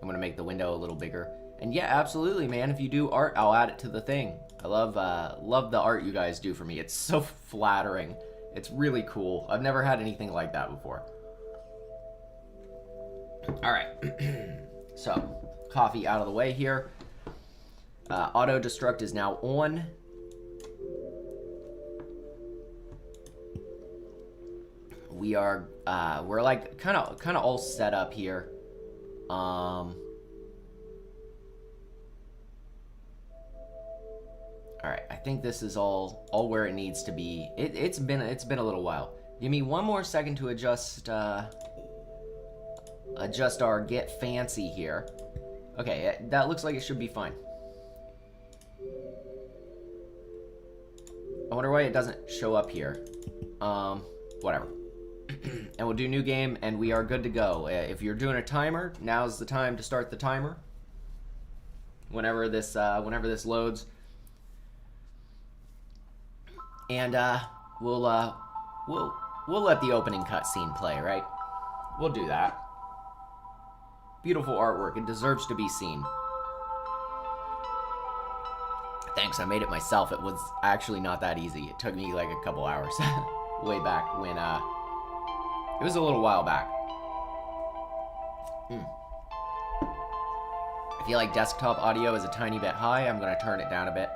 I'm gonna make the window a little bigger. And yeah, absolutely, man. If you do art, I'll add it to the thing. I love the art you guys do for me. It's so flattering. It's really cool. I've never had anything like that before. All right. So, coffee out of the way here. Auto destruct is now on. We're like kind of all set up here. All right, I think this is all where it needs to be. It's been a little while. Give me one more second to adjust our get fancy here. Okay, that looks like it should be fine. I wonder why it doesn't show up here. Whatever. And we'll do new game, and we are good to go. If you're doing a timer, now's the time to start the timer. Whenever this loads. And we'll let the opening cutscene play, right? We'll do that. Beautiful artwork. It deserves to be seen. Thanks, I made it myself. It was actually not that easy. It took me like a couple hours. Way back when, it was a little while back. I feel like desktop audio is a tiny bit high. I'm gonna turn it down a bit.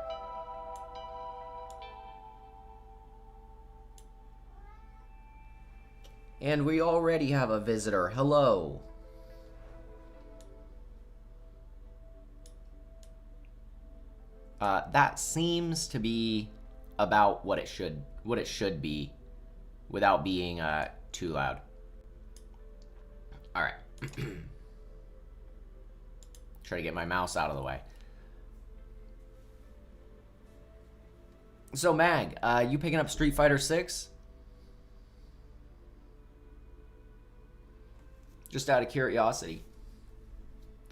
And we already have a visitor. Hello. That seems to be about what it should be, without being too loud. All right. Try to get my mouse out of the way. So Mag, you picking up Street Fighter 6? Just out of curiosity.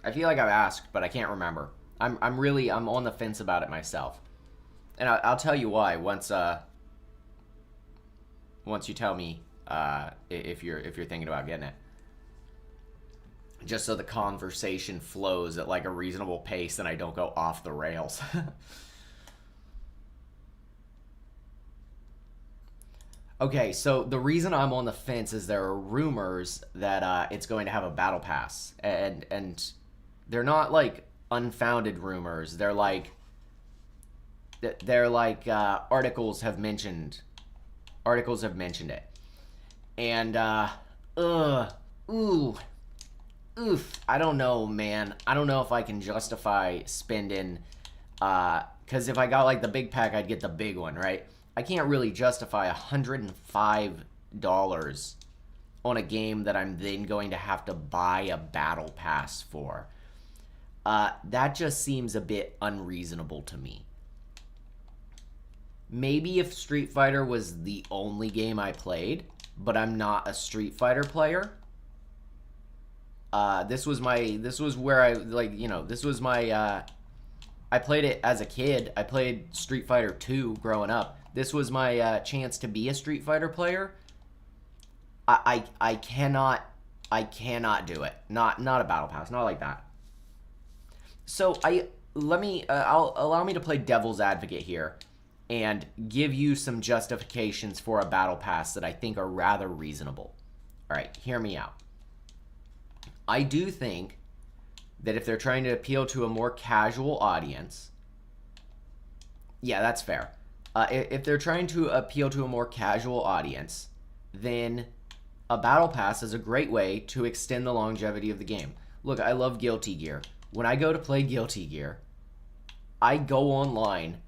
I feel like I've asked, but I can't remember. I'm on the fence about it myself. And I'll tell you why once you tell me if you're thinking about getting it. Just so the conversation flows at like a reasonable pace and I don't go off the rails. Okay, so the reason I'm on the fence is there are rumors that it's going to have a battle pass, and they're not like unfounded rumors. They're like articles have mentioned it, and oof, I don't know, man. I don't know if I can justify spending, because if I got like the big pack, I'd get the big one, right? I can't really justify $105 on a game that I'm then going to have to buy a battle pass for. That just seems a bit unreasonable to me. Maybe if Street Fighter was the only game I played, but I'm not a Street Fighter player. This was where I, like, you know, this was my, I played it as a kid. I played Street Fighter 2 growing up. This was my chance to be a Street Fighter player. I cannot do it. Not a battle pass. Not like that. So allow me to play devil's advocate here and give you some justifications for a battle pass that I think are rather reasonable. All right, hear me out. I do think that if they're trying to appeal to a more casual audience, yeah, that's fair. If they're trying to appeal to a more casual audience, then a battle pass is a great way to extend the longevity of the game. Look, I love Guilty Gear. When I go to play Guilty Gear, I go online,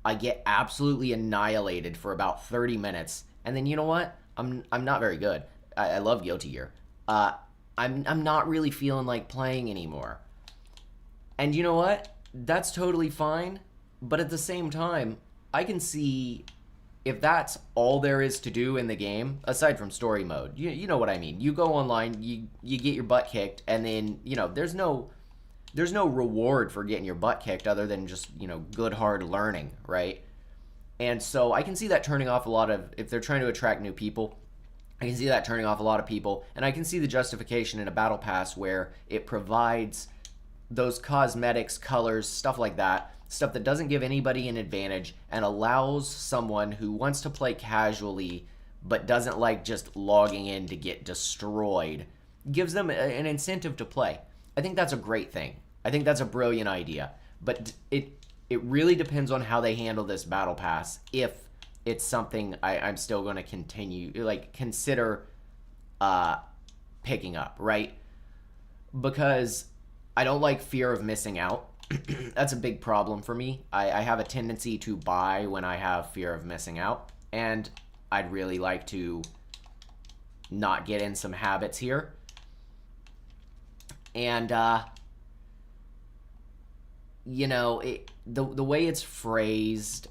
I get absolutely annihilated for about 30 minutes, and then you know what? I'm not very good. I love Guilty Gear. I'm not really feeling like playing anymore. And you know what? That's totally fine, but at the same time, I can see if that's all there is to do in the game, aside from story mode. You know what I mean. You go online, you get your butt kicked, and then, you know, there's no reward for getting your butt kicked other than just, you know, good hard learning, right? And so I can see that turning off a lot of, if they're trying to attract new people, I can see that turning off a lot of people, and I can see the justification in a battle pass where it provides those cosmetics, colors, stuff like that, stuff that doesn't give anybody an advantage and allows someone who wants to play casually but doesn't like just logging in to get destroyed, gives them an incentive to play. I think that's a great thing. I think that's a brilliant idea, but it really depends on how they handle this battle pass. If it's something I'm still going to continue, like, consider picking up, right? Because I don't like fear of missing out. That's a big problem for me. I have a tendency to buy when I have fear of missing out, and I'd really like to not get in some habits here. And, you know, the way it's phrased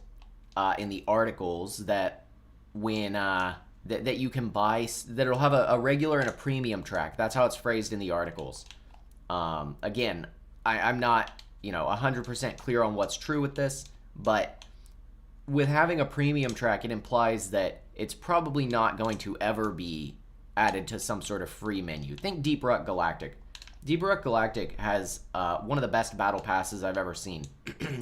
in the articles, that when that you can buy, that it'll have a regular and a premium track. That's how it's phrased in the articles. Again, I'm not, 100% clear on what's true with this, but with having a premium track, it implies that it's probably not going to ever be added to some sort of free menu. Think Deep Rock Galactic. Deep Rock Galactic has one of the best battle passes I've ever seen.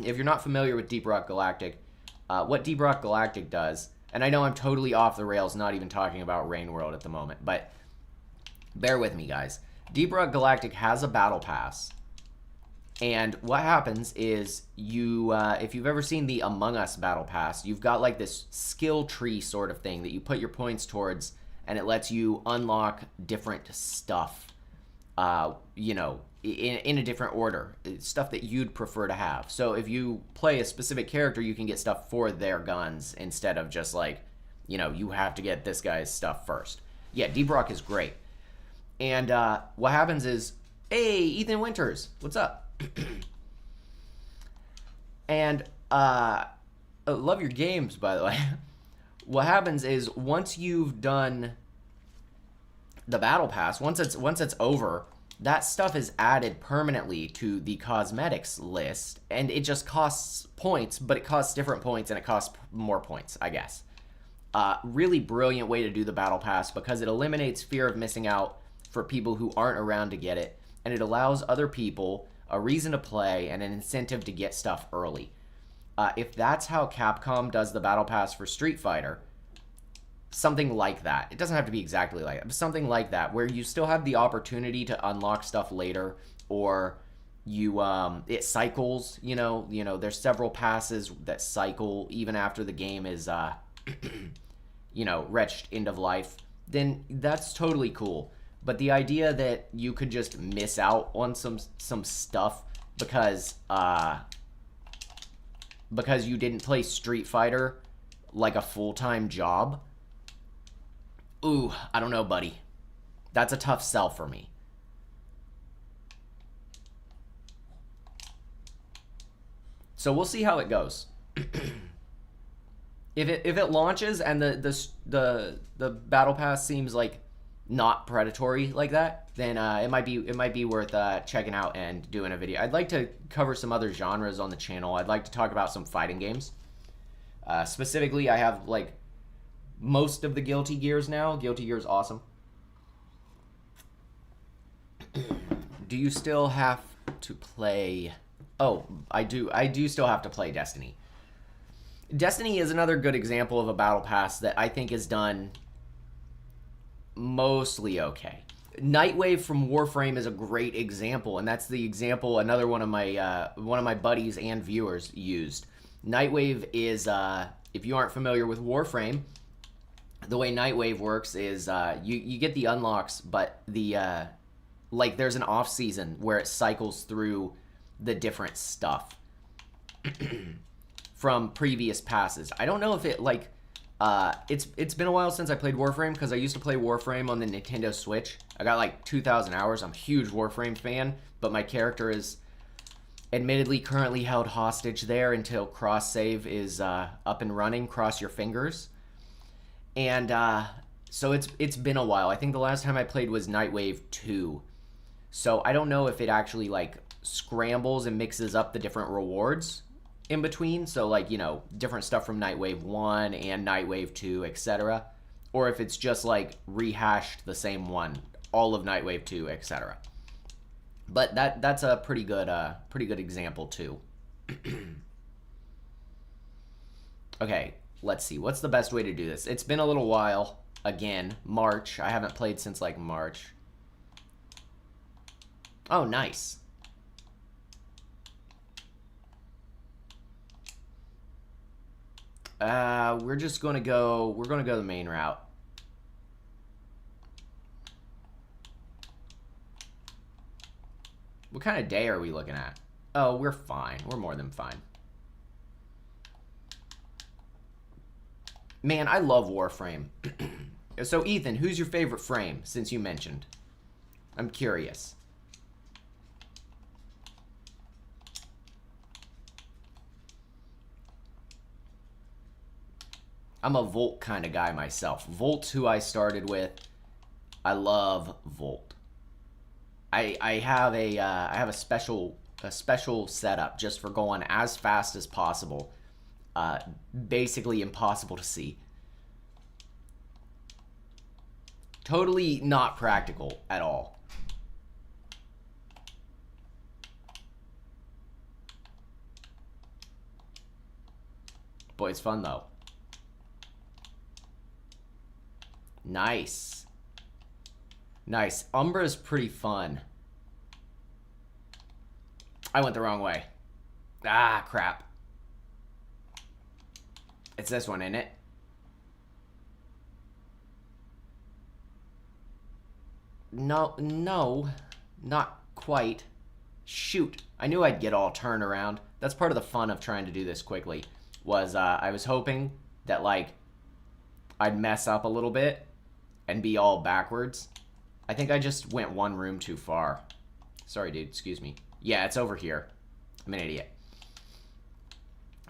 If you're not familiar with Deep Rock Galactic, what Deep Rock Galactic does, and I know I'm totally off the rails, not even talking about Rain World at the moment, but bear with me, guys. Deep Rock Galactic has a battle pass, and what happens is you, if you've ever seen the Among Us battle pass, you've got like this skill tree sort of thing that you put your points towards, and it lets you unlock different stuff, in a different order, stuff that you'd prefer to have. So if you play a specific character, you can get stuff for their guns instead of just like, you have to get this guy's stuff first. Yeah, Deep Rock is great. And what happens is, hey, Ethan Winters, what's up? And I love your games, by the way. What happens is, once you've done the battle pass, once it's over, that stuff is added permanently to the cosmetics list, and it just costs points, but it costs different points, and it costs more points, I guess. Really brilliant way to do the battle pass, because it eliminates fear of missing out for people who aren't around to get it, and it allows other people a reason to play and an incentive to get stuff early. If that's how Capcom does the battle pass for Street Fighter, something like that. It doesn't have to be exactly like that, but something like that, where you still have the opportunity to unlock stuff later, or you it cycles. There's several passes that cycle even after the game is reached end of life. Then that's totally cool. But the idea that you could just miss out on some stuff because you didn't play Street Fighter like a full-time job, ooh, I don't know, buddy. That's a tough sell for me. So we'll see how it goes. If it launches and the battle pass seems like not predatory like that, then it might be worth checking out and doing a video. I'd like to cover some other genres on the channel. I'd like to talk about some fighting games. Specifically, I have like most of the Guilty Gears now. Guilty Gear's awesome. Do you still have to play? Oh, I do. I do still have to play Destiny. Destiny is another good example of a battle pass that I think is done mostly okay. Nightwave from Warframe is a great example, and that's the example another one of my buddies and viewers used. Nightwave is, if you aren't familiar with Warframe, the way Nightwave works is you get the unlocks, but the there's an off season where it cycles through the different stuff from previous passes. I don't know if it it's been a while since I played Warframe, because I used to play Warframe on the Nintendo Switch. I got like 2,000 hours. I'm a huge Warframe fan, but my character is admittedly currently held hostage there until cross save is up and running. Cross your fingers. And so it's been a while. I think the last time I played was Nightwave 2. So I don't know if it actually scrambles and mixes up the different rewards in between. So different stuff from Nightwave 1 and Nightwave 2, etc. or if it's just like rehashed the same one, all of Nightwave 2, etc. But that's a pretty good example too. Okay, let's see. What's the best way to do this? It's been a little while. Again, March. I haven't played since like March. Oh, nice. We're gonna go the main route. What kind of day are we looking at? Oh, we're fine. We're more than fine. Man, I love Warframe. So, Ethan, who's your favorite frame, since you mentioned? I'm curious. I'm a Volt kind of guy myself. Volt's who I started with. I love Volt. I have a special setup just for going as fast as possible. Basically impossible to see. Totally not practical at all. Boy, it's fun though. Nice. Nice. Umbra's pretty fun. I went the wrong way. Ah, crap. It's this one, isn't it? No, not quite. Shoot. I knew I'd get all turned around. That's part of the fun of trying to do this quickly. I was hoping that, like, I'd mess up a little bit and be all backwards. I think I just went one room too far. Sorry, dude. Excuse me. Yeah, it's over here. I'm an idiot.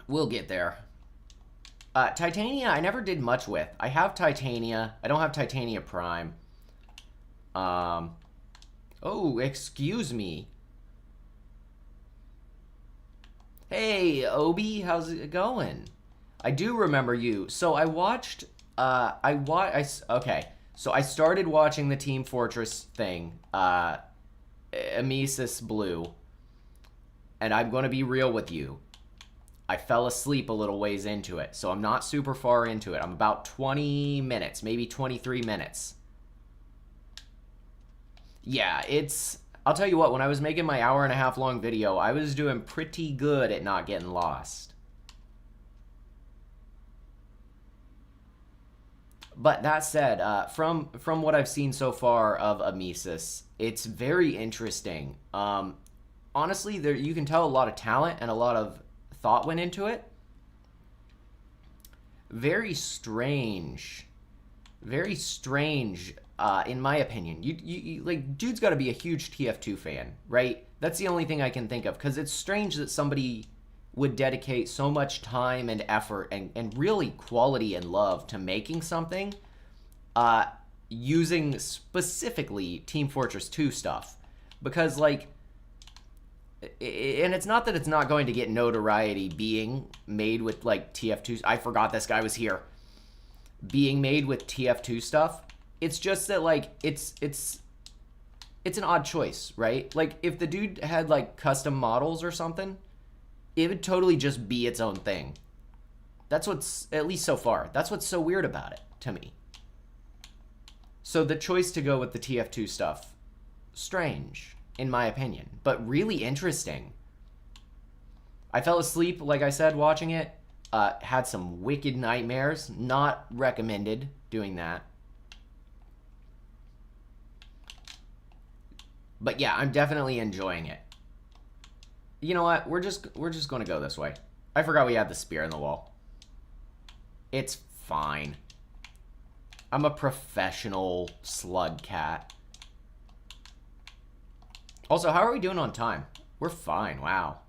We'll get there. Titania, I never did much with. I have Titania. I don't have Titania Prime. Oh, excuse me. Hey, Obi, how's it going? I do remember you. So I watched, okay. So I started watching the Team Fortress thing, Emesis Blue. And I'm going to be real with you. I fell asleep a little ways into it, so I'm not super far into it. I'm about 20 minutes, maybe 23 minutes. Yeah, I'll tell you what, when I was making my hour-and-a-half long video, I was doing pretty good at not getting lost. But that said, from what I've seen so far of Emesis, it's very interesting. Honestly, you can tell a lot of talent and a lot of thought went into it. Very strange. Very strange, in my opinion. You like, dude's got to be a huge TF2 fan, right? That's the only thing I can think of, because it's strange that somebody would dedicate so much time and effort and really quality and love to making something, using specifically Team Fortress 2 stuff. Because, like, and it's not that it's not going to get notoriety being made with, like, TF2. I forgot this guy was here. Being made with TF2 stuff. It's just that, like, it's an odd choice, right? Like, if the dude had, like, custom models or something, it would totally just be its own thing. That's what's, at least so far, that's what's so weird about it, to me. So the choice to go with the TF2 stuff, strange, in my opinion, but really interesting. I fell asleep, like I said, watching it. Had some wicked nightmares. Not recommended doing that. But yeah, I'm definitely enjoying it. You know what? We're just going to go this way. I forgot we had the spear in the wall. It's fine. I'm a professional slug cat. Also, how are we doing on time? We're fine. Wow.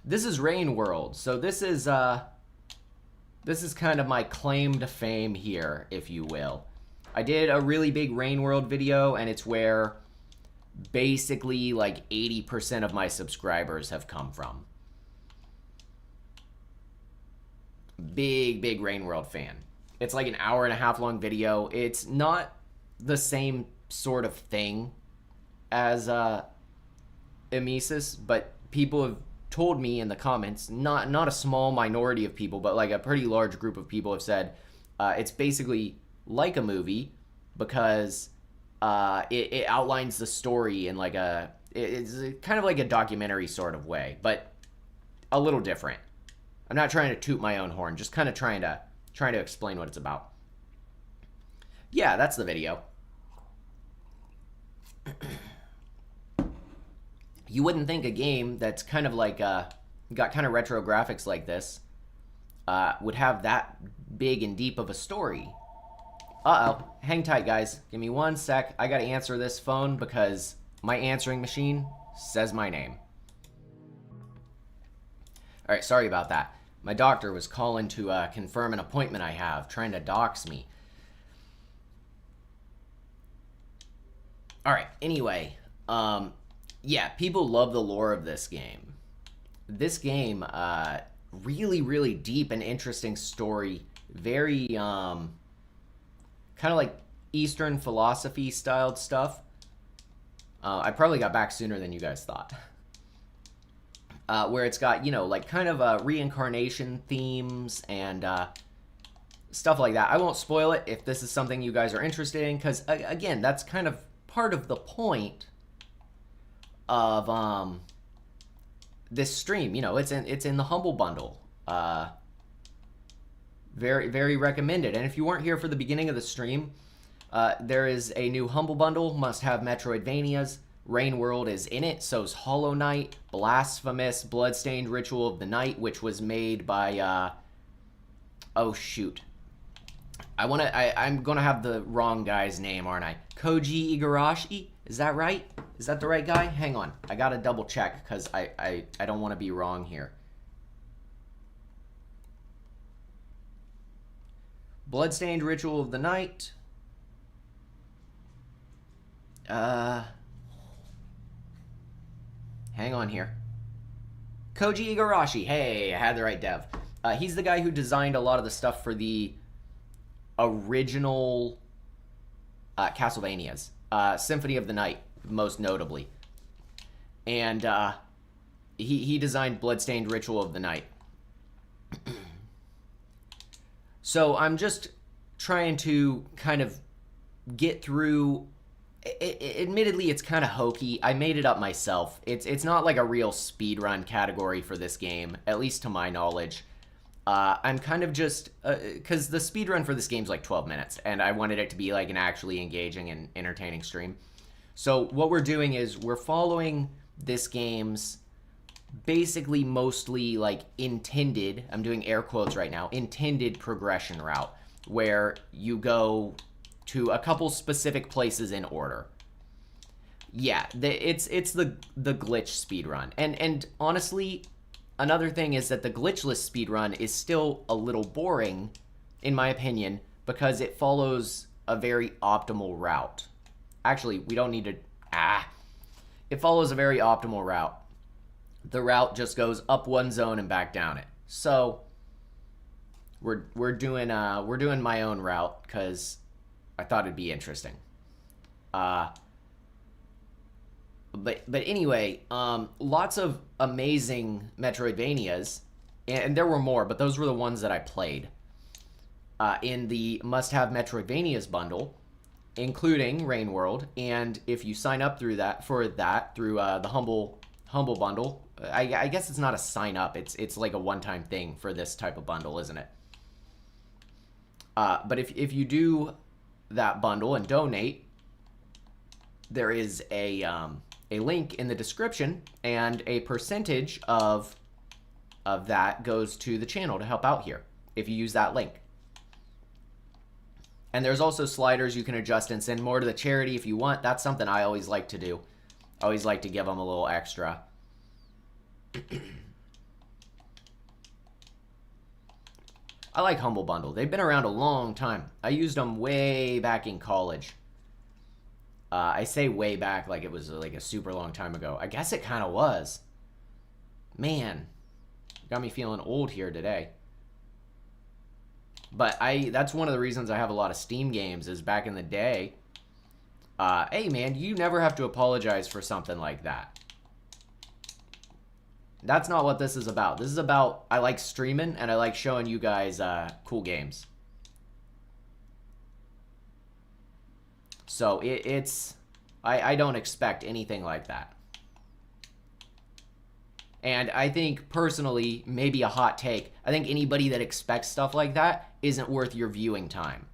This is Rain World. So this is kind of my claim to fame here, if you will. I did a really big Rain World video, and it's where basically like 80% of my subscribers have come from. big Rain World fan. It's like an hour and a half long video. It's not the same sort of thing as Emesis, but people have told me in the comments, not a small minority of people, but like a pretty large group of people have said it's basically like a movie because it outlines the story in like it's kind of like a documentary sort of way, but a little different. I'm not trying to toot my own horn, just kind of trying to explain what it's about. Yeah, that's the video. You wouldn't think a game that's kind of like got kind of retro graphics like this would have that big and deep of a story. Uh-oh. Hang tight, guys. Give me 1 sec. I gotta answer this phone because my answering machine says my name. Alright, sorry about that. My doctor was calling to confirm an appointment I have, trying to dox me. Alright, anyway. Yeah, people love the lore of this game. This game, really deep and interesting story. Very, kind of like Eastern philosophy styled stuff. I probably got back sooner than you guys thought. Where it's got, like kind of reincarnation themes and stuff like that. I won't spoil it if this is something you guys are interested in, because, again, that's kind of part of the point of this stream. It's in the Humble Bundle. Very recommended. And if you weren't here for the beginning of the stream, there is a new Humble Bundle, must-have Metroidvanias. Rain World is in it, so's Hollow Knight, Blasphemous, Bloodstained Ritual of the Night, which was made by, oh shoot. I'm gonna have the wrong guy's name, aren't I? Koji Igarashi? Is that right? Is that the right guy? Hang on. I gotta double check, because I don't want to be wrong here. Bloodstained Ritual of the Night. Hang on here. Koji Igarashi. Hey, I had the right dev. He's the guy who designed a lot of the stuff for the original Castlevanias. Symphony of the Night, most notably. And he designed Bloodstained Ritual of the Night. So I'm just trying to kind of get through. Admittedly, it's kind of hokey. I made it up myself. It's not like a real speedrun category for this game, at least to my knowledge. I'm kind of just because the speedrun for this game's like 12 minutes, and I wanted it to be like an actually engaging and entertaining stream. So what we're doing is we're following this game's basically mostly like intended, I'm doing air quotes right now, intended progression route, where you go to a couple specific places in order. Yeah, it's the glitch speedrun. And honestly, another thing is that the glitchless speedrun is still a little boring, in my opinion, because it follows a very optimal route. Actually, we don't need to... It follows a very optimal route. The route just goes up one zone and back down it. So, we're doing my own route, because I thought it'd be interesting. But anyway, lots of amazing Metroidvanias, and there were more, but those were the ones that I played in the must-have Metroidvanias bundle, including Rain World. And if you sign up through the Humble Bundle, I guess it's not a sign up. It's like a one-time thing for this type of bundle, isn't it? But if you do that bundle and donate, there is a link in the description, and a percentage of that goes to the channel to help out here if you use that link. And there's also sliders you can adjust and send more to the charity if you want. That's something I always like to do. I always like to give them a little extra. I like Humble Bundle. They've been around a long time. I used them way back in college. I say way back like it was like a super long time ago. I guess it kind of was. Man, got me feeling old here today. But that's one of the reasons I have a lot of Steam games is back in the day. Hey, man, you never have to apologize for something like that. That's not what this is about. This is about I like streaming and I like showing you guys cool games. So I don't expect anything like that. And I think, personally, maybe a hot take, I think anybody that expects stuff like that isn't worth your viewing time.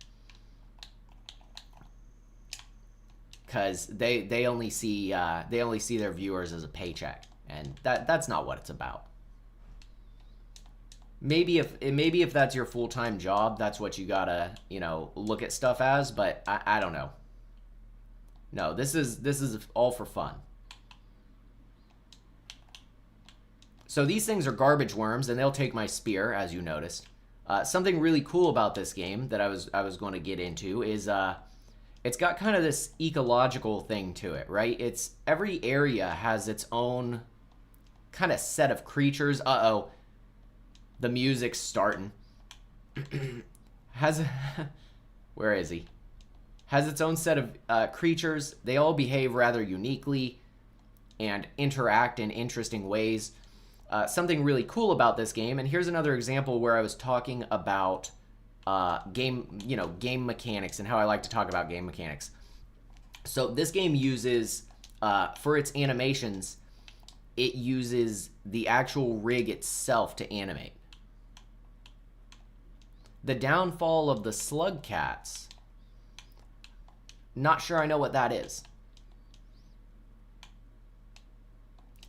Because they only see their viewers as a paycheck. And that's not what it's about. Maybe if that's your full-time job, that's what you gotta, look at stuff as, but I don't know. No, this is all for fun. So these things are garbage worms, and they'll take my spear, as you noticed. Something really cool about this game that I was going to get into is it's got kind of this ecological thing to it, right? It's every area has its own kind of set of creatures. Uh-oh. The music's starting. Where is he? Has its own set of creatures. They all behave rather uniquely and interact in interesting ways. Something really cool about this game, and here's another example where I was talking about game mechanics and how I like to talk about game mechanics. So this game uses, for its animations, it uses the actual rig itself to animate. The downfall of the slug cats. Not sure I know what that is.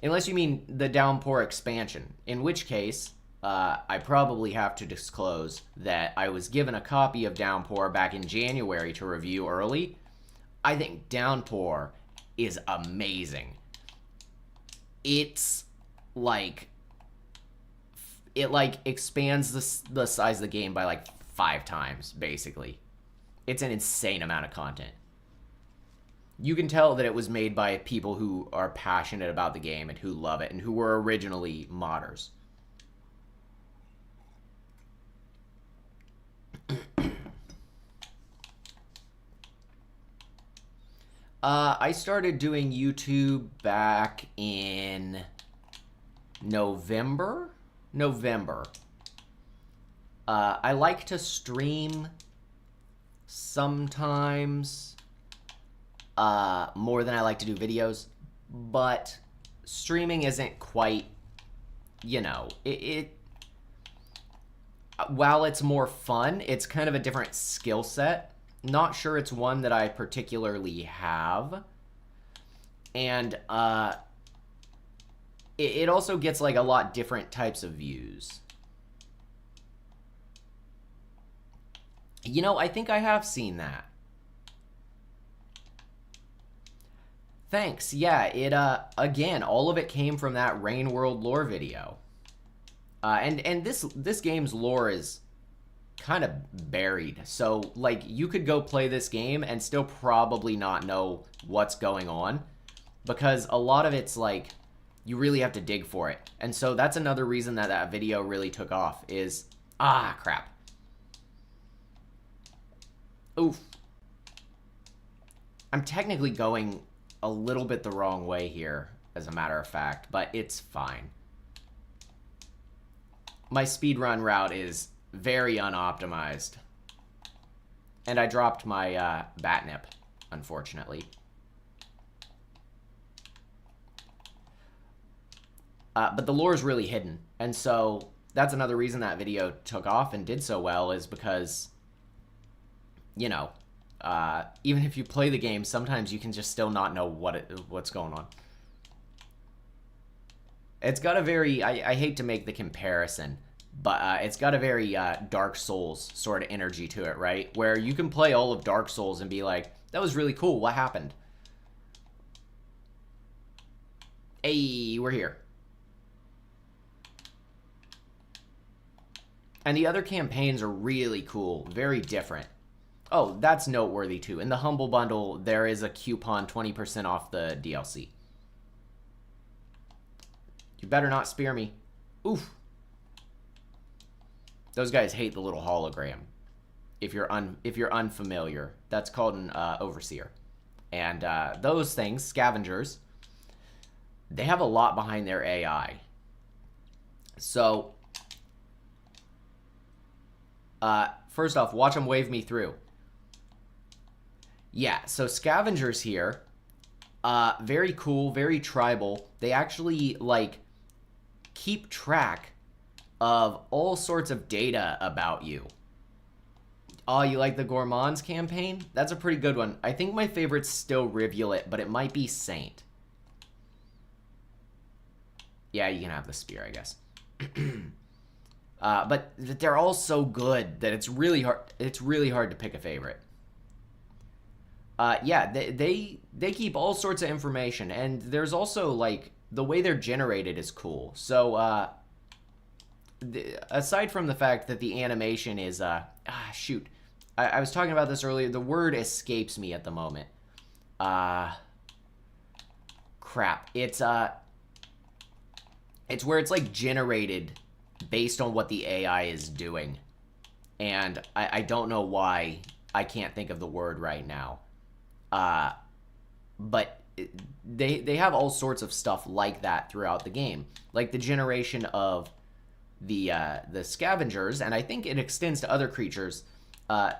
Unless you mean the Downpour expansion, in which case, I probably have to disclose that I was given a copy of Downpour back in January to review early. I think Downpour is amazing. It's like, it expands the size of the game by like 5 times, basically. It's an insane amount of content. You can tell that it was made by people who are passionate about the game and who love it and who were originally modders. I started doing YouTube back in November. I like to stream sometimes. More than I like to do videos, but streaming isn't quite, while it's more fun, it's kind of a different skill set. Not sure it's one that I particularly have. And, it also gets like a lot different types of views. I think I have seen that. Thanks. Yeah, it again, all of it came from that Rain World lore video. And this game's lore is kind of buried. So like you could go play this game and still probably not know what's going on because a lot of it's like you really have to dig for it. And so that's another reason that video really took off is crap. Oof. I'm technically going a little bit the wrong way here, as a matter of fact, but it's fine. My speedrun route is very unoptimized. And I dropped my batnip, unfortunately. But the lore is really hidden, and so that's another reason that video took off and did so well is because, even if you play the game, sometimes you can just still not know what's going on. It's got a very, I hate to make the comparison, but it's got a very Dark Souls sort of energy to it, right? Where you can play all of Dark Souls and be like, that was really cool, what happened? Hey, we're here. And the other campaigns are really cool, very different. Oh, that's noteworthy too. In the Humble Bundle, there is a coupon 20% off the DLC. You better not spear me. Oof. Those guys hate the little hologram. if you're unfamiliar. That's called an overseer. And those things, scavengers, they have a lot behind their AI. So, first off, watch them wave me through. Yeah, so scavengers here, very cool, very tribal. They actually, like, keep track of all sorts of data about you. Oh, you like the Gourmands campaign? That's a pretty good one. I think my favorite's still Rivulet, but it might be Saint. Yeah, you can have the spear, I guess. But they're all so good that it's really hard. It's really hard to pick a favorite. Yeah, they keep all sorts of information, and there's also, like, the way they're generated is cool. So aside from the fact that the animation is shoot, I was talking about this earlier. The word escapes me at the moment. Crap. It's where it's, like, generated based on what the AI is doing. And I don't know why I can't think of the word right now. But they have all sorts of stuff like that throughout the game. Like the generation of the scavengers, and I think it extends to other creatures.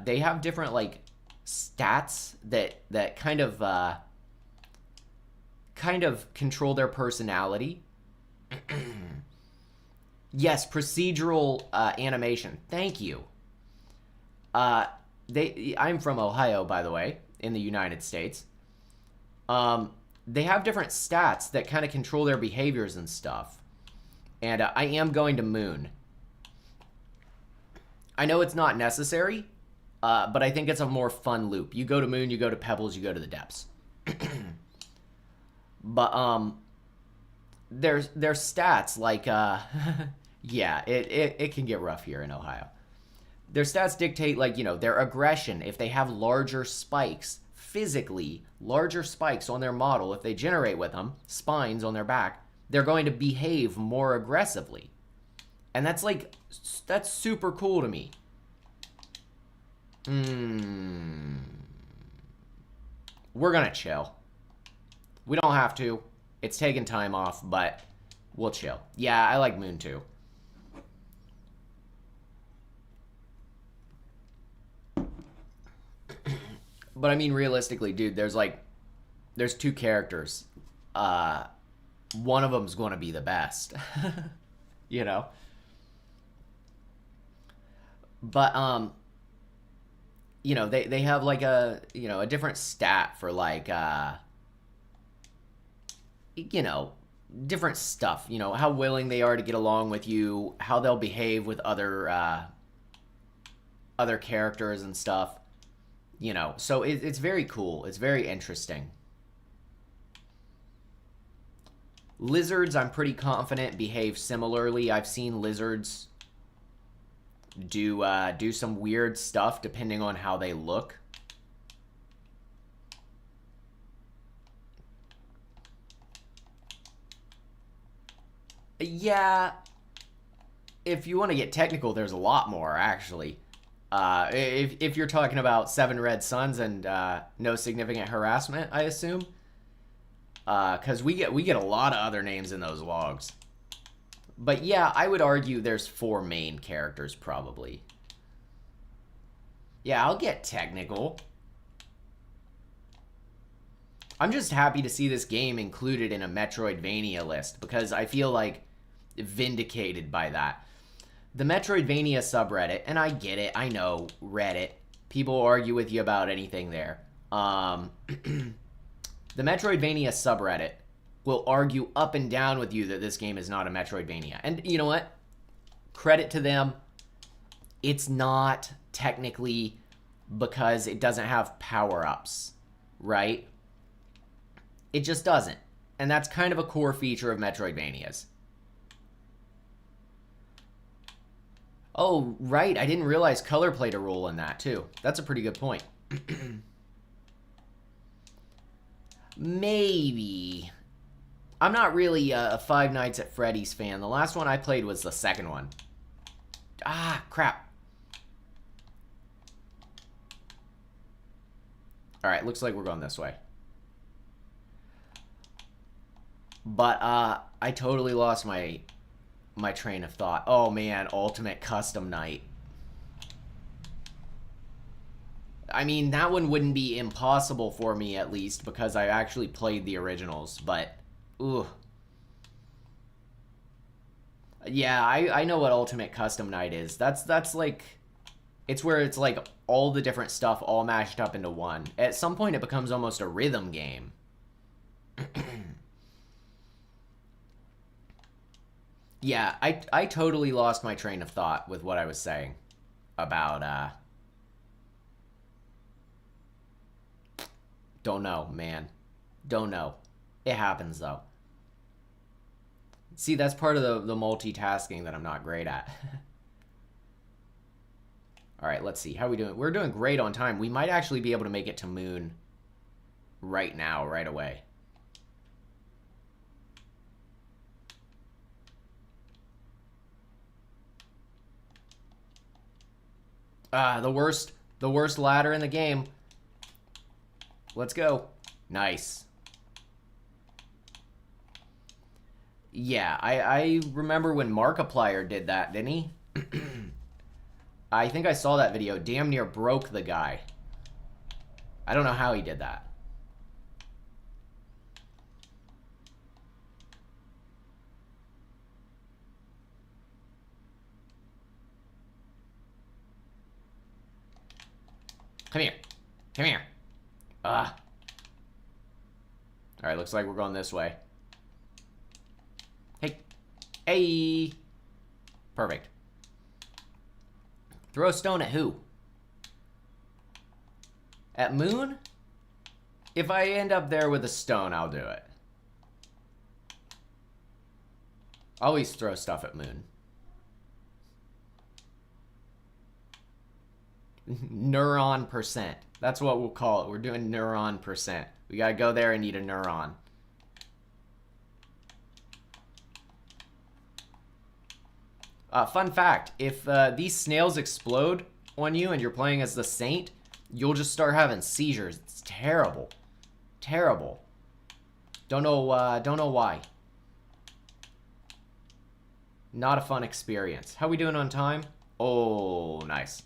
They have different, like, stats that kind of control their personality. Yes, procedural animation. Thank you. I'm from Ohio, by the way, in the United States. They have different stats that kind of control their behaviors and stuff. And I am going to Moon. I know it's not necessary, but I think it's a more fun loop. You go to Moon, you go to Pebbles, you go to the Depths. But their stats, like yeah, it can get rough here in Ohio. Their stats dictate, like, you know, their aggression. If they have larger spikes, physically larger spikes on their model, if they generate with them, spines on their back, they're going to behave more aggressively. And that's, like, that's super cool to me. We're gonna chill. We don't have to. It's taking time off, but we'll chill. Yeah, I like Moon too. But I mean, realistically, dude, there's two characters. One of them's going to be the best. You know? But, you know, they have, like, a different stat for, like, you know, different stuff. You know, how willing they are to get along with you, how they'll behave with other characters and stuff. You know, so it's very cool. It's very interesting. Lizards, I'm pretty confident, behave similarly. I've seen lizards do some weird stuff depending on how they look. Yeah, if you want to get technical, there's a lot more, actually. If you're talking about 7 red suns and no significant harassment, I assume, because we get a lot of other names in those logs. But yeah, I would argue there's 4 main characters probably. Yeah, I'll get technical. I'm just happy to see this game included in a Metroidvania list because I feel like vindicated by that. The Metroidvania subreddit, and I get it, I know, Reddit. People argue with you about anything there. The Metroidvania subreddit will argue up and down with you that this game is not a Metroidvania. And you know what? Credit to them. It's not technically because it doesn't have power-ups, right? It just doesn't. And that's kind of a core feature of Metroidvanias. Oh, right. I didn't realize color played a role in that, too. That's a pretty good point. Maybe. I'm not really a Five Nights at Freddy's fan. The last one I played was the second one. Ah, crap. All right, looks like we're going this way. But I totally lost my train of thought. Oh man, Ultimate Custom Night. I mean, that one wouldn't be impossible for me, at least, because I actually played the originals, but ooh. Yeah, I know what Ultimate Custom Night is. That's like, it's where it's like all the different stuff all mashed up into one. At some point it becomes almost a rhythm game. Yeah, I totally lost my train of thought with what I was saying about don't know, man. Don't know. It happens though. See, that's part of the multitasking that I'm not great at. All right, let's see. How are we doing? We're doing great on time. We might actually be able to make it to Moon right now, right away. The worst ladder in the game. Let's go. Nice. Yeah, I remember when Markiplier did that, didn't he? I think I saw that video. Damn near broke the guy. I don't know how he did that. Come here. Come here. Alright, looks like we're going this way. Hey. Hey. Perfect. Throw a stone at who? At Moon? If I end up there with a stone, I'll do it. Always throw stuff at Moon. Neuron percent. That's what we'll call it. We're doing neuron percent. We gotta go there and eat a neuron. Fun fact, if these snails explode on you and you're playing as the Saint, you'll just start having seizures. It's terrible. Terrible. Don't know why. Not a fun experience. How we doing on time? Oh, nice.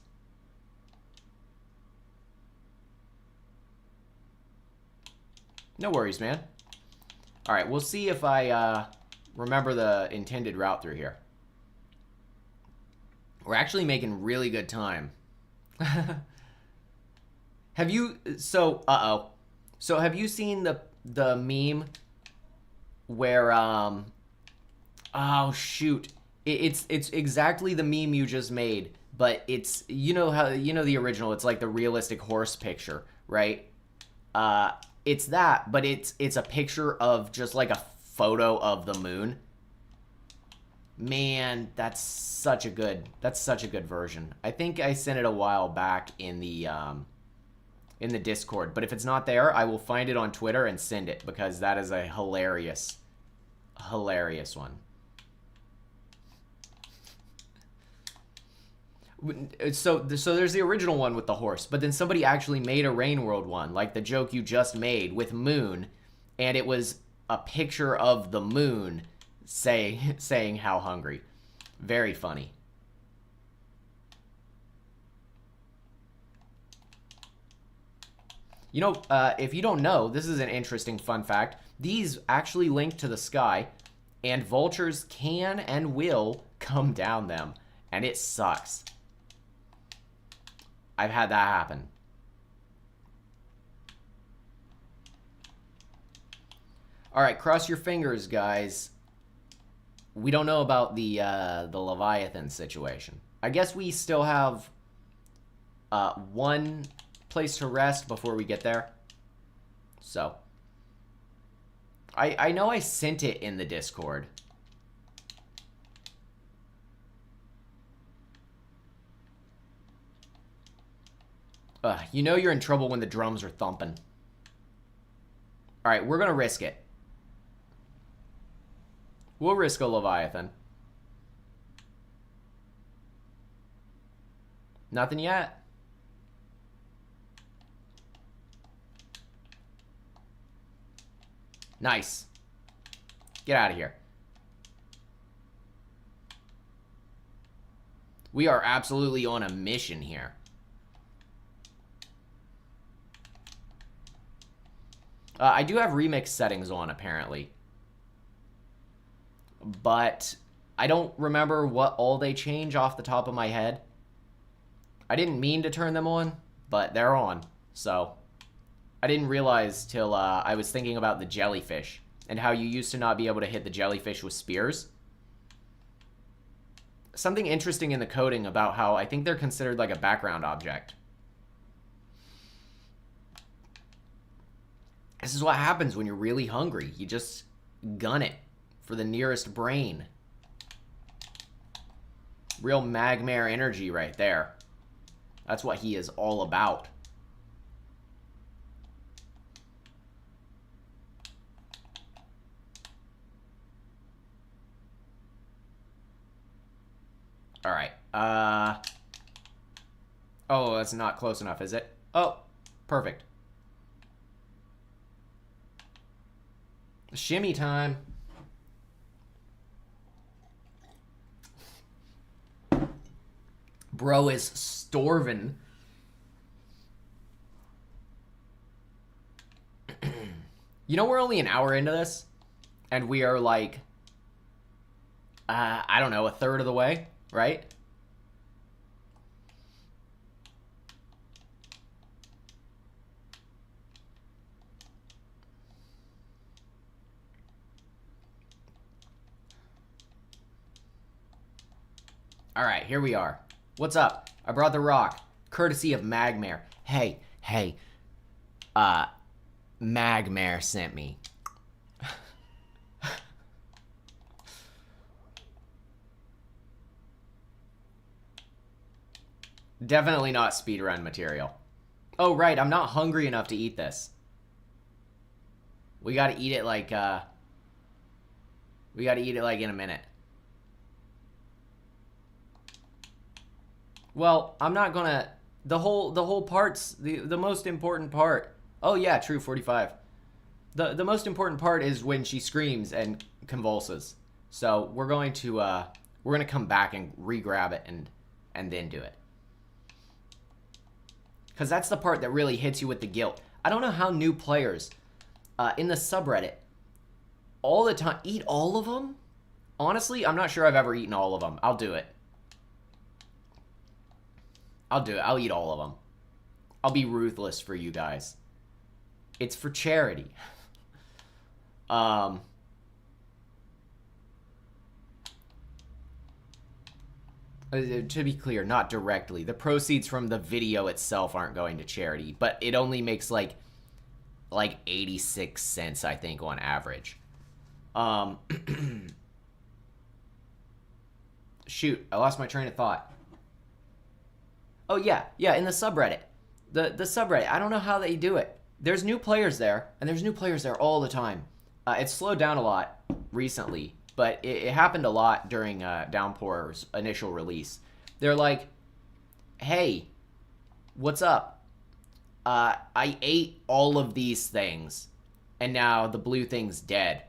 No worries, man. All right, we'll see if I remember the intended route through here. We're actually making really good time. Have you... So, So, have you seen the meme where, Oh, shoot. It's exactly the meme you just made, but it's... You know how... You know the original, it's like the realistic horse picture, right? It's that, but it's a picture of just like a photo of the moon. Man, that's such a good version. I think I sent it a while back in the Discord, but if it's not there, I will find it on Twitter and send it because that is a hilarious one. So there's the original one with the horse, but then somebody actually made a Rain World one, like the joke you just made with Moon, and it was a picture of the moon saying how hungry. Very funny. You know, if you don't know, this is an interesting fun fact. These actually link to the sky, and vultures can and will come down them, and it sucks. I've had that happen. All right, cross your fingers, guys. We don't know about the Leviathan situation. I guess we still have one place to rest before we get there. So, I know I sent it in the Discord. You know you're in trouble when the drums are thumping. All right, we're gonna risk it. We'll risk a Leviathan. Nothing yet. Nice. Get out of here. We are absolutely on a mission here. I do have remix settings on, apparently. But I don't remember what all they change off the top of my head. I didn't mean to turn them on, but they're on. So, I didn't realize till I was thinking about the jellyfish and how you used to not be able to hit the jellyfish with spears. Something interesting in the coding about how I think they're considered like a background object. This is what happens when you're really hungry. You just gun it for the nearest brain. Real Magmare energy right there. That's what he is all about. All right. Oh, that's not close enough, is it? Oh, perfect. Shimmy time. Bro is starving. You know, we're only an hour into this, and we are like, I don't know, a third of the way, right? All right, here we are. What's up? I brought the rock, courtesy of Magmare. Hey, Magmare sent me. Definitely not speedrun material. Oh, right, I'm not hungry enough to eat this. We gotta eat it like, in a minute. Well, I'm not gonna... The whole part's... The most important part... Oh, yeah, true, 45. The most important part is when she screams and convulses. So, we're going to come back and re-grab it and then do it. Because that's the part that really hits you with the guilt. I don't know how new players in the subreddit all the time... Eat all of them? Honestly, I'm not sure I've ever eaten all of them. I'll do it. I'll do it. I'll eat all of them. I'll be ruthless for you guys. It's for charity. To be clear, not directly. The proceeds from the video itself aren't going to charity, but it only makes like 86 cents, I think, on average. Shoot, I lost my train of thought. Oh, yeah, in the subreddit. The subreddit, I don't know how they do it. There's new players there, and there's new players there all the time. It's slowed down a lot recently, but it happened a lot during Downpour's initial release. They're like, hey, what's up? I ate all of these things, and now the blue thing's dead.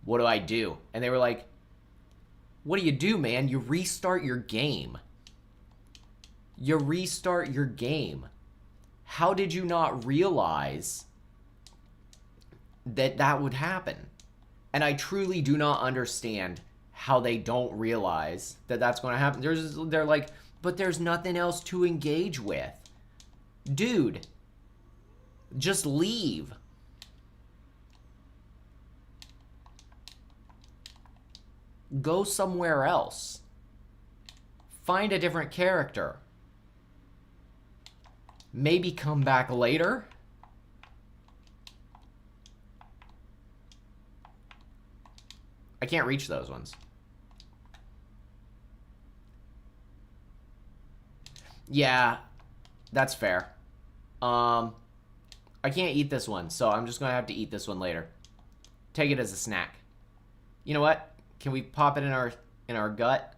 What do I do? And they were like, what do you do, man? You restart your game. You restart your game. How did you not realize that that would happen? And I truly do not understand how they don't realize that that's going to happen. They're like, but there's nothing else to engage with. Dude, just leave. Go somewhere else. Find a different character. Maybe come back later. I can't reach those ones. Yeah, that's fair. I can't eat this one, so I'm just gonna have to eat this one later. Take it as a snack. You know what? Can we pop it in our gut?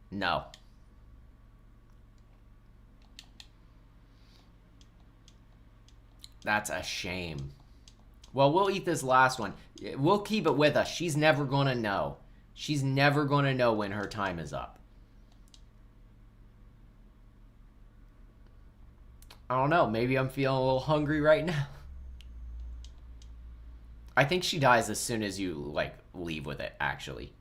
No. That's a shame. Well, we'll eat this last one. We'll keep it with us. She's never going to know. She's never going to know when her time is up. I don't know. Maybe I'm feeling a little hungry right now. I think she dies as soon as you, like, leave with it, actually.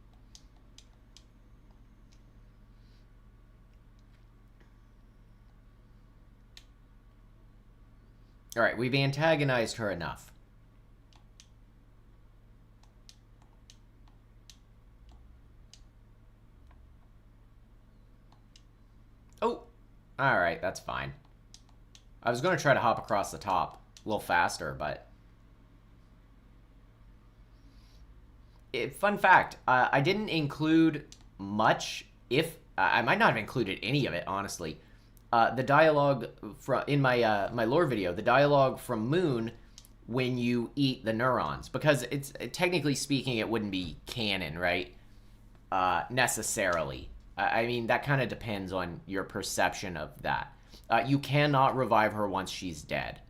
Alright, we've antagonized her enough. Oh! Alright, that's fine. I was going to try to hop across the top a little faster, but... Fun fact, I didn't include much, I might not have included any of it, honestly. The dialogue in my my lore video, the dialogue from Moon when you eat the neurons, because technically speaking, it wouldn't be canon, right? Necessarily. I mean, that kind of depends on your perception of that. You cannot revive her once she's dead.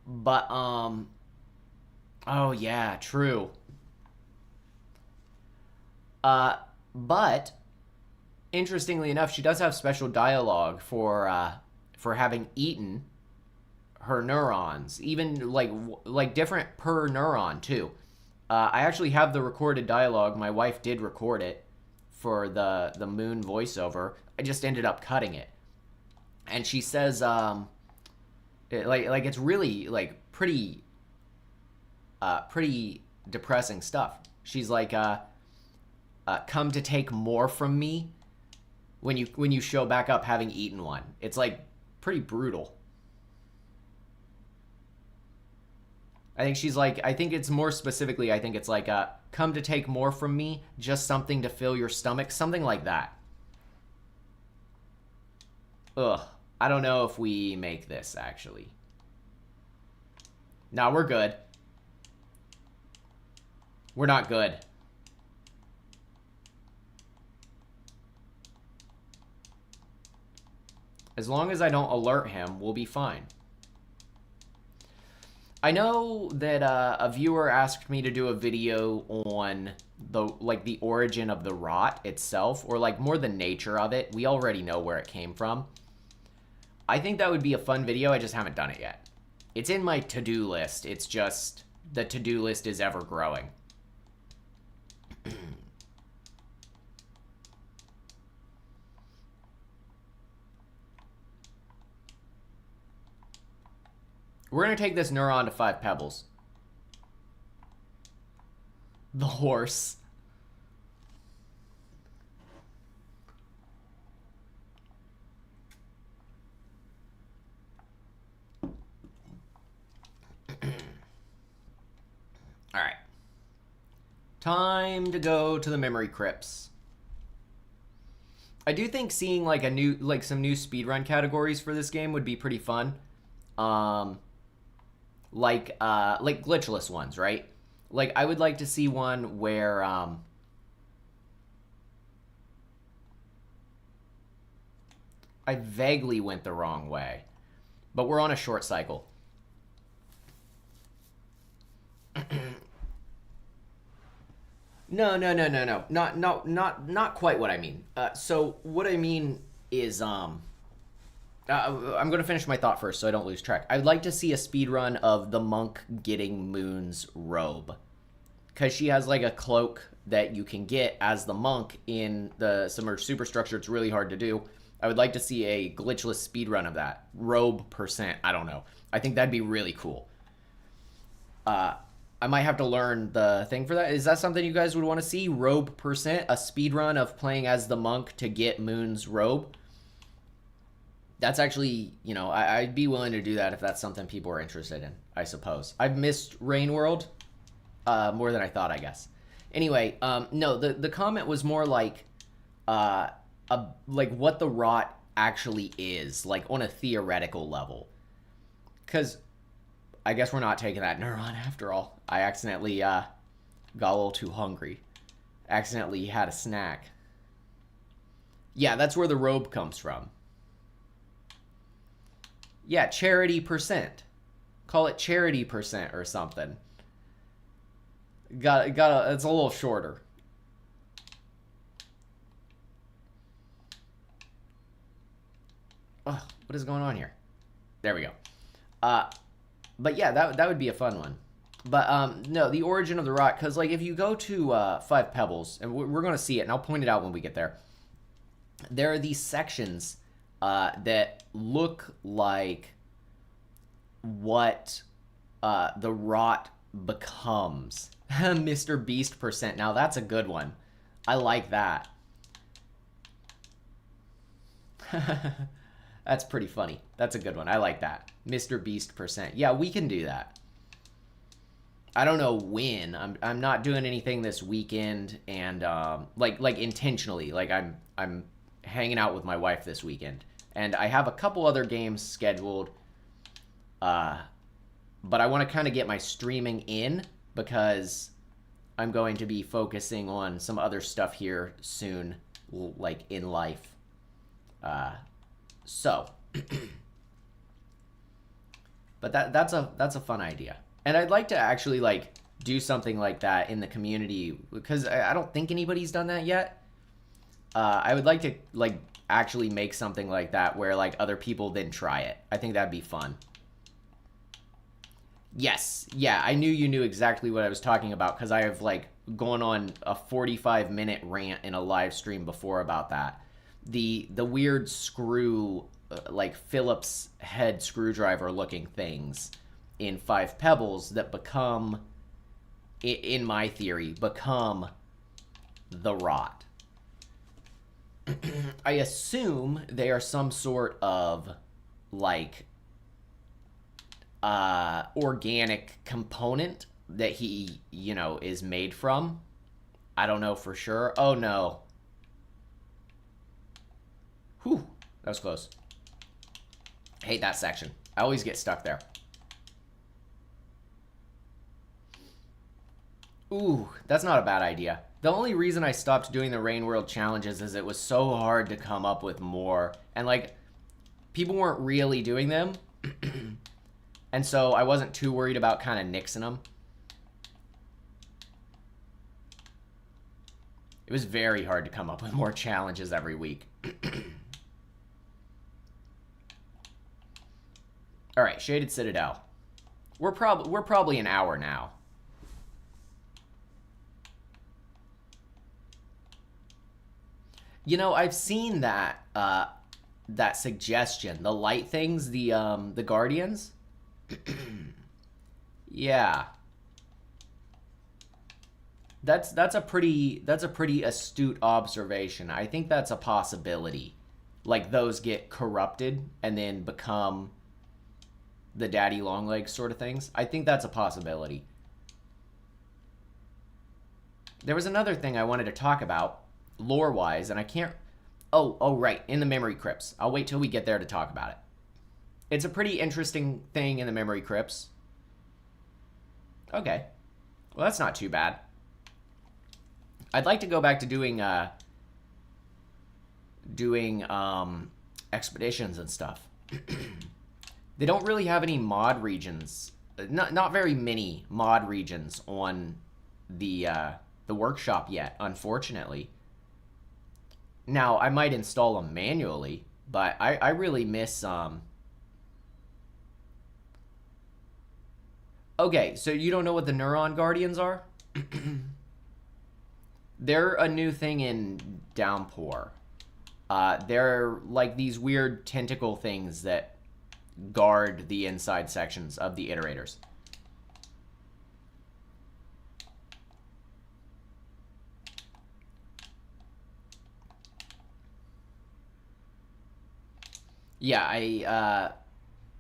But, oh, yeah, true. But, interestingly enough, she does have special dialogue for having eaten her neurons. Even, like different per neuron, too. I actually have the recorded dialogue. My wife did record it for the Moon voiceover. I just ended up cutting it. And she says, it's really, like, pretty depressing stuff. She's like, come to take more from me when you show back up having eaten one. It's, like, pretty brutal. I think she's like, I think it's more specifically, I think it's like, come to take more from me, just something to fill your stomach, something like that. Ugh, I don't know if we make this, actually. No, we're good. We're not good. As long as I don't alert him, we'll be fine. I know that a viewer asked me to do a video on the origin of the rot itself, or like more the nature of it. We already know where it came from. I think that would be a fun video. I just haven't done it yet. It's in my to-do list. It's just the to-do list is ever growing. We're going to take this neuron to 5 pebbles. The horse. Alright. Time to go to the memory crypts. I do think seeing like some new speedrun categories for this game would be pretty fun. Like glitchless ones, right? Like, I would like to see one where, I vaguely went the wrong way. But we're on a short cycle. No. Not quite what I mean. So, what I mean is, I'm going to finish my thought first so I don't lose track. I'd like to see a speedrun of the monk getting Moon's robe. Because she has like a cloak that you can get as the monk in the submerged superstructure. It's really hard to do. I would like to see a glitchless speedrun of that. Robe %. I don't know. I think that'd be really cool. I might have to learn the thing for that. Is that something you guys would want to see? Robe %? A speedrun of playing as the monk to get Moon's robe? That's actually, you know, I'd be willing to do that if that's something people are interested in, I suppose. I've missed Rain World more than I thought, I guess. Anyway, no, the comment was more like, what the rot actually is, like on a theoretical level. Because I guess we're not taking that neuron after all. I accidentally got a little too hungry. Accidentally had a snack. Yeah, that's where the robe comes from. Yeah, charity percent. Call it charity percent or something. It's a little shorter. Oh, what is going on here? There we go. But yeah, that would be a fun one. But no, the origin of the rot, because like if you go to Five Pebbles, and we're going to see it, and I'll point it out when we get there. There are these sections that look like what the rot becomes. Mr. Beast percent. Now that's a good one. I like that. That's pretty funny. That's a good one. I like that. Mr. Beast percent. Yeah, we can do that. I don't know when. I'm not doing anything this weekend, and like intentionally. Like I'm hanging out with my wife this weekend, and I have a couple other games scheduled. But I want to kind of get my streaming in because I'm going to be focusing on some other stuff here soon, like in life. So, but that's a fun idea, and I'd like to actually like do something like that in the community because I don't think anybody's done that yet. I would like to like actually make something like that where like other people then try it. I think that'd be fun. Yes, yeah, I knew you knew exactly what I was talking about because I have like gone on a 45-minute rant in a live stream before about that. The weird screw, like Phillips head screwdriver looking things in Five Pebbles that become, in my theory, become the rot. I assume they are some sort of like organic component that he, you know, is made from. I don't know for sure. Oh no. Whew, that was close. Hate that section. I always get stuck there. Ooh, that's not a bad idea. The only reason I stopped doing the Rain World challenges is it was so hard to come up with more. And like, people weren't really doing them. And so I wasn't too worried about kind of nixing them. It was very hard to come up with more challenges every week. All right, Shaded Citadel. We're probably an hour now. You know, I've seen that that suggestion, the light things, the Guardians. Yeah. That's a pretty astute observation. I think that's a possibility. Like those get corrupted and then become the daddy long legs sort of things. I think that's a possibility. There was another thing I wanted to talk about lore-wise, and I can't... Oh, right, in the memory crypts. I'll wait till we get there to talk about it. It's a pretty interesting thing in the memory crypts. Okay. Well, that's not too bad. I'd like to go back to doing expeditions and stuff. They don't really have any mod regions. Not very many mod regions on the workshop yet, unfortunately. Now, I might install them manually, but I really miss... Okay, so you don't know what the Neuron Guardians are? They're a new thing in Downpour. They're like these weird tentacle things that guard the inside sections of the iterators. Yeah,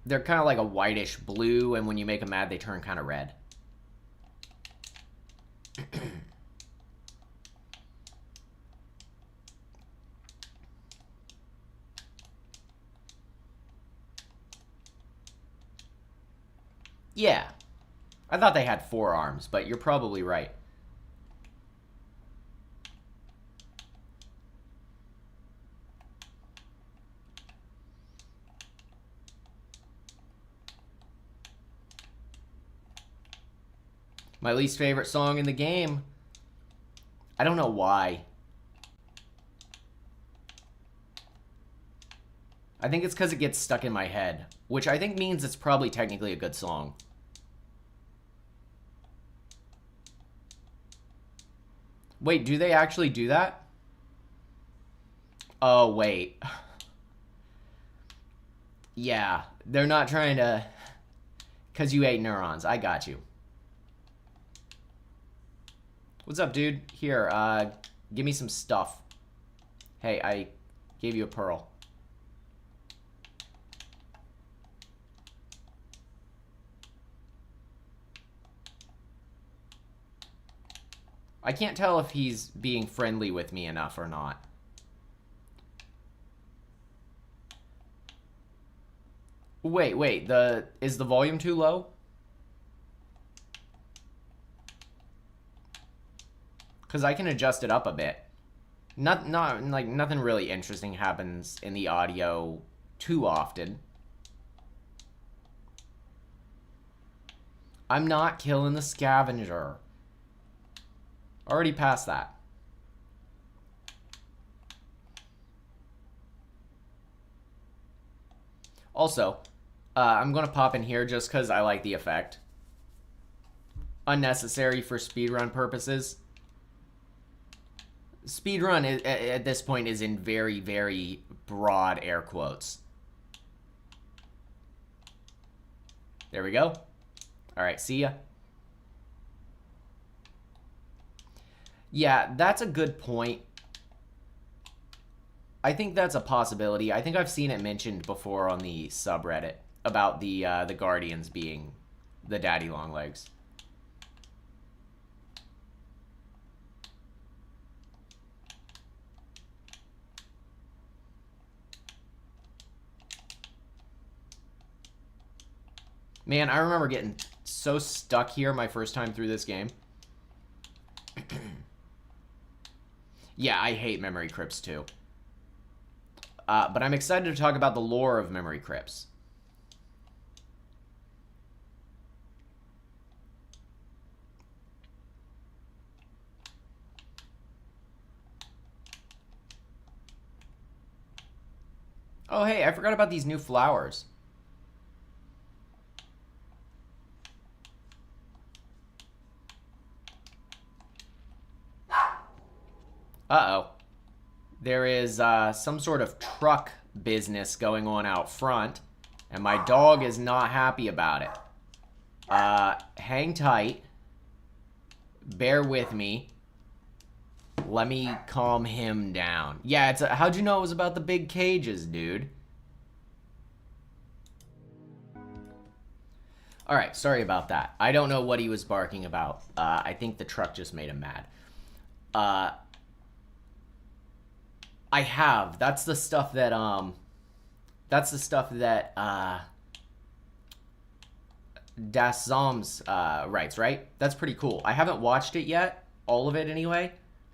they're kind of like a whitish blue, and when you make them mad, they turn kind of red. Yeah. I thought they had 4 arms, but you're probably right. My least favorite song in the game. I don't know why. I think it's because it gets stuck in my head, which I think means it's probably technically a good song. Wait, do they actually do that? Oh, wait. Yeah, they're not trying to... Because you ate neurons. I got you. What's up, dude? Here, give me some stuff. Hey, I gave you a pearl. I can't tell if he's being friendly with me enough or not. Wait, is the volume too low? Because I can adjust it up a bit. Like, nothing really interesting happens in the audio too often. I'm not killing the scavenger. Already past that. Also, I'm going to pop in here just because I like the effect. Unnecessary for speedrun purposes. Speedrun at this point is in very, very broad air quotes. There we go. All right, see ya. Yeah, that's a good point. I think that's a possibility. I think I've seen it mentioned before on the subreddit about the Guardians being the daddy long legs. Man, I remember getting so stuck here my first time through this game. Yeah, I hate memory crypts too. But I'm excited to talk about the lore of memory crypts. Oh, hey, I forgot about these new flowers. Uh-oh. There is some sort of truck business going on out front, and my dog is not happy about it. Hang tight. Bear with me. Let me calm him down. Yeah, how'd you know it was about the big cages, dude? Alright, sorry about that. I don't know what he was barking about. I think the truck just made him mad. I have. That's the stuff that, Das Zoms, writes, right? That's pretty cool. I haven't watched it yet. All of it, anyway.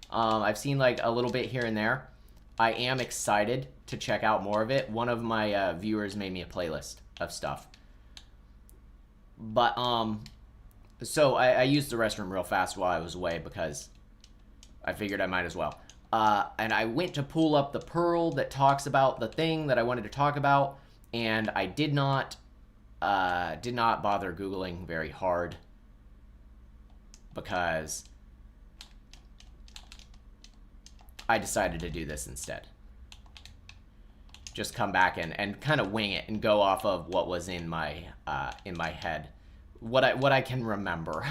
I've seen, like, a little bit here and there. I am excited to check out more of it. One of my, viewers made me a playlist of stuff. But, so I used the restroom real fast while I was away because I figured I might as well. And I went to pull up the pearl that talks about the thing that I wanted to talk about, and I did not bother Googling very hard because I decided to do this instead. Just come back and kind of wing it and go off of what was in my head, what I can remember.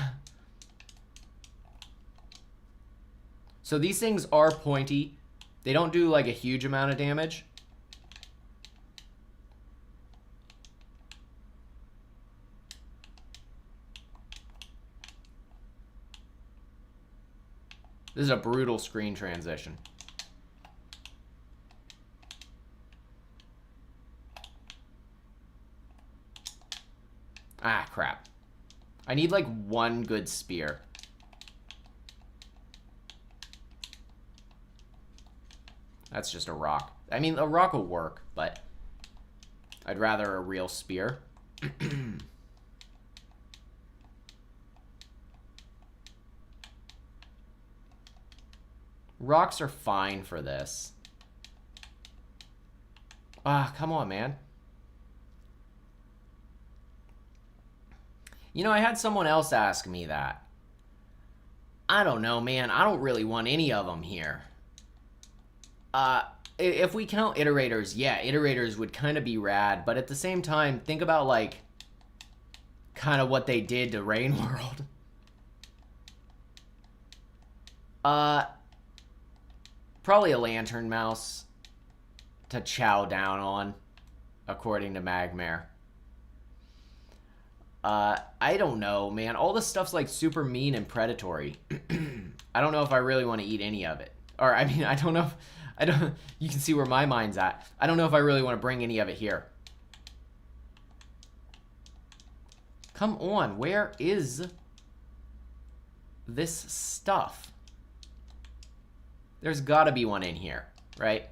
So these things are pointy. They don't do like a huge amount of damage. This is a brutal screen transition. Ah, crap. I need like one good spear. That's just a rock. I mean, a rock will work, but I'd rather a real spear. Rocks are fine for this. Ah, come on, man. You know, I had someone else ask me that. I don't know, man. I don't really want any of them here. If we count iterators, yeah, iterators would kind of be rad. But at the same time, think about, like, kind of what they did to Rain World. Probably a lantern mouse to chow down on, according to Magmare. I don't know, man. All this stuff's like super mean and predatory. I don't know if I really want to eat any of it. Or, I mean, I don't know if, you can see where my mind's at. I don't know if I really want to bring any of it here. Come on, where is this stuff? There's gotta be one in here, right?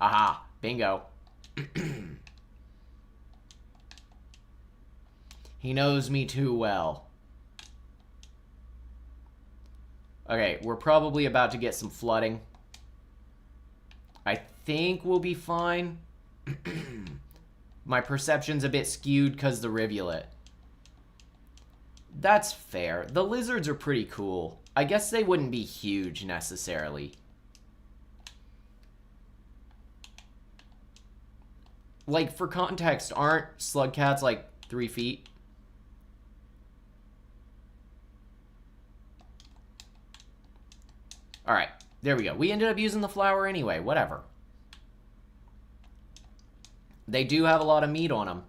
Aha, bingo. He knows me too well. Okay, we're probably about to get some flooding. I think we'll be fine. My perception's a bit skewed because the rivulet. That's fair. The lizards are pretty cool. I guess they wouldn't be huge necessarily. Like, for context, aren't slug cats like 3 feet? Alright, there we go. We ended up using the flower anyway, whatever. They do have a lot of meat on them.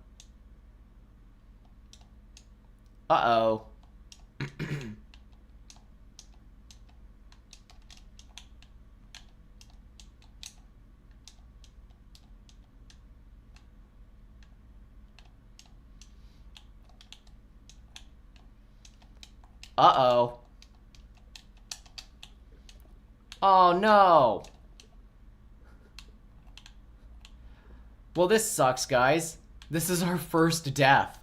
Uh-oh. Uh-oh. Oh, no. Well, this sucks, guys. This is our first death.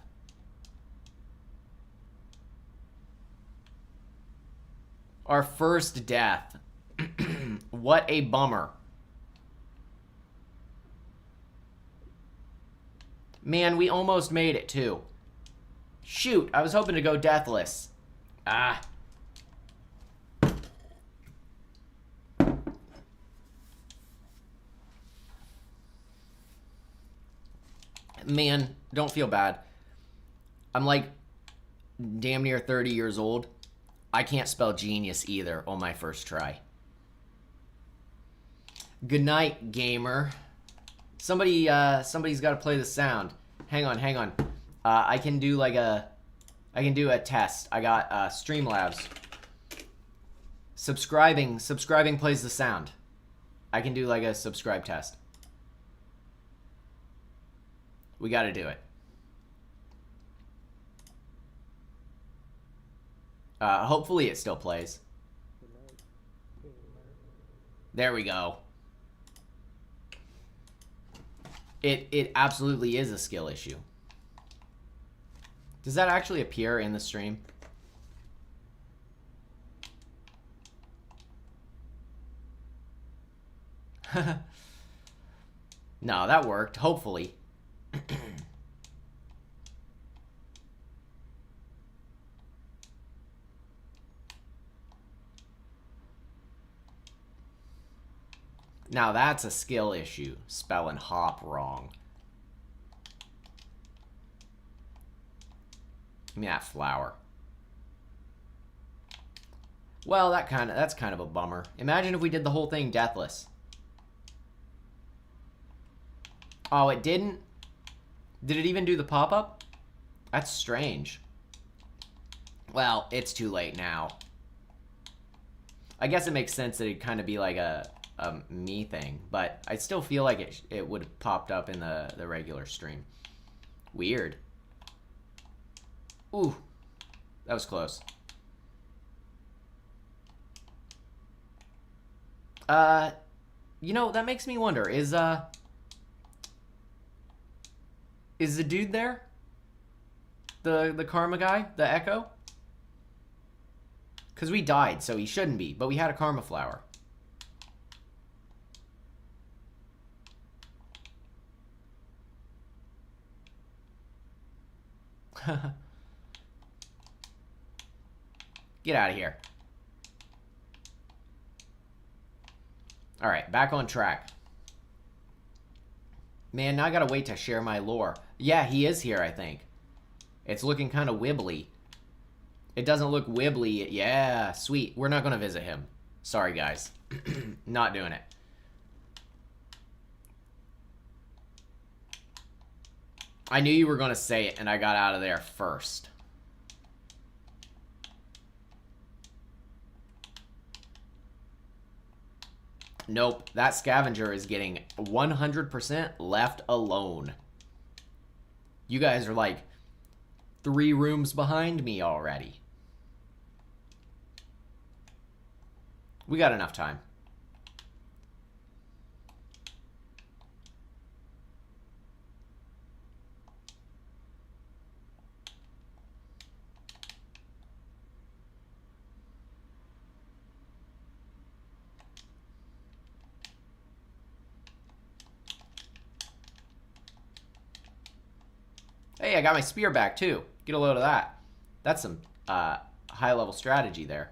Our first death. What a bummer. Man, we almost made it, too. Shoot, I was hoping to go deathless. Ah. Man, don't feel bad. I'm like damn near 30 years old. I can't spell genius either on my first try. Good night, gamer. Somebody's got to play the sound. Hang on. I can do a test. I got Streamlabs. Subscribing plays the sound. I can do like a subscribe test. We got to do it. Hopefully it still plays. There we go. It absolutely is a skill issue. Does that actually appear in the stream? No, that worked. Hopefully. Now that's a skill issue. Spelling hop wrong. Give me that flower. Well, that's kind of a bummer. Imagine if we did the whole thing deathless. Oh, it didn't? Did it even do the pop-up? That's strange. Well, it's too late now. I guess it makes sense that it'd kind of be like a me thing, but I still feel like it would have popped up in the regular stream. Weird. Ooh, that was close. You know, that makes me wonder, is the dude there? The karma guy? The Echo? Because we died, so he shouldn't be. But we had a karma flower. Get out of here. Alright, back on track. Man, now I gotta wait to share my lore. Yeah, he is here, I think. It's looking kind of wibbly. It doesn't look wibbly. Yeah, sweet. We're not gonna visit him. Sorry, guys. Not doing it. I knew you were gonna say it, and I got out of there first. Nope, that scavenger is getting 100% left alone. You guys are like 3 rooms behind me already. We got enough time. Hey, I got my spear back too. Get a load of that. That's some high-level strategy there.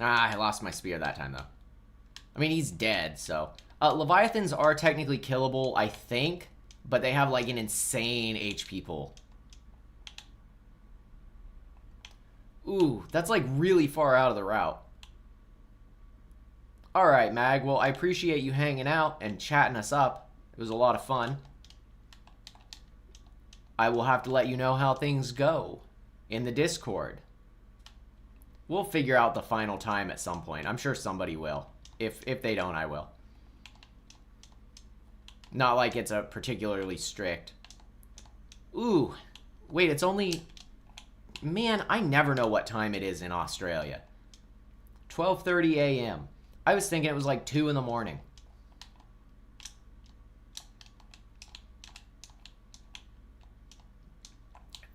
I lost my spear that time, though. I mean, he's dead, so... Leviathans are technically killable, I think, but they have, like, an insane HP pool. Ooh, that's, like, really far out of the route. Alright, Mag. Well, I appreciate you hanging out and chatting us up. It was a lot of fun. I will have to let you know how things go in the Discord. We'll figure out the final time at some point. I'm sure somebody will. If they don't, I will. Not like it's a particularly strict. Ooh. Wait, it's only... Man, I never know what time it is in Australia. 12:30 a.m. I was thinking it was like 2 in the morning.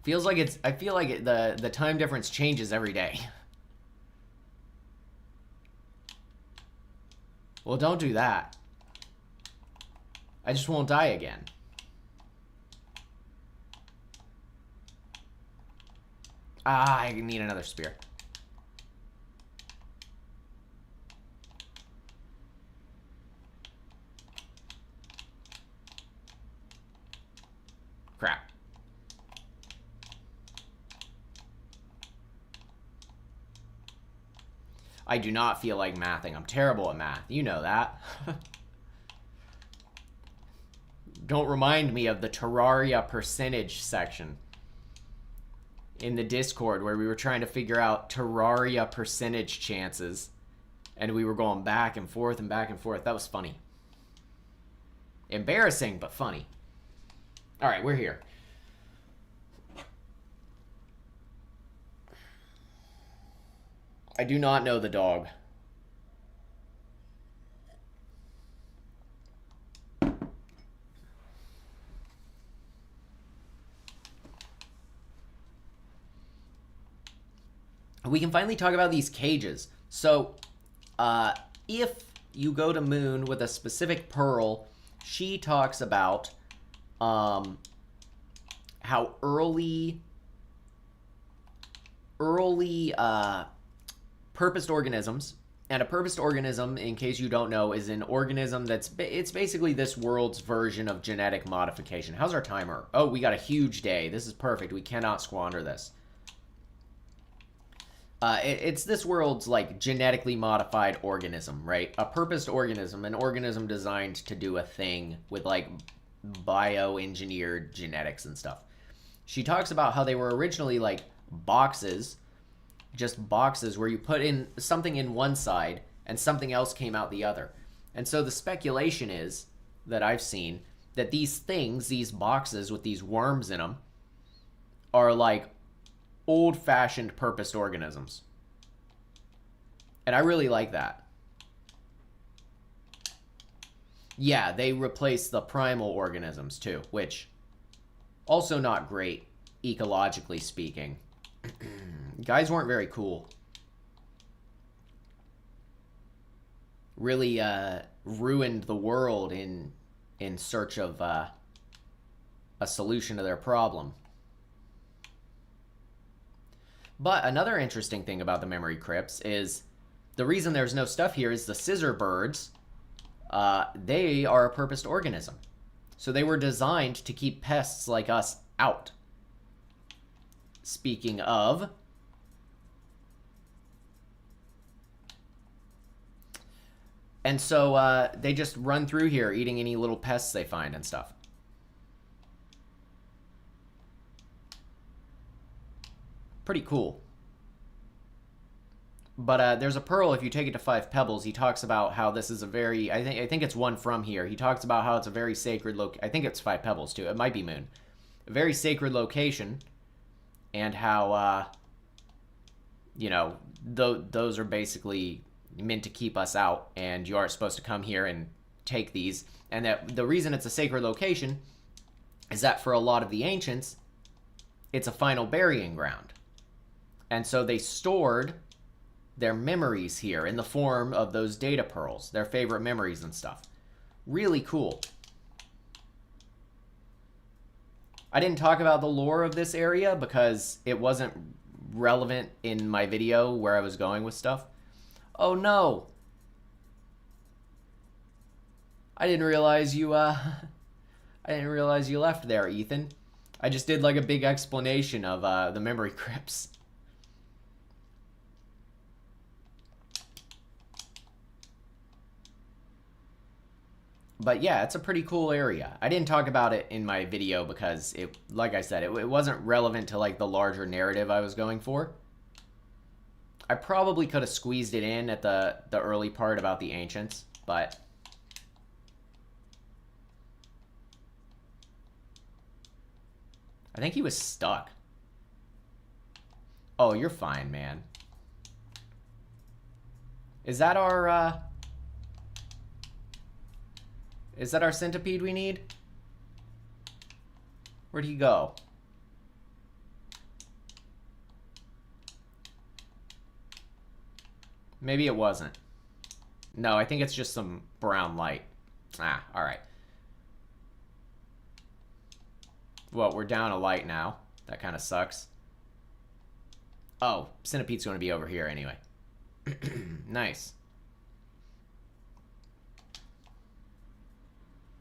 Feels like it's... I feel like the time difference changes every day. Well, don't do that. I just won't die again. Ah, I need another spear. Crap. I do not feel like mathing. I'm terrible at math. You know that. Don't remind me of the Terraria percentage section in the Discord where we were trying to figure out Terraria percentage chances. And we were going back and forth and back and forth. That was funny. Embarrassing, but funny. Alright, we're here. I do not know the dog. We can finally talk about these cages. So, if you go to Moon with a specific pearl, she talks about how early purposed organisms, and a purposed organism, in case you don't know, is an organism it's basically this world's version of genetic modification. How's our timer? Oh, we got a huge day. This is perfect. We cannot squander this. It's this world's, like, genetically modified organism, right? A purposed organism, an organism designed to do a thing with, like, bioengineered genetics and stuff. She talks about how they were originally, like, boxes, just boxes where you put in something in one side and something else came out the other. And so the speculation is, that I've seen, that these things, these boxes with these worms in them, are, like, old-fashioned purposed organisms. And I really like that. Yeah, they replaced the primal organisms too, which also not great ecologically speaking. Guys weren't very cool. Really ruined the world in search of a solution to their problem. But another interesting thing about the memory crypts is the reason there's no stuff here is the scissor birds. They are a purposed organism. So they were designed to keep pests like us out. Speaking of, and so they just run through here eating any little pests they find and stuff. Pretty cool. But there's a pearl, if you take it to 5 pebbles, he talks about how this is a very, I think it's one from here. He talks about how it's a very sacred I think it's 5 pebbles too. It might be Moon. A very sacred location, and how, you know, those are basically meant to keep us out, and you aren't supposed to come here and take these. And that the reason it's a sacred location is that for a lot of the ancients, it's a final burying ground. And so they stored their memories here in the form of those data pearls, their favorite memories and stuff. Really cool. I didn't talk about the lore of this area because it wasn't relevant in my video where I was going with stuff. Oh no! I didn't realize you left there, Ethan. I just did like a big explanation of the memory crypts. But yeah, it's a pretty cool area. I didn't talk about it in my video because it, like I said, it wasn't relevant to like the larger narrative I was going for. I probably could have squeezed it in at the early part about the ancients, but I think he was stuck. Oh, you're fine, man. Is that our centipede we need? Where'd he go? Maybe it wasn't. No, I think it's just some brown light. Ah, alright. Well, we're down a light now. That kind of sucks. Oh, centipede's going to be over here anyway. Nice.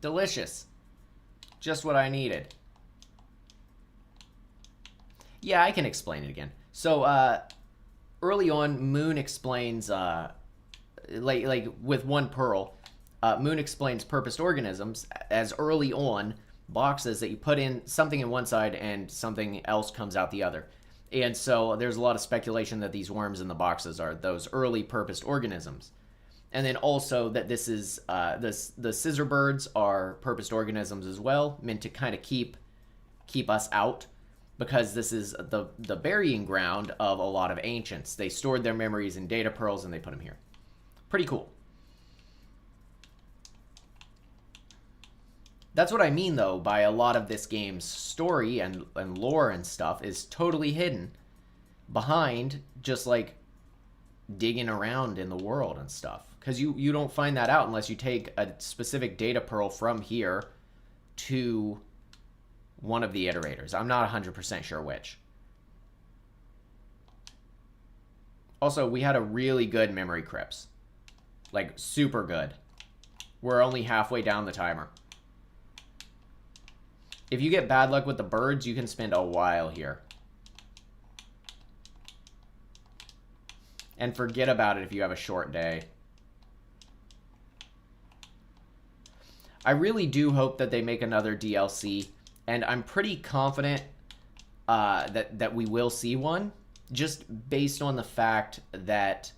Delicious. Just what I needed. Yeah, I can explain it again. So, early on, Moon explains, like with one pearl, Moon explains purposed organisms as early on boxes that you put in something in one side and something else comes out the other. And so there's a lot of speculation that these worms in the boxes are those early purposed organisms. And then also that this is, the scissor birds are purposed organisms as well, meant to kind of keep us out, because this is the burying ground of a lot of ancients. They stored their memories in data pearls and they put them here. Pretty cool. That's what I mean, though, by a lot of this game's story and lore and stuff is totally hidden behind just, like, digging around in the world and stuff. Because you don't find that out unless you take a specific data pearl from here to one of the iterators. I'm not 100% sure which. Also, we had a really good memory crypts. Like, super good. We're only halfway down the timer. If you get bad luck with the birds, you can spend a while here. And forget about it if you have a short day. I really do hope that they make another DLC, and I'm pretty confident that we will see one, just based on the fact that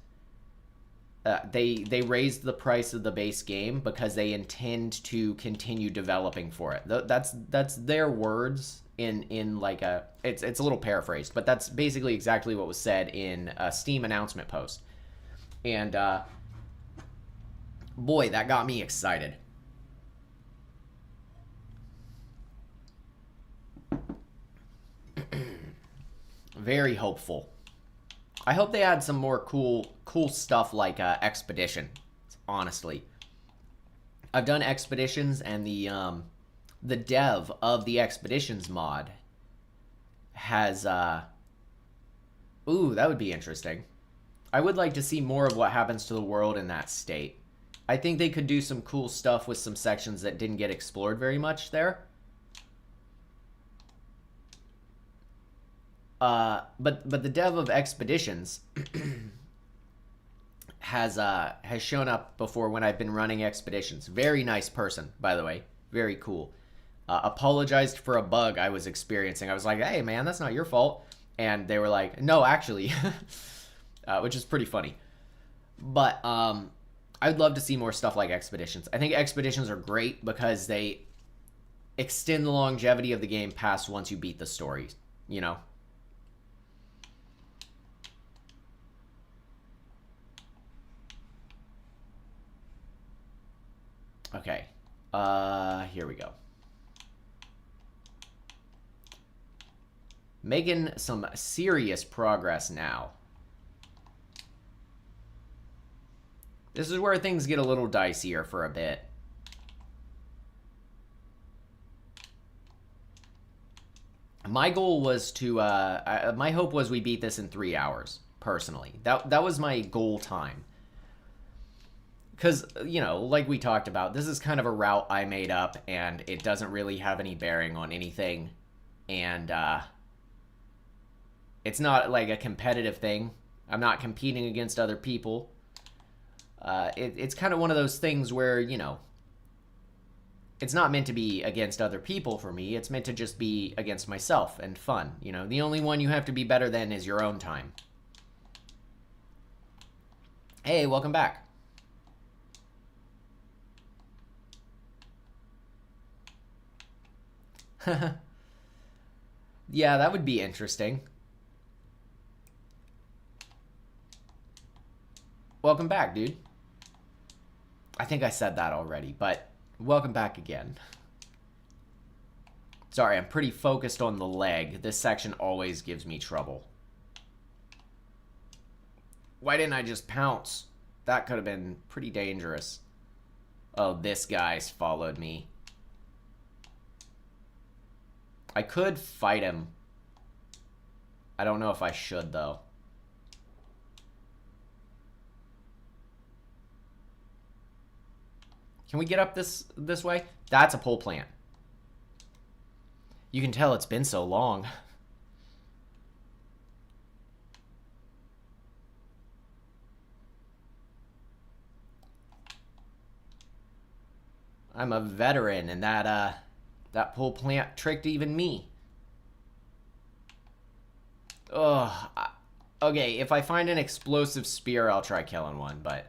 they raised the price of the base game because they intend to continue developing for it. That's their words in like a it's a little paraphrased, but that's basically exactly what was said in a Steam announcement post. And boy, that got me excited. Very hopeful. I hope they add some more cool stuff like Expedition, honestly. I've done Expeditions, and the dev of the Expeditions mod has ooh, that would be interesting. I would like to see more of what happens to the world in that state. I think they could do some cool stuff with some sections that didn't get explored very much there. But the dev of Expeditions has shown up before when I've been running Expeditions. Very nice person, by the way. Very cool. Apologized for a bug I was experiencing. I was like, hey man, that's not your fault. And they were like, no, actually. Which is pretty funny. But I'd love to see more stuff like Expeditions. I think Expeditions are great because they extend the longevity of the game past once you beat the story, you know? Okay. Here we go. Making some serious progress now. This is where things get a little dicier for a bit. My goal was to, my hope was we beat this in 3 hours, personally. That was my goal time. Because, you know, like we talked about, this is kind of a route I made up, and it doesn't really have any bearing on anything. And, it's not like a competitive thing. I'm not competing against other people. It's kind of one of those things where, you know, it's not meant to be against other people for me. It's meant to just be against myself and fun. You know, the only one you have to be better than is your own time. Hey, welcome back. Yeah, that would be interesting. Welcome back, dude. I think I said that already, but welcome back again. Sorry, I'm pretty focused on the leg. This section always gives me trouble. Why didn't I just pounce? That could have been pretty dangerous. Oh, this guy's followed me. I could fight him. I don't know if I should, though. Can we get up this way? That's a pole plant. You can tell it's been so long. I'm a veteran, and that pole plant tricked even me. Ugh. Okay, if I find an explosive spear, I'll try killing one, but...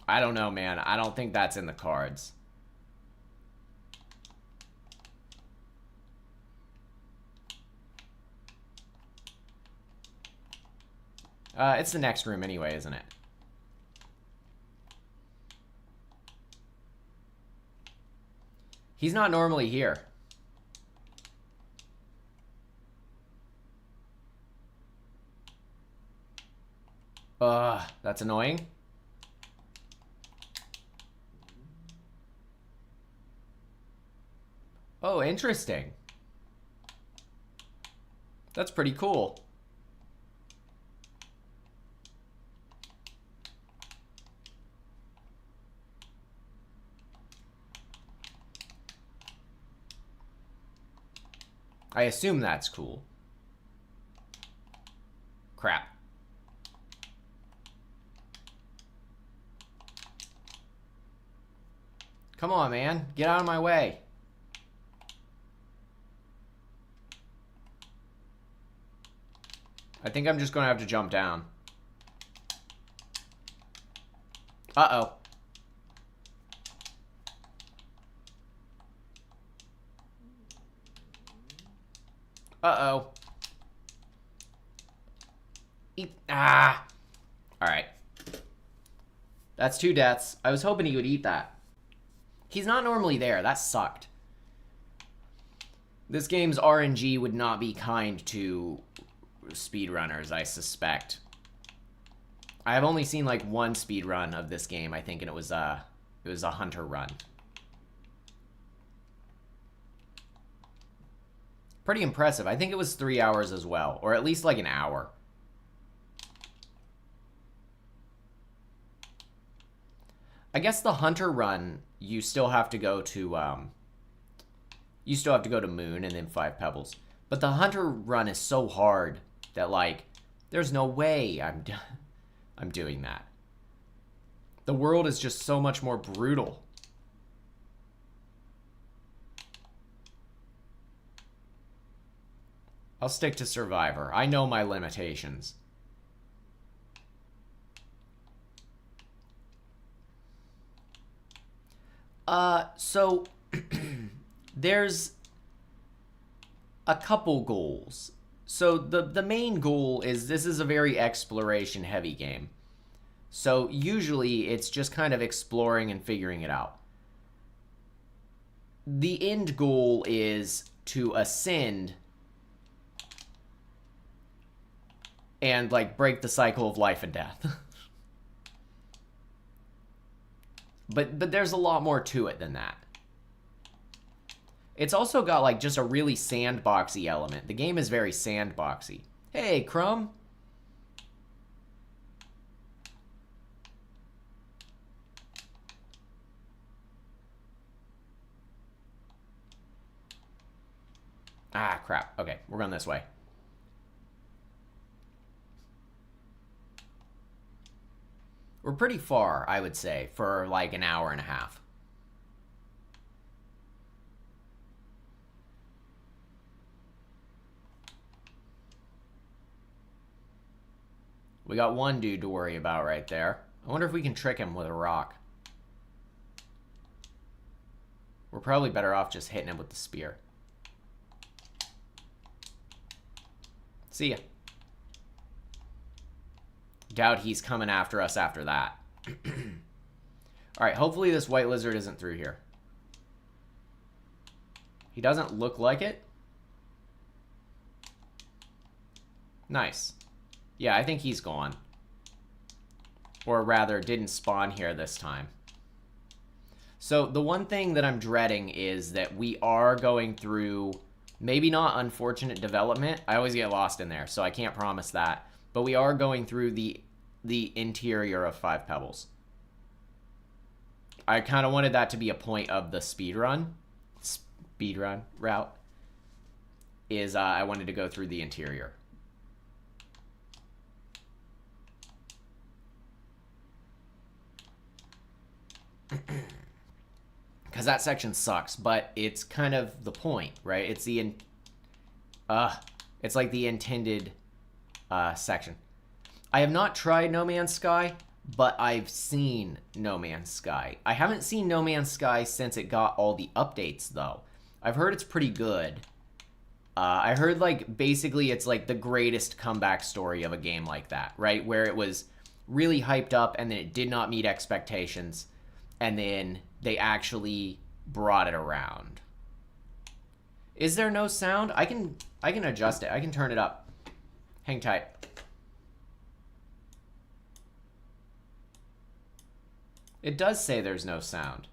I don't know, man. I don't think that's in the cards. It's the next room anyway, isn't it? He's not normally here. That's annoying. Oh, interesting. That's pretty cool. I assume that's cool. Crap. Come on, man. Get out of my way. I think I'm just going to have to jump down. Uh-oh. Uh-oh. Eat. Ah! Alright. That's 2 deaths. I was hoping he would eat that. He's not normally there. That sucked. This game's RNG would not be kind to speedrunners, I suspect. I have only seen like one speedrun of this game, I think, and it was a hunter run. Pretty impressive. I think it was 3 hours as well, or at least like an hour. I guess the hunter run, you still have to go to Moon and then 5 Pebbles. But the hunter run is so hard that like there's no way I'm doing that. The world is just so much more brutal. I'll stick to Survivor. I know my limitations. So there's a couple goals. So the main goal is this is a very exploration heavy game. So usually it's just kind of exploring and figuring it out. The end goal is to ascend and like break the cycle of life and death. But there's a lot more to it than that. It's also got like just a really sandboxy element. The game is very sandboxy. Hey, Crumb. Ah, crap. Okay, we're going this way. We're pretty far, I would say, for like an hour and a half. We got one dude to worry about right there. I wonder if we can trick him with a rock. We're probably better off just hitting him with the spear. See ya. Doubt he's coming after us after that. Alright, hopefully this white lizard isn't through here. He doesn't look like it. Nice. Yeah, I think he's gone. Or rather, didn't spawn here this time. So the one thing that I'm dreading is that we are going through, maybe not unfortunate development. I always get lost in there, so I can't promise that. But we are going through the interior of 5 Pebbles. I kind of wanted that to be a point of the speedrun route. Is I wanted to go through the interior. Because that section sucks, but it's kind of the point, right? It's it's like the intended section. I have not tried No Man's Sky, but I've seen No Man's Sky. I haven't seen No Man's Sky since it got all the updates, though. I've heard it's pretty good. I heard, like, basically it's like the greatest comeback story of a game like that, right? Where it was really hyped up and then it did not meet expectations, and then they actually brought it around. Is there no sound? I can adjust it. I can turn it up. Hang tight. It does say there's no sound.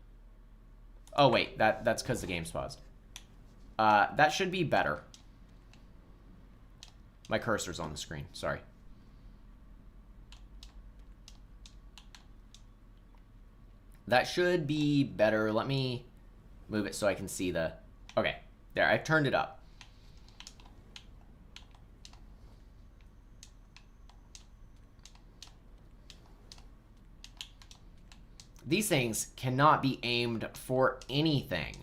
Oh, wait. That's because the game's paused. That should be better. My cursor's on the screen. Sorry. That should be better. Let me move it so I can see the... Okay. There. I've turned it up. These things cannot be aimed for anything.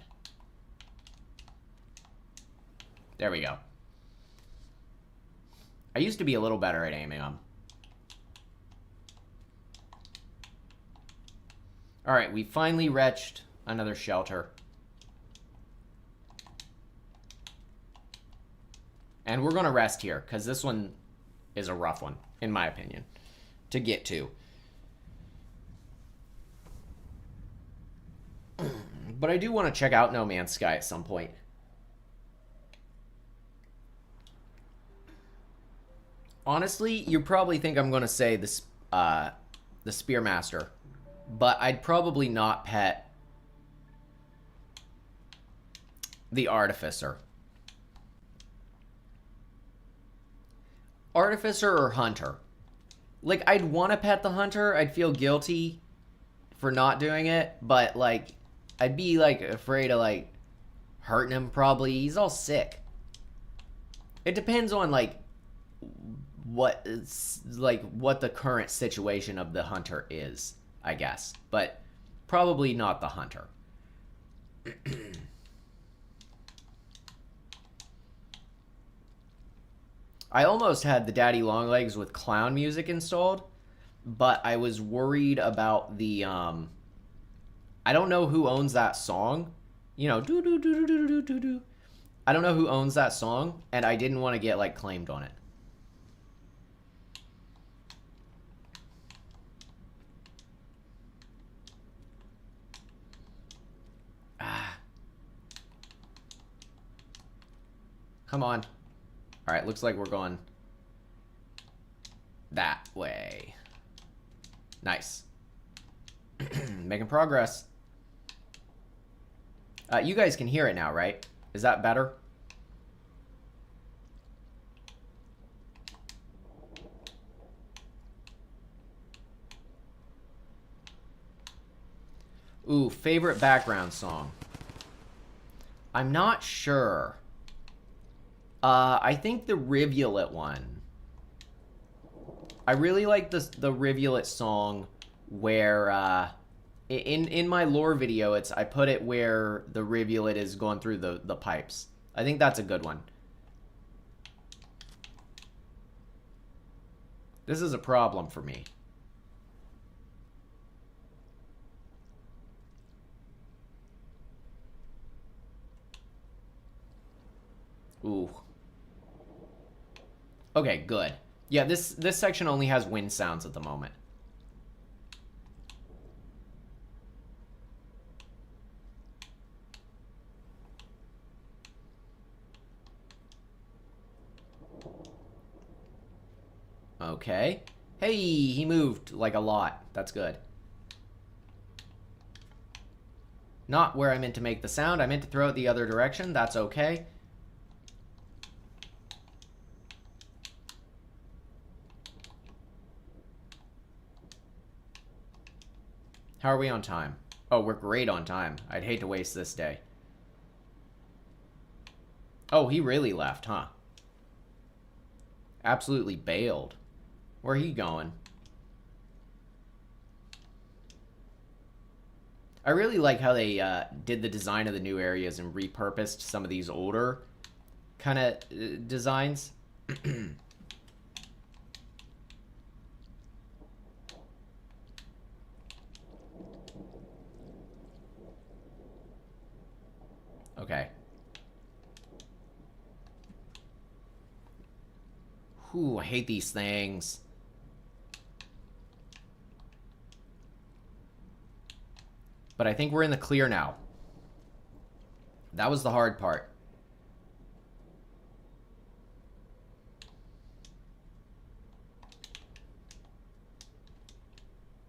There we go. I used to be a little better at aiming them. Alright, we finally reached another shelter. And we're going to rest here, because this one is a rough one. in my opinion, to get to. But I do want to check out No Man's Sky at some point. Honestly, you probably think I'm going to say this, the Spearmaster, but I'd probably not pet the Artificer. Artificer or Hunter. Like, I'd want to pet the Hunter. I'd feel guilty for not doing it, but, like, I'd be, like, afraid of, like, hurting him, probably. He's all sick. It depends on, like, what the current situation of the Hunter is, I guess. But probably not the Hunter. I almost had the Daddy Longlegs with clown music installed, but I was worried about the, I don't know who owns that song. You know, do do do do do do do do. I don't know who owns that song, and I didn't want to get, like, claimed on it. Come on. Alright, looks like we're going that way. Nice. Making progress. You guys can hear it now, right? Is that better? Ooh, favorite background song. I'm not sure. I think the Rivulet one. I really like the Rivulet song where, in my lore video, I put it where the Rivulet is going through the pipes. I think that's a good one. This is a problem for me. Ooh. Okay, good. Yeah, this section only has wind sounds at the moment. Okay. Hey, he moved like a lot. That's good. Not where I meant to make the sound. I meant to throw it the other direction. That's okay. How are we on time? Oh, we're great on time. I'd hate to waste this day. Oh, he really left, huh? Absolutely bailed. Where are you going? I really like how they did the design of the new areas and repurposed some of these older kind of designs. Okay. Ooh, I hate these things. But I think we're in the clear now. That was the hard part.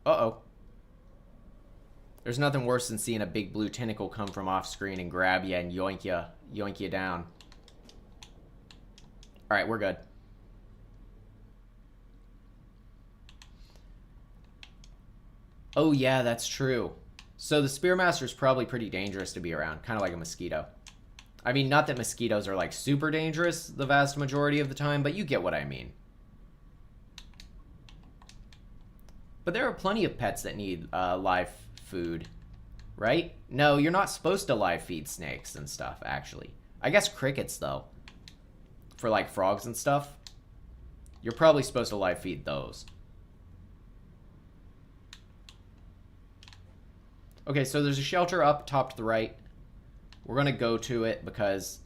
Uh-oh. There's nothing worse than seeing a big blue tentacle come from off screen and grab you and yoink you down. Alright, we're good. Oh yeah, that's true. So the Spearmaster is probably pretty dangerous to be around, kind of like a mosquito. I mean, not that mosquitoes are like super dangerous the vast majority of the time, but you get what I mean. But there are plenty of pets that need live food, right? No, you're not supposed to live feed snakes and stuff, actually. I guess crickets, though. For like frogs and stuff. You're probably supposed to live feed those. Okay, so there's a shelter up top to the right. We're going to go to it because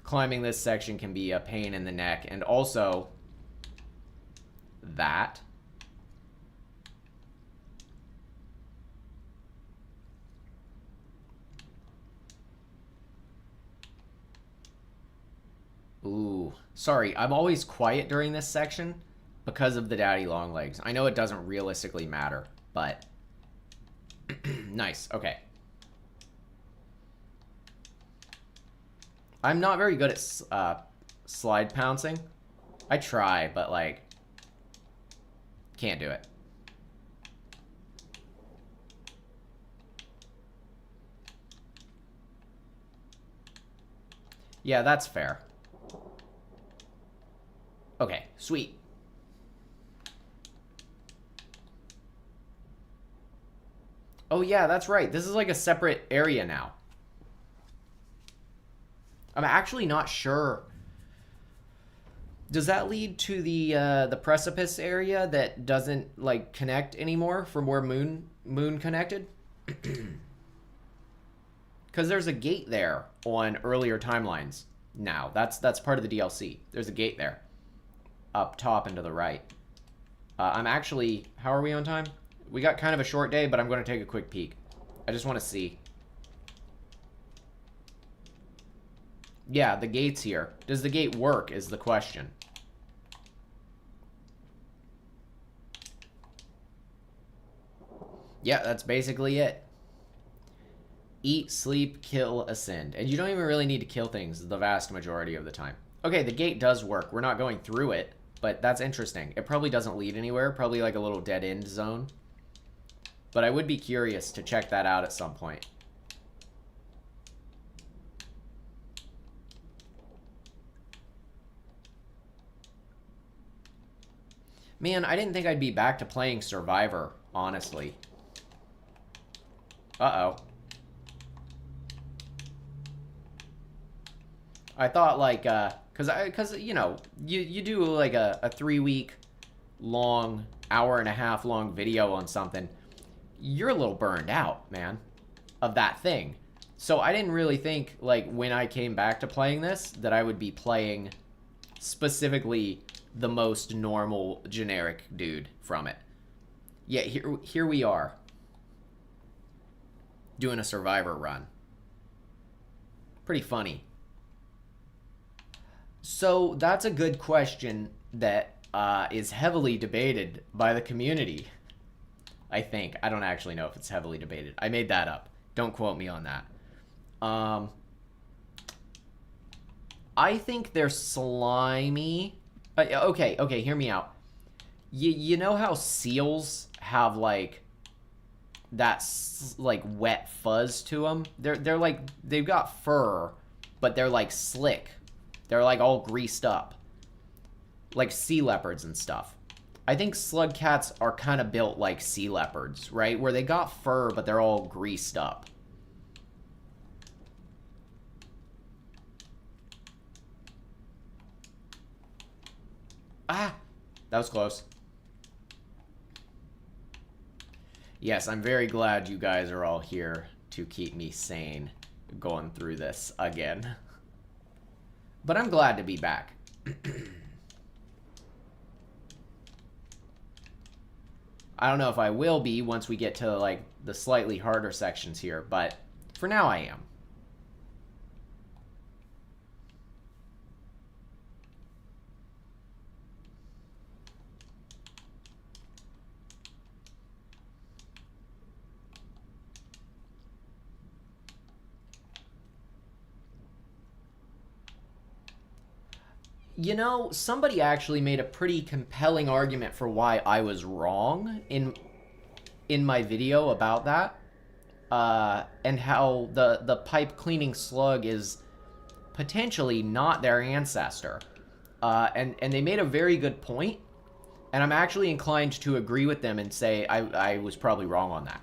climbing this section can be a pain in the neck. And also, that. Ooh, sorry, I'm always quiet during this section because of the daddy long legs. I know it doesn't realistically matter, but nice. Okay. I'm not very good at slide pouncing. I try, but like, can't do it. Yeah, that's fair. Okay, sweet. Oh yeah, that's right. This is like a separate area now. I'm actually not sure. Does that lead to the precipice area that doesn't like connect anymore from where Moon connected? Because there's a gate there on earlier timelines. Now that's part of the DLC. There's a gate there, up top and to the right. I'm actually. How are we on time? We got kind of a short day, but I'm going to take a quick peek. I just want to see. Yeah, the gate's here. Does the gate work is the question. Yeah, that's basically it. Eat, sleep, kill, ascend. And you don't even really need to kill things the vast majority of the time. Okay, the gate does work. We're not going through it, but that's interesting. It probably doesn't lead anywhere. Probably like a little dead-end zone. But I would be curious to check that out at some point. Man, I didn't think I'd be back to playing Survivor, honestly. Uh-oh. I thought like, cause you know, you do like a 3-week long, hour-and-a-half long video on something. You're a little burned out, man, of that thing. So I didn't really think, like, when I came back to playing this, that I would be playing specifically the most normal, generic dude from it. Yeah, here we are. Doing a Survivor run. Pretty funny. So that's a good question that is heavily debated by the community. I think. I don't actually know if it's heavily debated. I made that up. Don't quote me on that. I think they're slimy. Okay, hear me out. You know how seals have like that like wet fuzz to them? They're like they've got fur, but they're like slick. They're like all greased up. Like sea leopards and stuff. I think slug cats are kind of built like sea leopards, right? Where they got fur, but they're all greased up. Ah, that was close. Yes, I'm very glad you guys are all here to keep me sane going through this again. But I'm glad to be back. I don't know if I will be once we get to like the slightly harder sections here, but for now I am. You know, somebody actually made a pretty compelling argument for why I was wrong in my video about that, and how the pipe cleaning slug is potentially not their ancestor, and they made a very good point, and I'm actually inclined to agree with them and say I was probably wrong on that.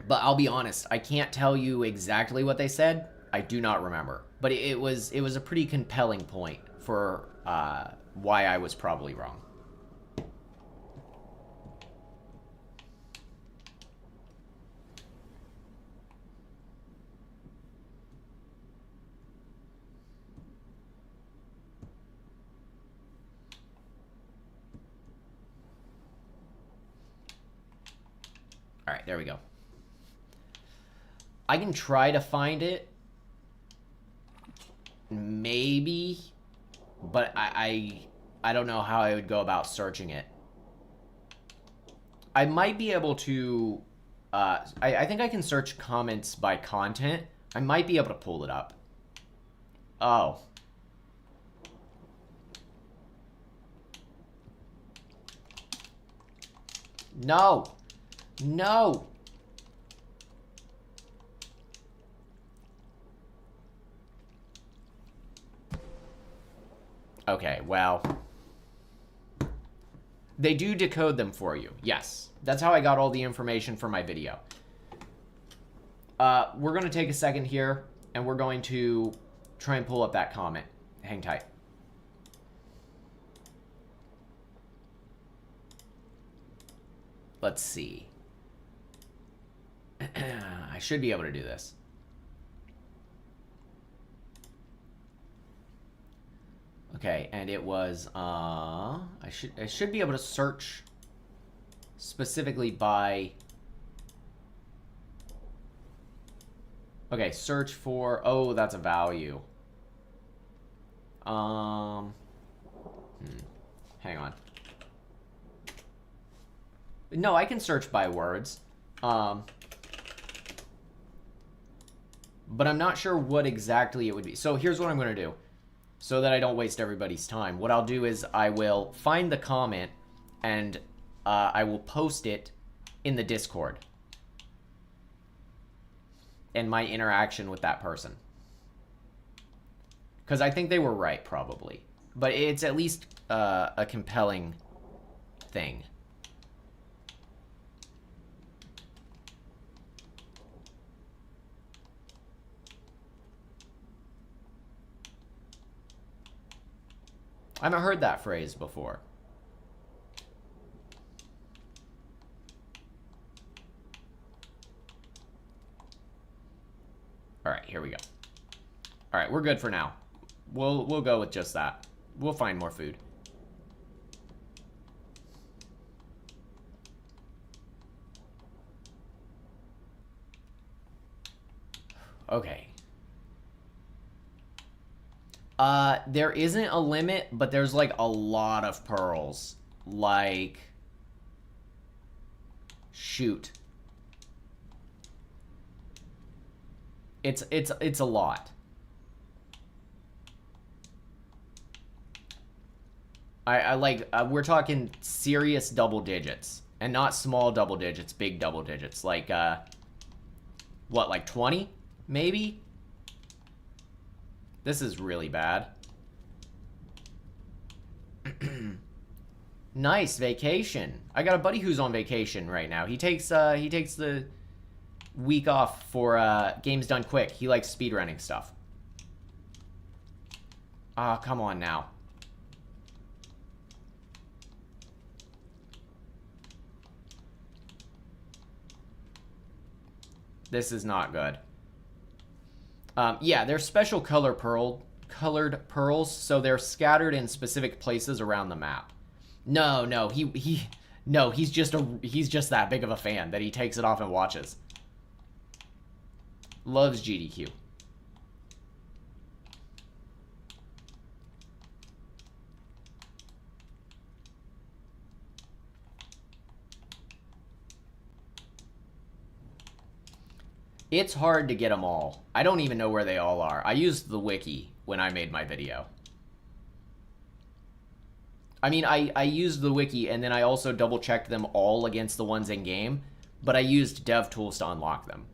But I'll be honest, I can't tell you exactly what they said. I do not remember. But it was a pretty compelling point for why I was probably wrong. right, there we go. I can try to find it. Maybe. But I don't know how I would go about searching it. I might be able to... I think I can search comments by content. I might be able to pull it up. Oh. No. No. Okay, well. They do decode them for you. Yes. That's how I got all the information for my video. We're going to take a second here, and we're going to try and pull up that comment. Hang tight. Let's see. I should be able to do this. Okay, and it was, I should be able to search specifically by, okay, search for, oh, that's a value. Hang on. No, I can search by words. But I'm not sure what exactly it would be. So here's what I'm going to do. So that I don't waste everybody's time. What I'll do is I will find the comment and I will post it in the Discord. And my interaction with that person. Because I think they were right, probably. But it's at least a compelling thing. I haven't heard that phrase before. All right, here we go. All right, we're good for now. We'll go with just that. We'll find more food. Okay. There isn't a limit, but there's like a lot of pearls. Like, shoot. It's a lot. I like, we're talking serious double digits. And not small double digits, big double digits. Like, what, like 20? Maybe? This is really bad. Nice vacation. I got a buddy who's on vacation right now. He takes the week off for games done quick. He likes speedrunning stuff. Ah, come on now. This is not good. Yeah, they're special colored pearls, so they're scattered in specific places around the map. No, he's just that big of a fan that he takes it off and watches. Loves GDQ. It's hard to get them all. I don't even know where they all are. I used the wiki when I made my video. I mean, I used the wiki and then I also double checked them all against the ones in game, but I used DevTools to unlock them.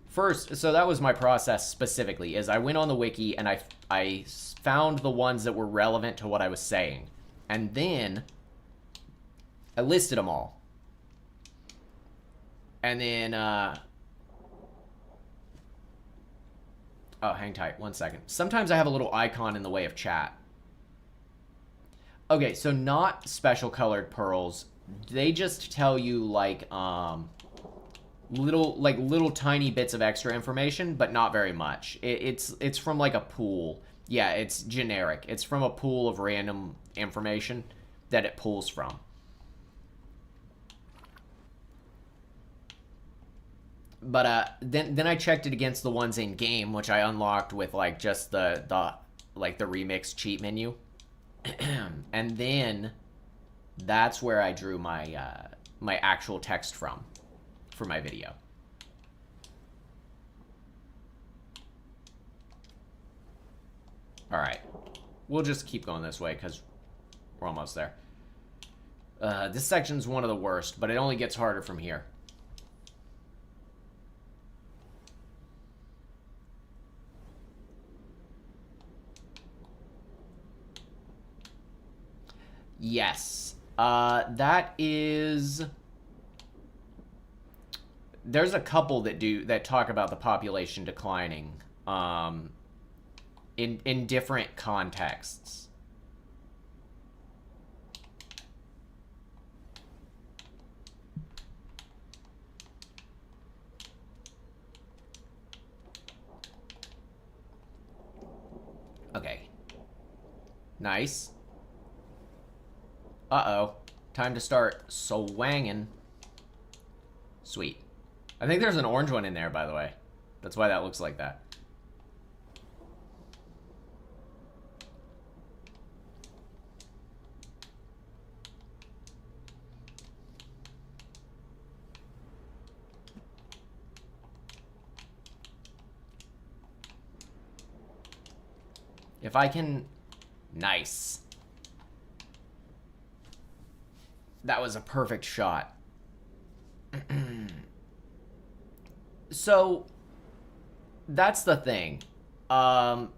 First, so that was my process specifically, is I went on the wiki and I found the ones that were relevant to what I was saying. And then I listed them all. And then, oh, hang tight, 1 second. Sometimes I have a little icon in the way of chat. Okay, so not special colored pearls. They just tell you, like, little tiny bits of extra information, but not very much. It's from, like, a pool. Yeah, it's generic. It's from a pool of random information that it pulls from. But then I checked it against the ones in game, which I unlocked with like just the remix cheat menu, and then that's where I drew my my actual text from for my video. All right, we'll just keep going this way because we're almost there. This section's one of the worst, but it only gets harder from here. Yes. That is... There's a couple that talk about the population declining in different contexts. Okay. Nice. Uh-oh. Time to start swanging. Sweet. I think there's an orange one in there, by the way. That's why that looks like that. If I can... Nice. That was a perfect shot. So, that's the thing. I'm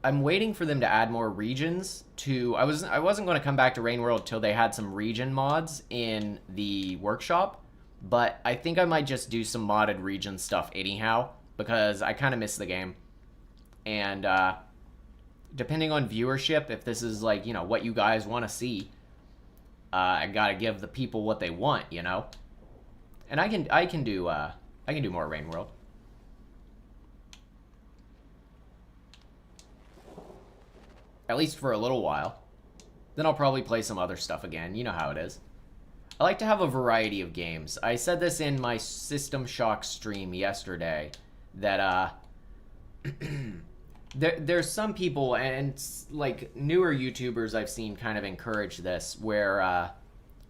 waiting for them to add more regions to... I wasn't going to come back to Rain World till they had some region mods in the workshop, but I think I might just do some modded region stuff anyhow, because I kind of miss the game. And, depending on viewership, if this is, like, you know, what you guys want to see, I gotta give the people what they want, you know? And I can do more Rain World. At least for a little while. Then I'll probably play some other stuff again. You know how it is. I like to have a variety of games. I said this in my System Shock stream yesterday, that, There's some people, and like newer YouTubers I've seen kind of encourage this, where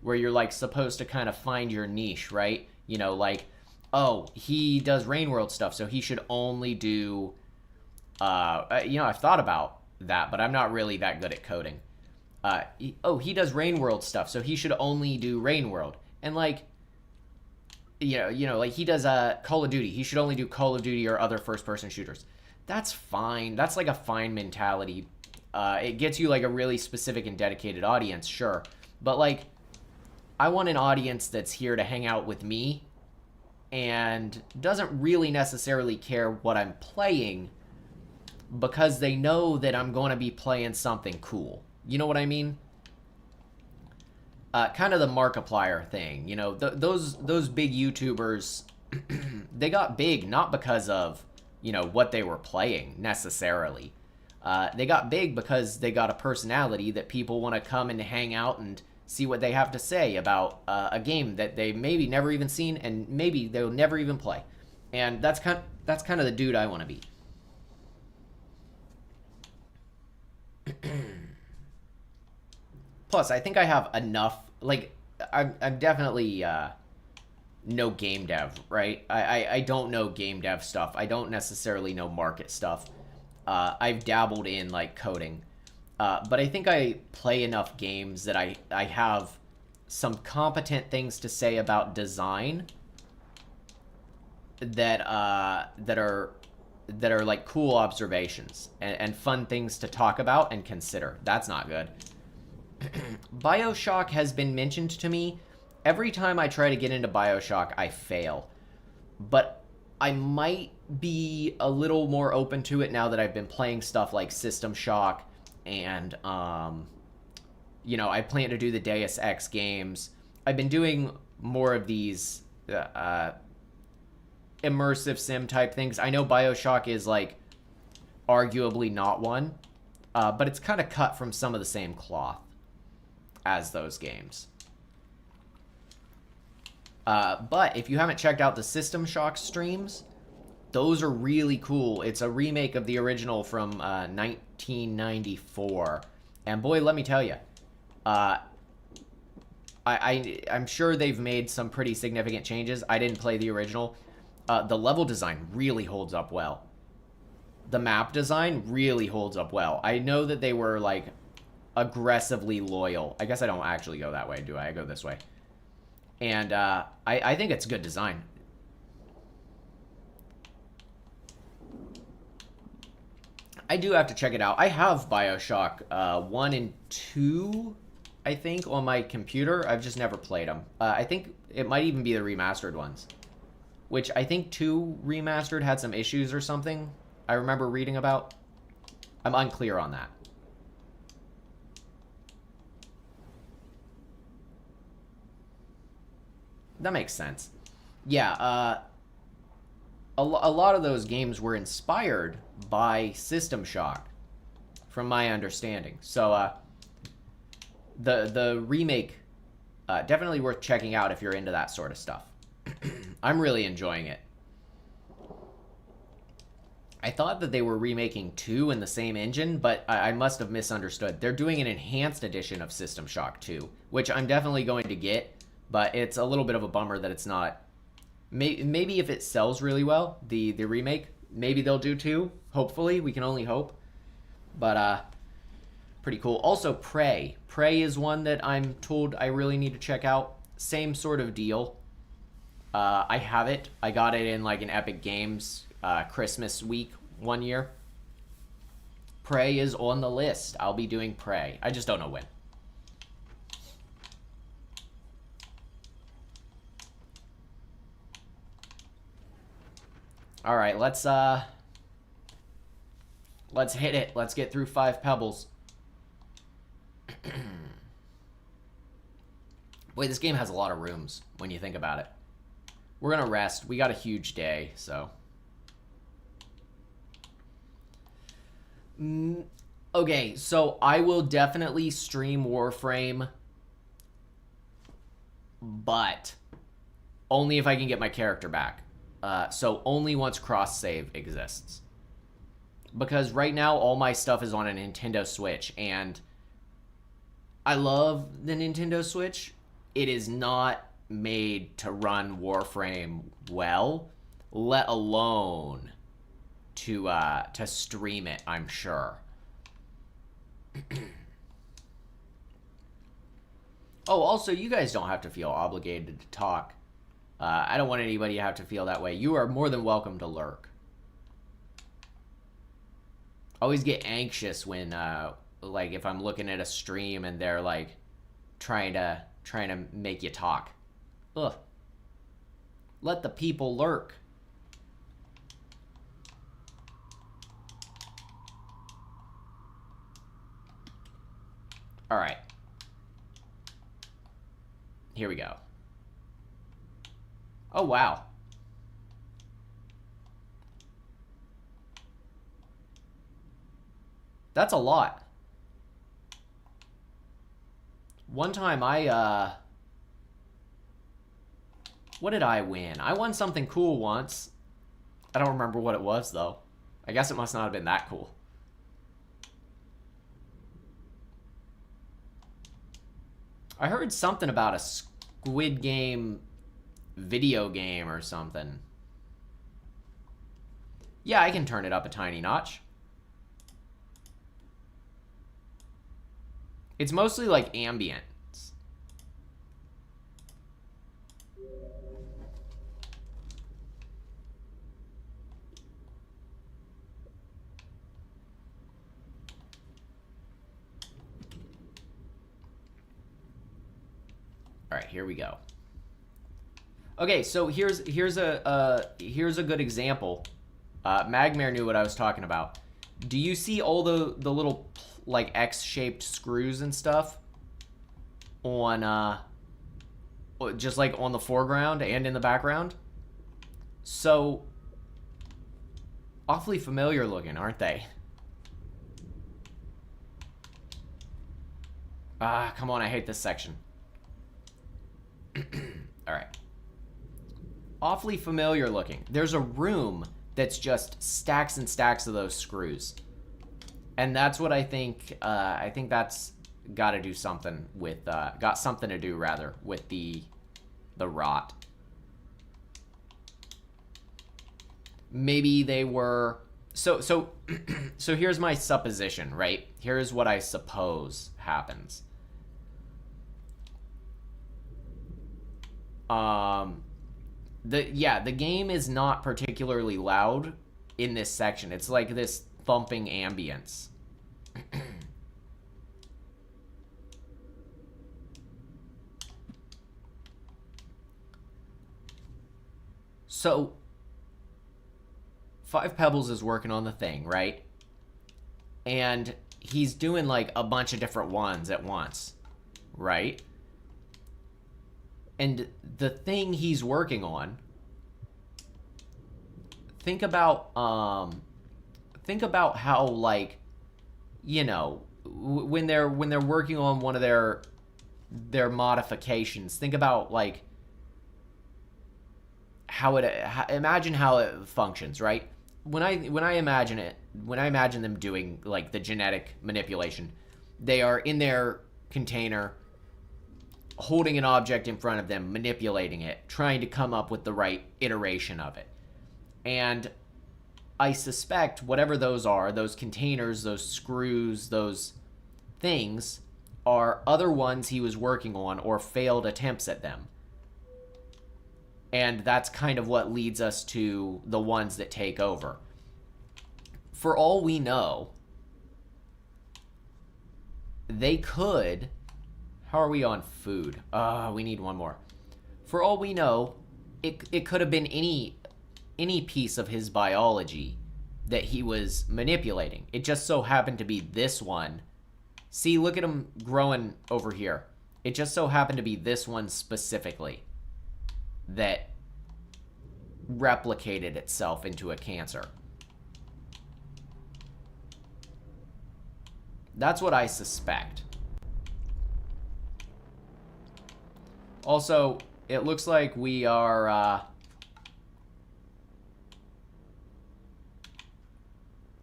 you're like supposed to kind of find your niche, right? You know, like, oh, he does Rain World stuff, so he should only do, you know, I've thought about that, but I'm not really that good at coding. He does Rain World stuff, so he should only do Rain World. And like, you know, like he does Call of Duty, he should only do Call of Duty or other first-person shooters. That's fine. That's like a fine mentality. It gets you like a really specific and dedicated audience, sure. But like, I want an audience that's here to hang out with me and doesn't really necessarily care what I'm playing because they know that I'm going to be playing something cool. You know what I mean? Kind of the Markiplier thing. You know, those big YouTubers, they got big not because of, you know, what they were playing necessarily. They got big because they got a personality that people want to come and hang out and see what they have to say about a game that they maybe never even seen and maybe they'll never even play. And that's kind of the dude I want to be. Plus, I think I have enough, like, I'm definitely no game dev, right? I don't know game dev stuff. I don't necessarily know market stuff. I've dabbled in, like, coding. But I think I play enough games that I have some competent things to say about design that are like cool observations and fun things to talk about and consider. That's not good. BioShock has been mentioned to me. Every time I try to get into BioShock, I fail. But I might be a little more open to it now that I've been playing stuff like System Shock and, you know, I plan to do the Deus Ex games. I've been doing more of these immersive sim type things. I know BioShock is, like, arguably not one, but it's kind of cut from some of the same cloth as those games. But if you haven't checked out the System Shock streams, those are really cool. It's a remake of the original from 1994. And boy, let me tell you, I'm sure they've made some pretty significant changes. I didn't play the original. The level design really holds up well. The map design really holds up well. I know that they were, like, aggressively loyal. I guess I don't actually go that way, do I? I go this way. And I think it's good design. I do have to check it out. I have BioShock 1 and 2, I think, on my computer. I've just never played them. I think it might even be the remastered ones, which I think 2 remastered had some issues or something. I remember reading about. I'm unclear on that. That makes sense. Yeah, a lot of those games were inspired by System Shock, from my understanding. So, the remake, definitely worth checking out if you're into that sort of stuff. I'm really enjoying it. I thought that they were remaking 2 in the same engine, but I must have misunderstood. They're doing an enhanced edition of System Shock 2, which I'm definitely going to get, but it's a little bit of a bummer that it's not. Maybe if it sells really well, the remake, maybe they'll do 2. Hopefully, we can only hope. But, pretty cool. Also, Prey. Prey is one that I'm told I really need to check out. Same sort of deal. I have it. I got it in, like, an Epic Games Christmas week one year. Prey is on the list. I'll be doing Prey. I just don't know when. All right, let's hit it. Let's get through 5 pebbles. Boy, this game has a lot of rooms when you think about it. We're gonna rest. We got a huge day, so. Okay, so I will definitely stream Warframe, but only if I can get my character back. So only once cross-save exists. Because right now, all my stuff is on a Nintendo Switch, and I love the Nintendo Switch. It is not made to run Warframe well, let alone to stream it, I'm sure. Oh, also, you guys don't have to feel obligated to talk. I don't want anybody to have to feel that way. You are more than welcome to lurk. I always get anxious when, like, if I'm looking at a stream and they're, like, trying to make you talk. Ugh. Let the people lurk. All right. Here we go. Oh, wow. That's a lot. One time what did I win? I won something cool once. I don't remember what it was, though. I guess it must not have been that cool. I heard something about a Squid Game video game or something. Yeah, I can turn it up a tiny notch. It's mostly like ambient. All right, here we go. Okay, so here's a good example. Magmare knew what I was talking about. Do you see all the little like X-shaped screws and stuff on just like on the foreground and in the background? So awfully familiar looking, aren't they? Ah, come on, I hate this section. All right. awfully familiar looking. There's a room that's just stacks and stacks of those screws. And that's what I think that's got to do something with, got something to do, rather, with the rot. Maybe they were... So here's my supposition, right? Here's what I suppose happens. The game is not particularly loud in this section. It's like this thumping ambience. So, Five Pebbles is working on the thing, right? And he's doing like a bunch of different ones at once, right? And the thing he's working on, think about how, like, you know, when they're working on one of their modifications, think about like imagine how it functions, right? When I imagine them doing like the genetic manipulation, they are in their container, holding an object in front of them, manipulating it, trying to come up with the right iteration of it. And I suspect whatever those are, those containers, those screws, those things, are other ones he was working on or failed attempts at them. And that's kind of what leads us to the ones that take over. For all we know, they could... How are we on food? We need one more. For all we know, it could have been any piece of his biology that he was manipulating. It just so happened to be this one. See, look at him growing over here. It just so happened to be this one specifically that replicated itself into a cancer. That's what I suspect. Also, it looks like we are,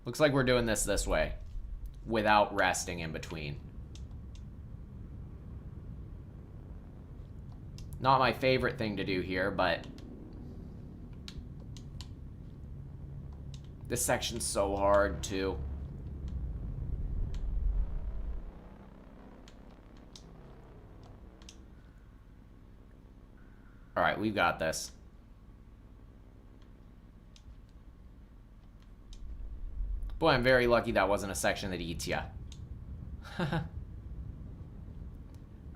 looks like we're doing this way, without resting in between. Not my favorite thing to do here, but this section's so hard, too. Alright, we've got this. Boy, I'm very lucky that wasn't a section that eats ya.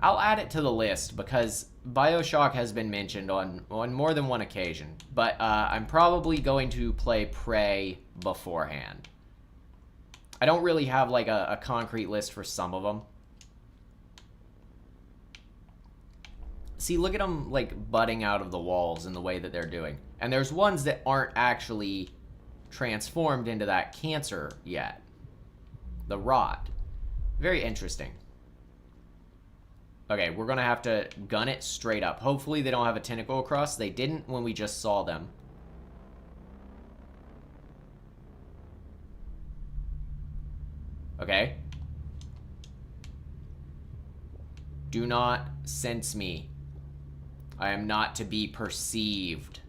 I'll add it to the list because BioShock has been mentioned on more than one occasion. But I'm probably going to play Prey beforehand. I don't really have like a concrete list for some of them. See, look at them, like, butting out of the walls in the way that they're doing. And there's ones that aren't actually transformed into that cancer yet. The rot. Very interesting. Okay, we're gonna have to gun it straight up. Hopefully they don't have a tentacle across. They didn't when we just saw them. Okay. Do not sense me. I am not to be perceived.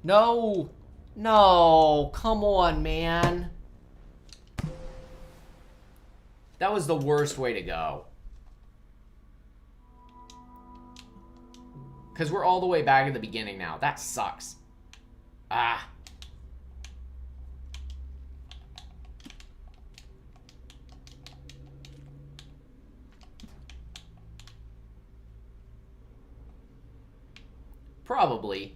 No! No! Come on, man. That was the worst way to go. Because we're all the way back at the beginning now. That sucks. Ah. Probably.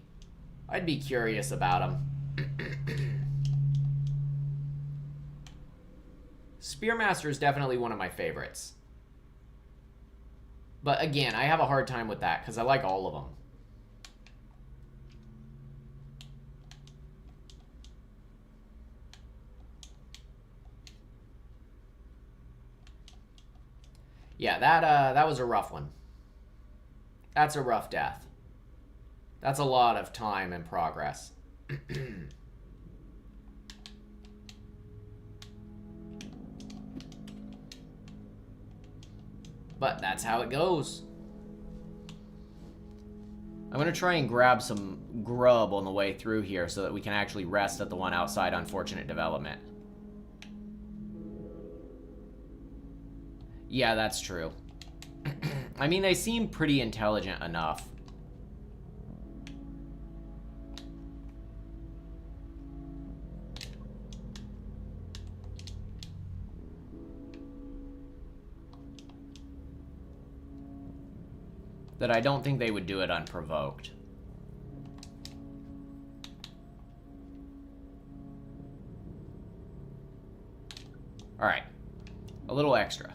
I'd be curious about them. Spearmaster is definitely one of my favorites. But again, I have a hard time with that because I like all of them. Yeah, that was a rough one. That's a rough death. That's a lot of time and progress. But that's how it goes. I'm going to try and grab some grub on the way through here so that we can actually rest at the one outside Unfortunate Development. Yeah, that's true. I mean, they seem pretty intelligent enough. That I don't think they would do it unprovoked. Alright. A little extra.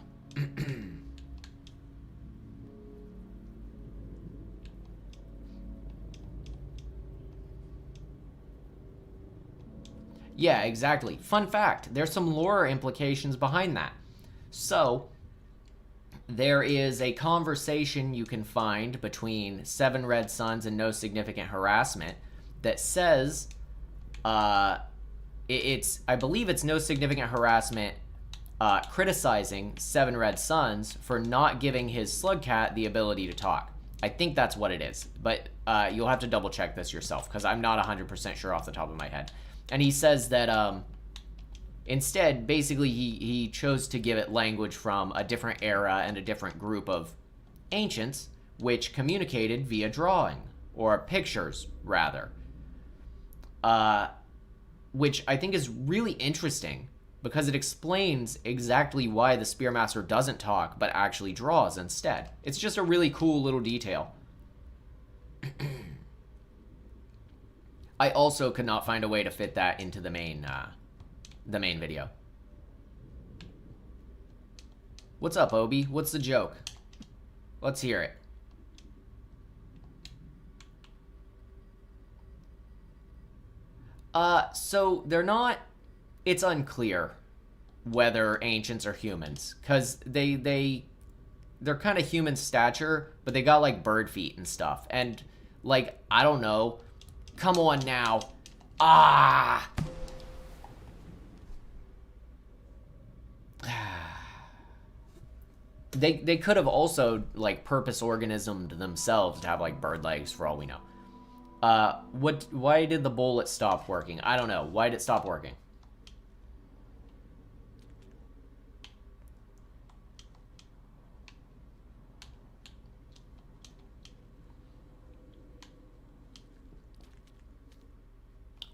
Yeah, exactly. Fun fact, there's some lore implications behind that. So, there is a conversation you can find between Seven Red Suns and No Significant Harassment that says, I believe it's No Significant Harassment criticizing Seven Red Suns for not giving his Slugcat the ability to talk. I think that's what it is, but you'll have to double check this yourself because I'm not 100% sure off the top of my head. And he says that instead, basically, he chose to give it language from a different era and a different group of ancients, which communicated via drawing, or pictures, rather. Which I think is really interesting, because it explains exactly why the Spearmaster doesn't talk, but actually draws instead. It's just a really cool little detail. I also could not find a way to fit that into the main video. What's up, Obi? What's the joke? Let's hear it. So they're not... It's unclear whether ancients are humans, because they're kind of human stature, but they got, like, bird feet and stuff. And, like, I don't know. Come on now. Ah! They could have also, like, purpose organismed themselves to have, like, bird legs, for all we know. Why did the bullet stop working? I don't know. Why did it stop working?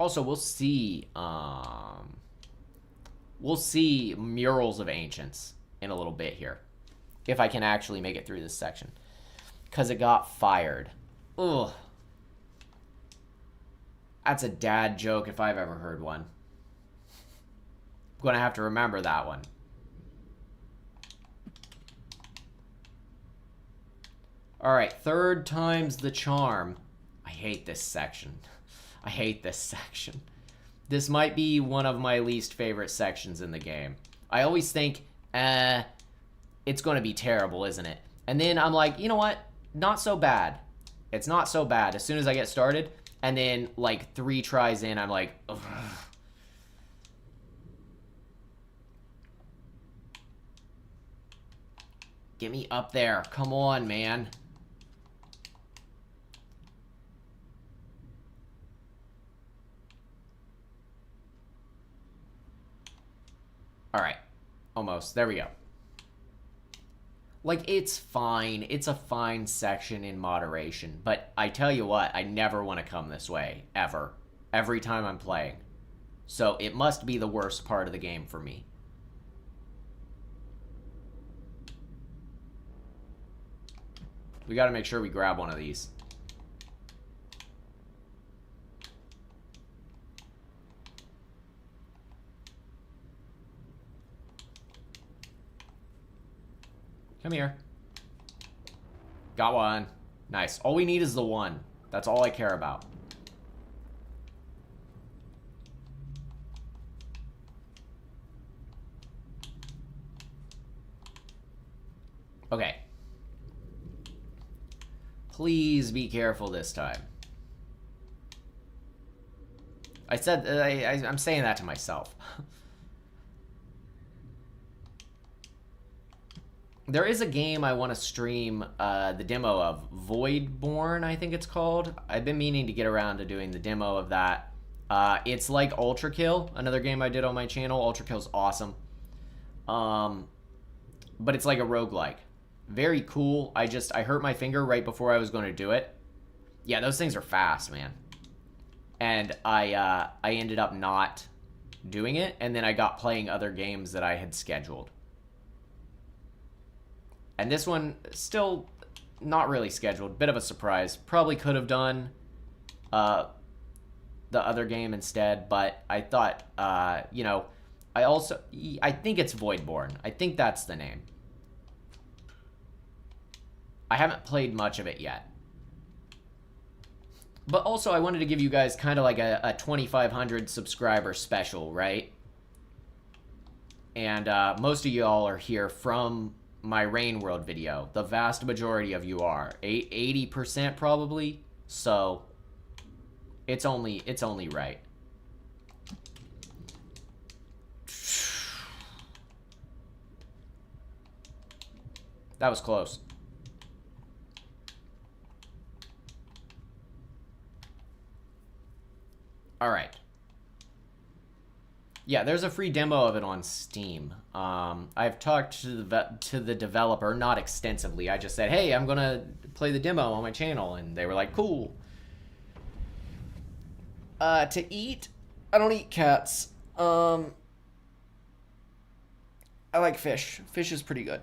Also, we'll see murals of ancients in a little bit here. If I can actually make it through this section. Because it got fired. Ugh. That's a dad joke if I've ever heard one. I'm going to have to remember that one. Alright, third time's the charm. I hate this section. I hate this section. This might be one of my least favorite sections in the game. I always think, it's going to be terrible, isn't it? And then I'm like, you know what? Not so bad. It's not so bad as soon as I get started. And then, like, 3 tries in, I'm like, ugh. Get me up there. Come on, man. Alright. Almost. There we go. Like, it's fine. It's a fine section in moderation. But I tell you what, I never want to come this way. Ever. Every time I'm playing. So it must be the worst part of the game for me. We gotta make sure we grab one of these. Come here. Got one. Nice. All we need is the one. That's all I care about. Okay. Please be careful this time. I'm saying that to myself. There is a game I want to stream the demo of. Voidborn, I think it's called. I've been meaning to get around to doing the demo of that. It's like Ultra Kill, another game I did on my channel. Ultra Kill's awesome. But it's like a roguelike. Very cool. I hurt my finger right before I was going to do it. Yeah, those things are fast, man. And I ended up not doing it, and then I got playing other games that I had scheduled. And this one, still not really scheduled. Bit of a surprise. Probably could have done the other game instead, but I thought, you know, I think it's Voidborn. I think that's the name. I haven't played much of it yet. But also, I wanted to give you guys kind of like a 2,500 subscriber special, right? And most of y'all are here from my Rain World video. The vast majority of you are. 80% probably. So, it's only right. That was close. All right. Yeah, there's a free demo of it on Steam. I've talked to the developer, not extensively. I just said, hey, I'm going to play the demo on my channel. And they were like, cool. To eat, I don't eat cats. I like fish. Fish is pretty good.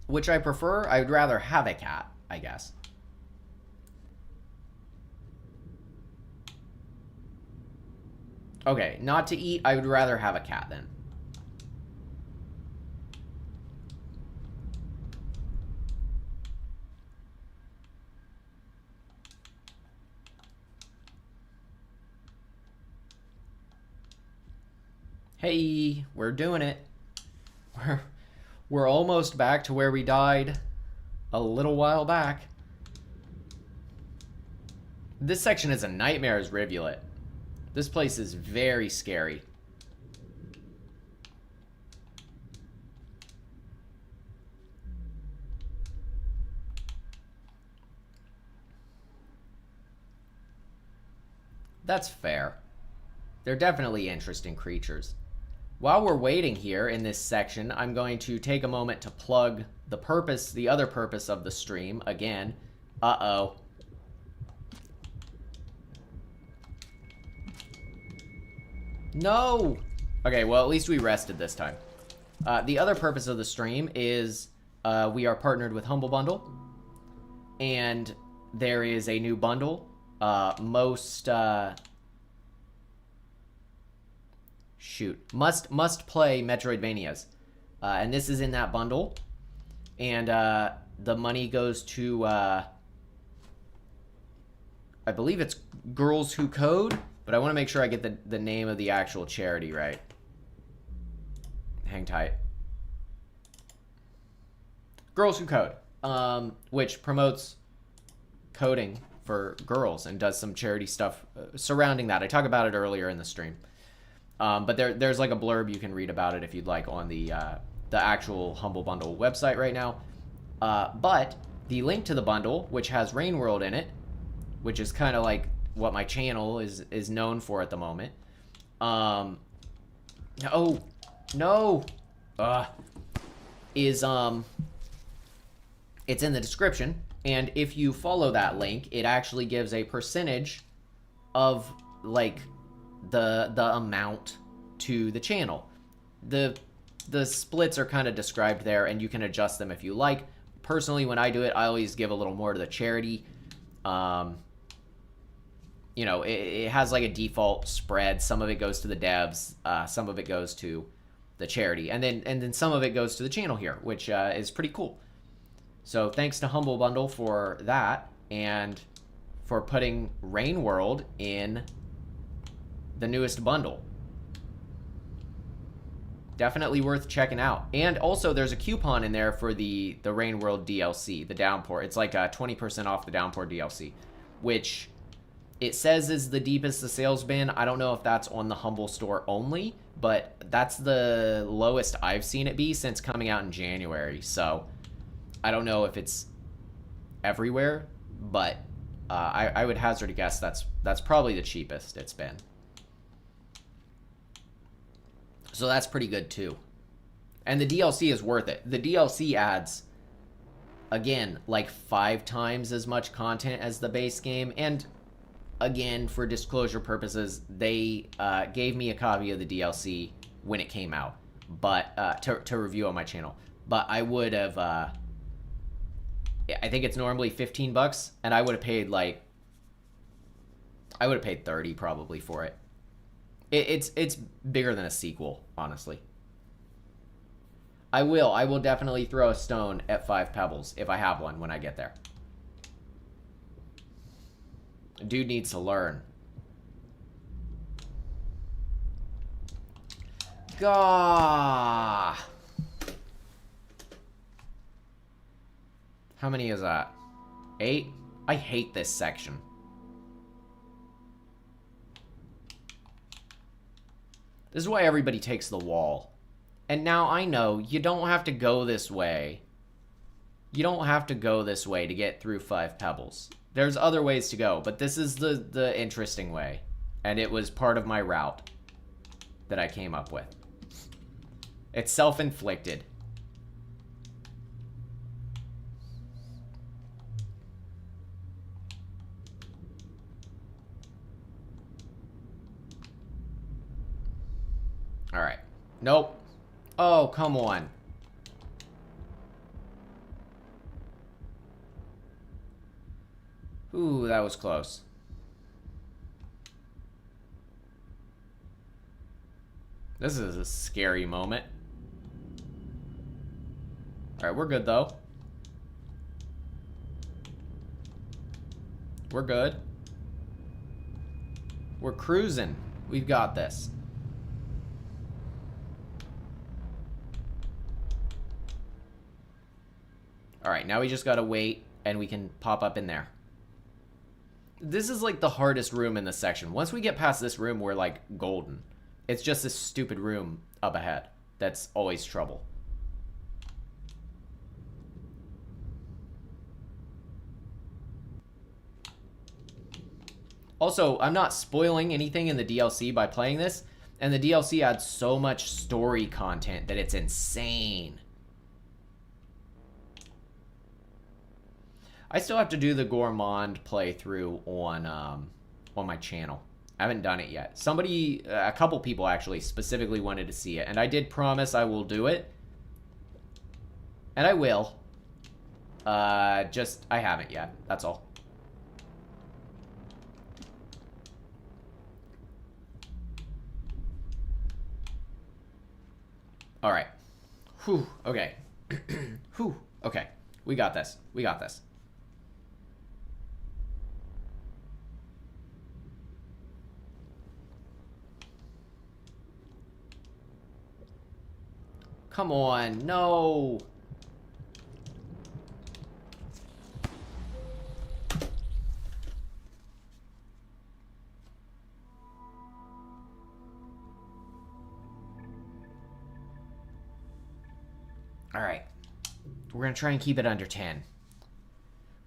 Which I prefer. I would rather have a cat, I guess. Okay, not to eat. I would rather have a cat then. Hey, we're doing it. We're almost back to where we died a little while back. This section is a nightmare's rivulet. This place is very scary. That's fair. They're definitely interesting creatures. While we're waiting here in this section, I'm going to take a moment to plug the other purpose of the stream again. Uh-oh. No! Okay, well, at least we rested this time. The other purpose of the stream is we are partnered with Humble Bundle, and there is a new bundle. Must play Metroidvanias, and this is in that bundle, and the money goes to I believe it's Girls Who Code, but I want to make sure I get the name of the actual charity right. Hang tight. Girls Who Code, which promotes coding for girls and does some charity stuff surrounding that. I talked about it earlier in the stream. But there's like a blurb you can read about it if you'd like on the actual Humble Bundle website right now. But the link to the bundle, which has Rain World in it, which is kind of like what my channel is known for at the moment. No, it's in the description, and if you follow that link, it actually gives a percentage of like the amount to the channel. The splits are kind of described there, and you can adjust them if you like. Personally, when I do it, I always give a little more to the charity. You know, it has like a default spread. Some of it goes to the devs, some of it goes to the charity, and then some of it goes to the channel here, which is pretty cool. So thanks to Humble Bundle for that, and for putting Rain World in the newest bundle. Definitely worth checking out. And also, there's a coupon in there for the Rain World DLC, the Downpour. It's like 20% off the Downpour DLC, which it says is the deepest the sales been. I don't know if that's on the Humble store only, but that's the lowest I've seen it be since coming out in January. So I don't know if it's everywhere, but I would hazard a guess that's probably the cheapest it's been. So that's pretty good too. And the DLC is worth it. The DLC adds, again, like 5 times as much content as the base game. And again, for disclosure purposes, they gave me a copy of the DLC when it came out, but to review on my channel. But I would have, I think it's normally $15, and I would have paid like, I would have paid 30 probably for it. It's bigger than a sequel, honestly. I will definitely throw a stone at 5 Pebbles if I have one when I get there. Dude needs to learn. Gah! How many is that? 8? I hate this section. This is why everybody takes the wall. And now I know you don't have to go this way. You don't have to go this way to get through 5 Pebbles. There's other ways to go, but this is the interesting way. And it was part of my route that I came up with. It's self-inflicted. Alright. Nope. Oh, come on. Ooh, that was close. This is a scary moment. Alright, we're good though. We're good. We're cruising. We've got this. Alright, now we just gotta wait and we can pop up in there. This is like the hardest room in this section. Once we get past this room, we're like golden. It's just this stupid room up ahead that's always trouble. Also, I'm not spoiling anything in the DLC by playing this, and the DLC adds so much story content that it's insane. I still have to do the Gourmand playthrough on my channel. I haven't done it yet. Somebody, a couple people actually, specifically wanted to see it, and I did promise I will do it. And I will. Just, I haven't yet. That's all. Alright. Whew, okay. Whew, okay. We got this. We got this. Come on, no. All right. We're going to try and keep it under 10.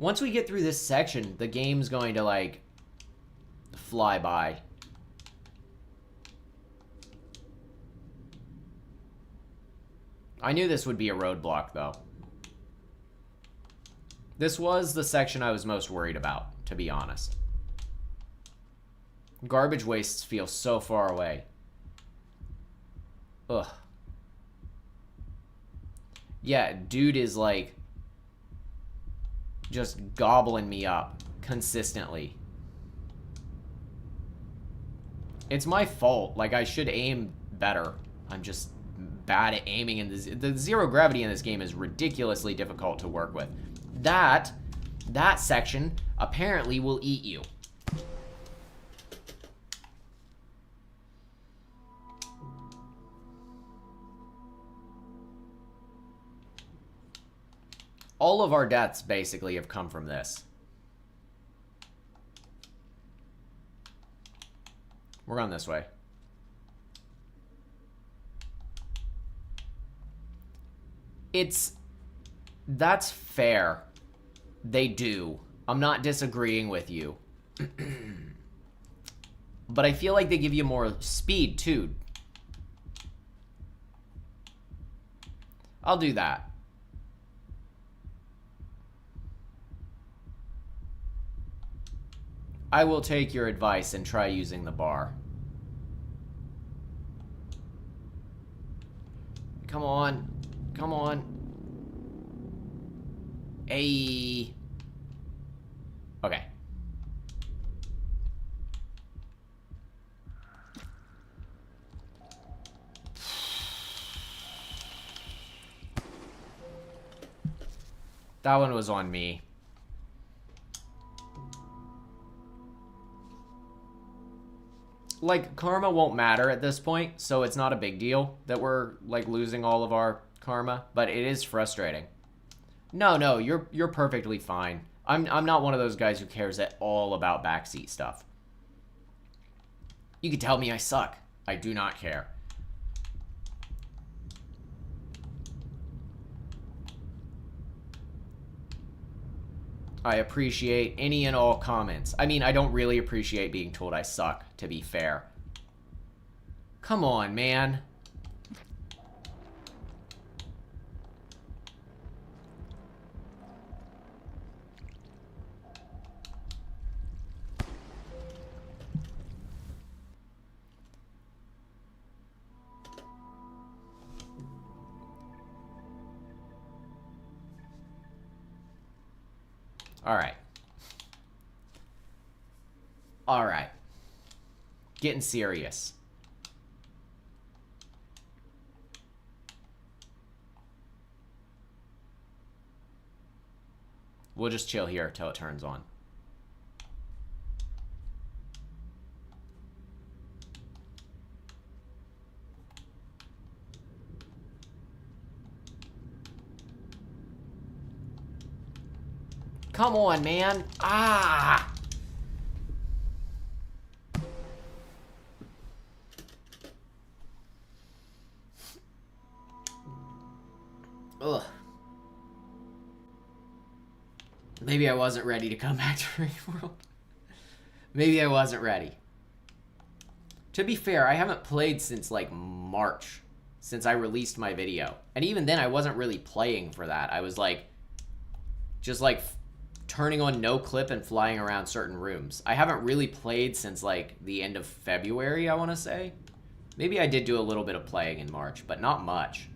Once we get through this section, the game's going to, like, fly by. I knew this would be a roadblock, though. This was the section I was most worried about, to be honest. Garbage wastes feel so far away. Ugh. Yeah, dude is, like, just gobbling me up consistently. It's my fault. Like, I should aim better. I'm just bad at aiming, and the zero gravity in this game is ridiculously difficult to work with. That That section apparently will eat you. All of our deaths basically have come from this. We're going this way. That's fair. They do. I'm not disagreeing with you. But I feel like they give you more speed too. I'll do that. I will take your advice and try using the bar. Come on. Come on. Hey. Okay. That one was on me. Like, karma won't matter at this point, so it's not a big deal that we're, like, losing all of our karma, but it is frustrating. No, you're perfectly fine. I'm not one of those guys who cares at all about backseat stuff. You can tell me I suck. I do not care. I appreciate any and all comments. I mean, I don't really appreciate being told I suck, to be fair. Come on, man. Alright. Alright. Getting serious. We'll just chill here till it turns on. Come on, man. Ah! Ugh. Maybe I wasn't ready to come back to ReWorld. Maybe I wasn't ready. To be fair, I haven't played since, like, March. Since I released my video. And even then, I wasn't really playing for that. I was, like, just, like, turning on no clip and flying around certain rooms. I haven't really played since, like, the end of February, I want to say. Maybe I did do a little bit of playing in March, but not much.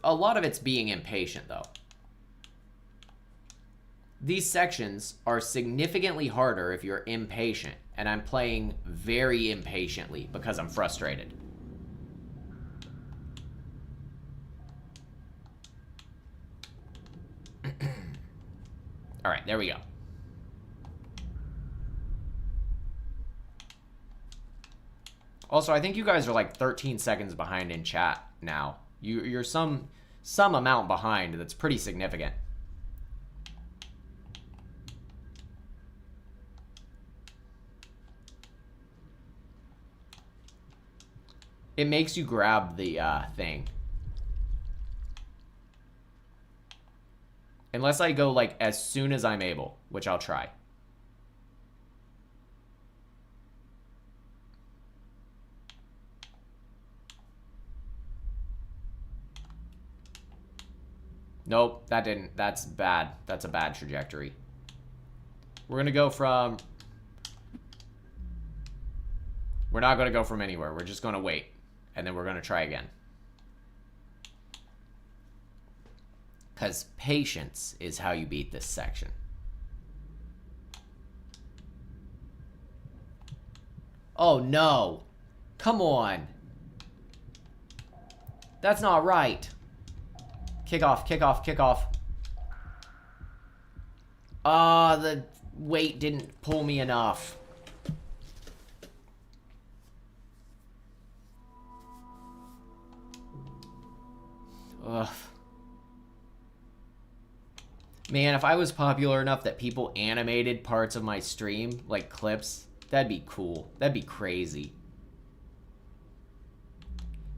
A lot of it's being impatient, though. These sections are significantly harder if you're impatient, and I'm playing very impatiently because I'm frustrated. All right, there we go. Also, I think you guys are like 13 seconds behind in chat now. You're some amount behind that's pretty significant. It makes you grab the thing. Unless I go, like, as soon as I'm able, which I'll try. Nope, that didn't. That's bad. That's a bad trajectory. We're going to go from... We're not going to go from anywhere. We're just going to wait. And then we're going to try again. Because patience is how you beat this section. Oh, no. Come on. That's not right. Kick off, kick off, kick off. Ah, the weight didn't pull me enough. Ugh. Man, if I was popular enough that people animated parts of my stream, like clips, that'd be cool. That'd be crazy.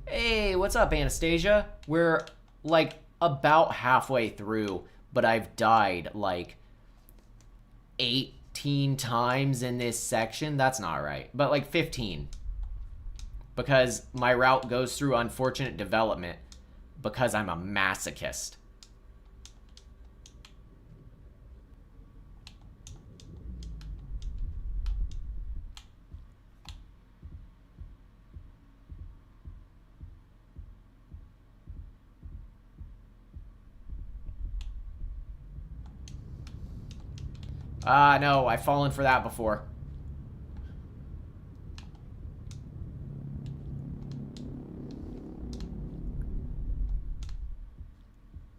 Hey, what's up, Anastasia? We're, like, about halfway through, but I've died, like, 18 times in this section. That's not right. But, like, 15. Because my route goes through unfortunate development because I'm a masochist. No, I've fallen for that before.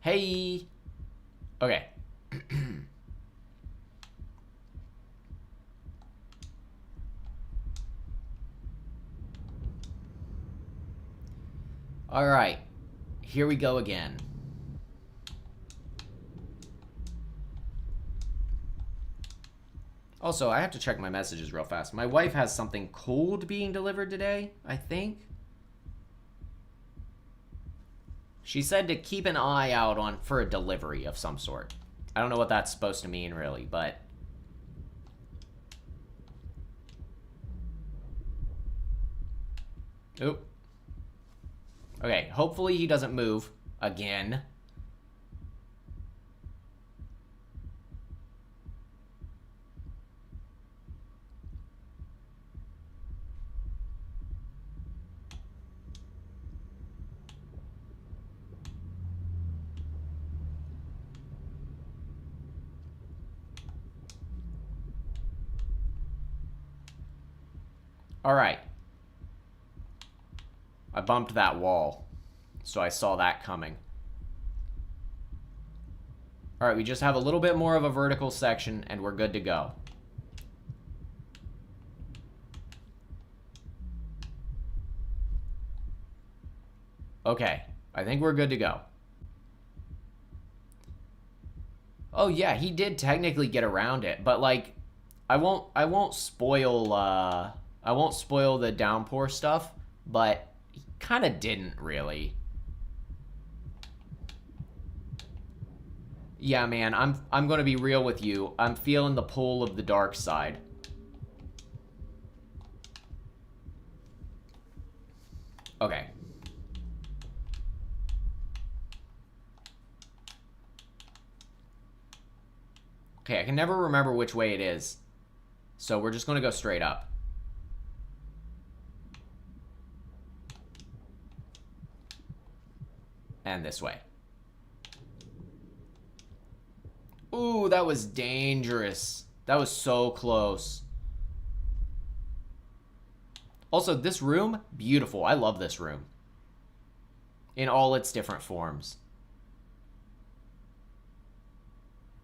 Hey! Okay. Alright. Here we go again. Also, I have to check my messages real fast. My wife has something cold being delivered today, I think. She said to keep an eye out for a delivery of some sort. I don't know what that's supposed to mean, really, but... Oop. Okay, hopefully he doesn't move again. Alright. I bumped that wall, so I saw that coming. Alright, we just have a little bit more of a vertical section, and we're good to go. Okay, I think we're good to go. Oh yeah, he did technically get around it, but like, I won't spoil the downpour stuff, but he kind of didn't really. Yeah, man, I'm going to be real with you. I'm feeling the pull of the dark side. Okay. Okay, I can never remember which way it is. So we're just going to go straight up. And this way. Ooh, that was dangerous. That was so close. Also, this room, beautiful. I love this room. In all its different forms.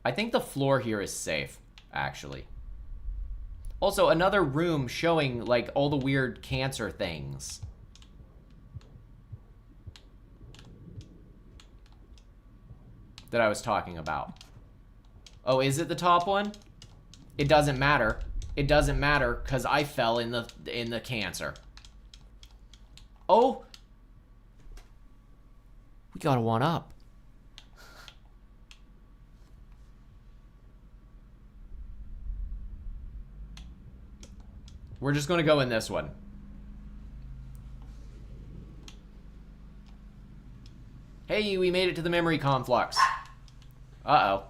I think the floor here is safe, actually. Also, another room showing, like, all the weird cancer things. That I was talking about. Oh, is it the top one? It doesn't matter. It doesn't matter, because I fell in the cancer. Oh! We got a one up. We're just going to go in this one. Hey, we made it to the memory conflux. Uh-oh.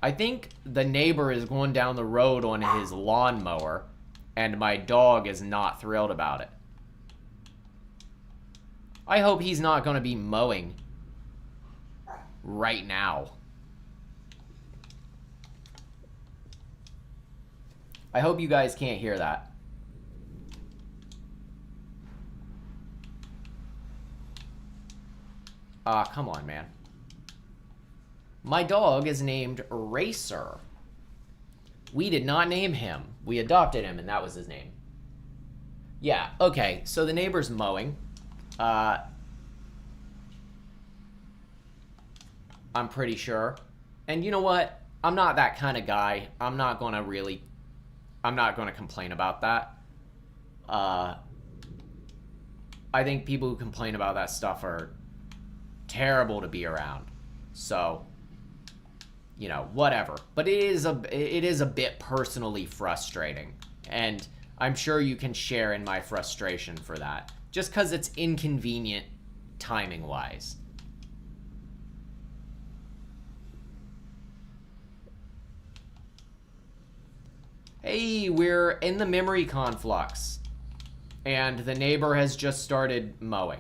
I think the neighbor is going down the road on his lawnmower, and my dog is not thrilled about it. I hope he's not going to be mowing right now. I hope you guys can't hear that. Ah, come on, man. My dog is named Racer. We did not name him. We adopted him, and that was his name. Yeah, okay, so the neighbor's mowing. I'm pretty sure. And you know what? I'm not that kind of guy. I'm not gonna complain about that. I think people who complain about that stuff are terrible to be around. So, you know, whatever. But it is a bit personally frustrating. And I'm sure you can share in my frustration for that. Just because it's inconvenient timing-wise. Hey, we're in the memory conflux. And the neighbor has just started mowing.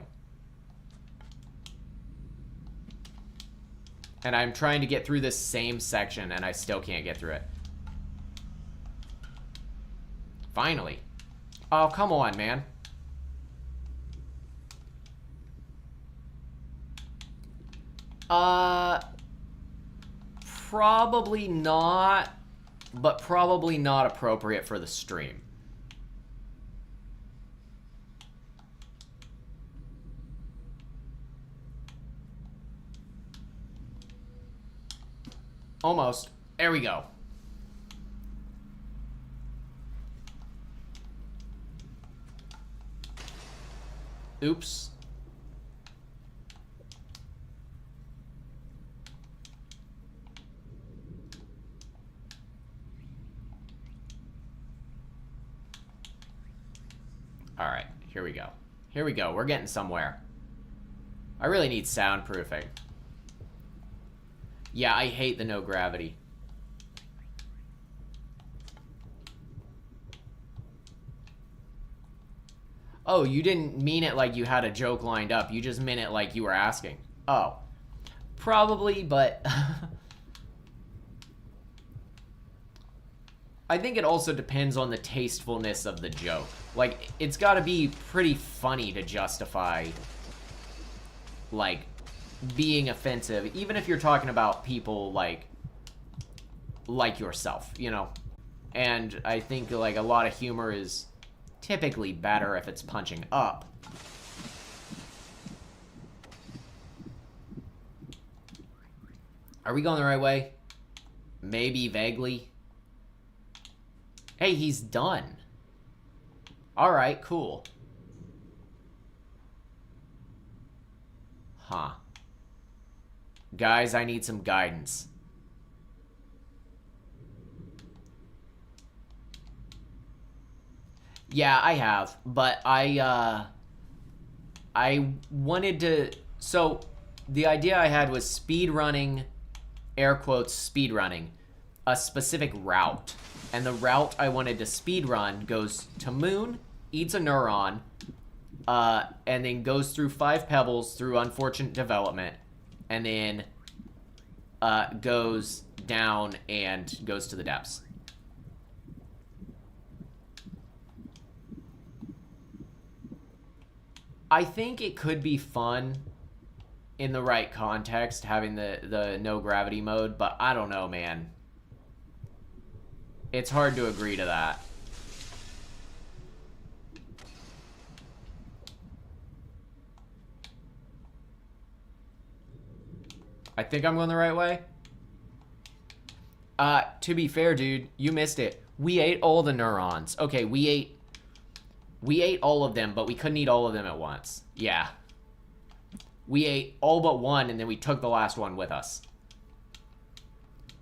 And I'm trying to get through this same section, and I still can't get through it. Finally. Oh, come on, man. Probably not, but probably not appropriate for the stream. Almost. There we go. Oops. All right, here we go. Here we go. We're getting somewhere. I really need soundproofing. Yeah, I hate the no gravity. Oh, you didn't mean it like you had a joke lined up. You just meant it like you were asking. Oh. Probably, but... I think it also depends on the tastefulness of the joke. Like, it's gotta be pretty funny to justify, like, being offensive, even if you're talking about people like yourself, you know? And I think, like, a lot of humor is typically better if it's punching up. Are we going the right way? Maybe vaguely. Hey, he's done. Alright, cool. Huh. Guys, I need some guidance. Yeah, I have, but I wanted to... So, the idea I had was speedrunning, air quotes, speedrunning, a specific route. And the route I wanted to speedrun goes to Moon, eats a neuron, and then goes through 5 pebbles through unfortunate development, and then goes down and goes to the depths. I think it could be fun in the right context, having the no gravity mode, but I don't know, man. It's hard to agree to that. I think I'm going the right way. To be fair, dude, you missed it. We ate all the neurons. Okay, we ate all of them, but we couldn't eat all of them at once. Yeah. We ate all but one, and then we took the last one with us.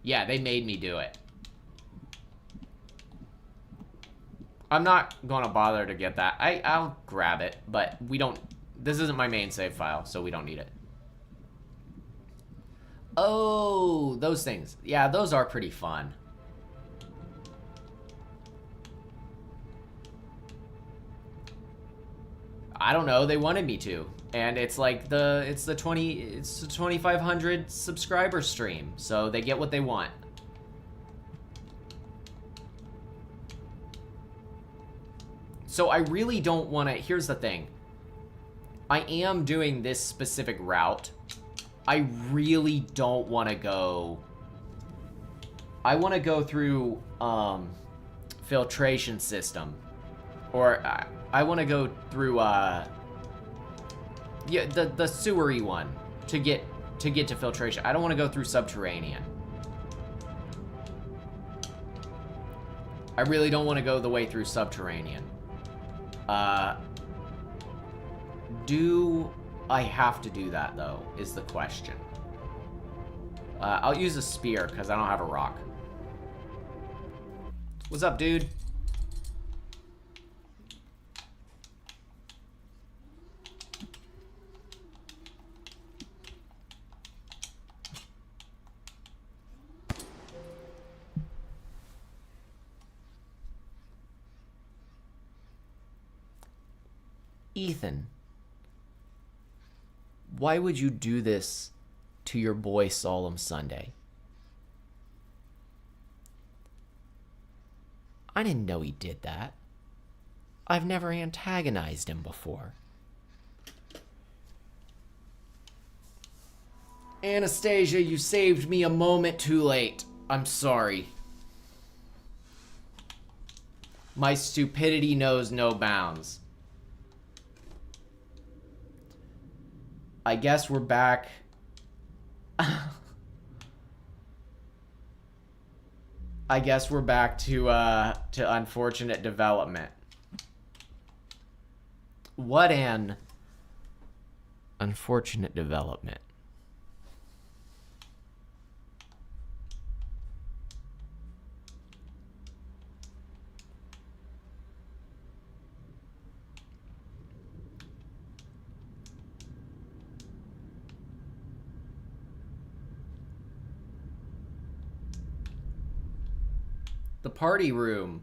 Yeah, they made me do it. I'm not gonna bother to get that. I'll grab it, but we don't... This isn't my main save file, so we don't need it. Oh, those things. Yeah, those are pretty fun. I don't know, they wanted me to. And it's like it's the 2,500 subscriber stream, so they get what they want. So I really don't want to... Here's the thing. I am doing this specific route. I really don't want to go... I want to go through filtration system. Or I want to go through yeah, the sewery one to get to filtration. I don't want to go through subterranean. I really don't want to go the way through subterranean. Do I have to do that, though, is the question. I'll use a spear, because I don't have a rock. What's up, dude? Ethan, why would you do this to your boy Solemn Sunday? I didn't know he did that. I've never antagonized him before. Anastasia, you saved me a moment too late. I'm sorry. My stupidity knows no bounds. I guess we're back. I guess we're back to unfortunate development. What an unfortunate development. The party room.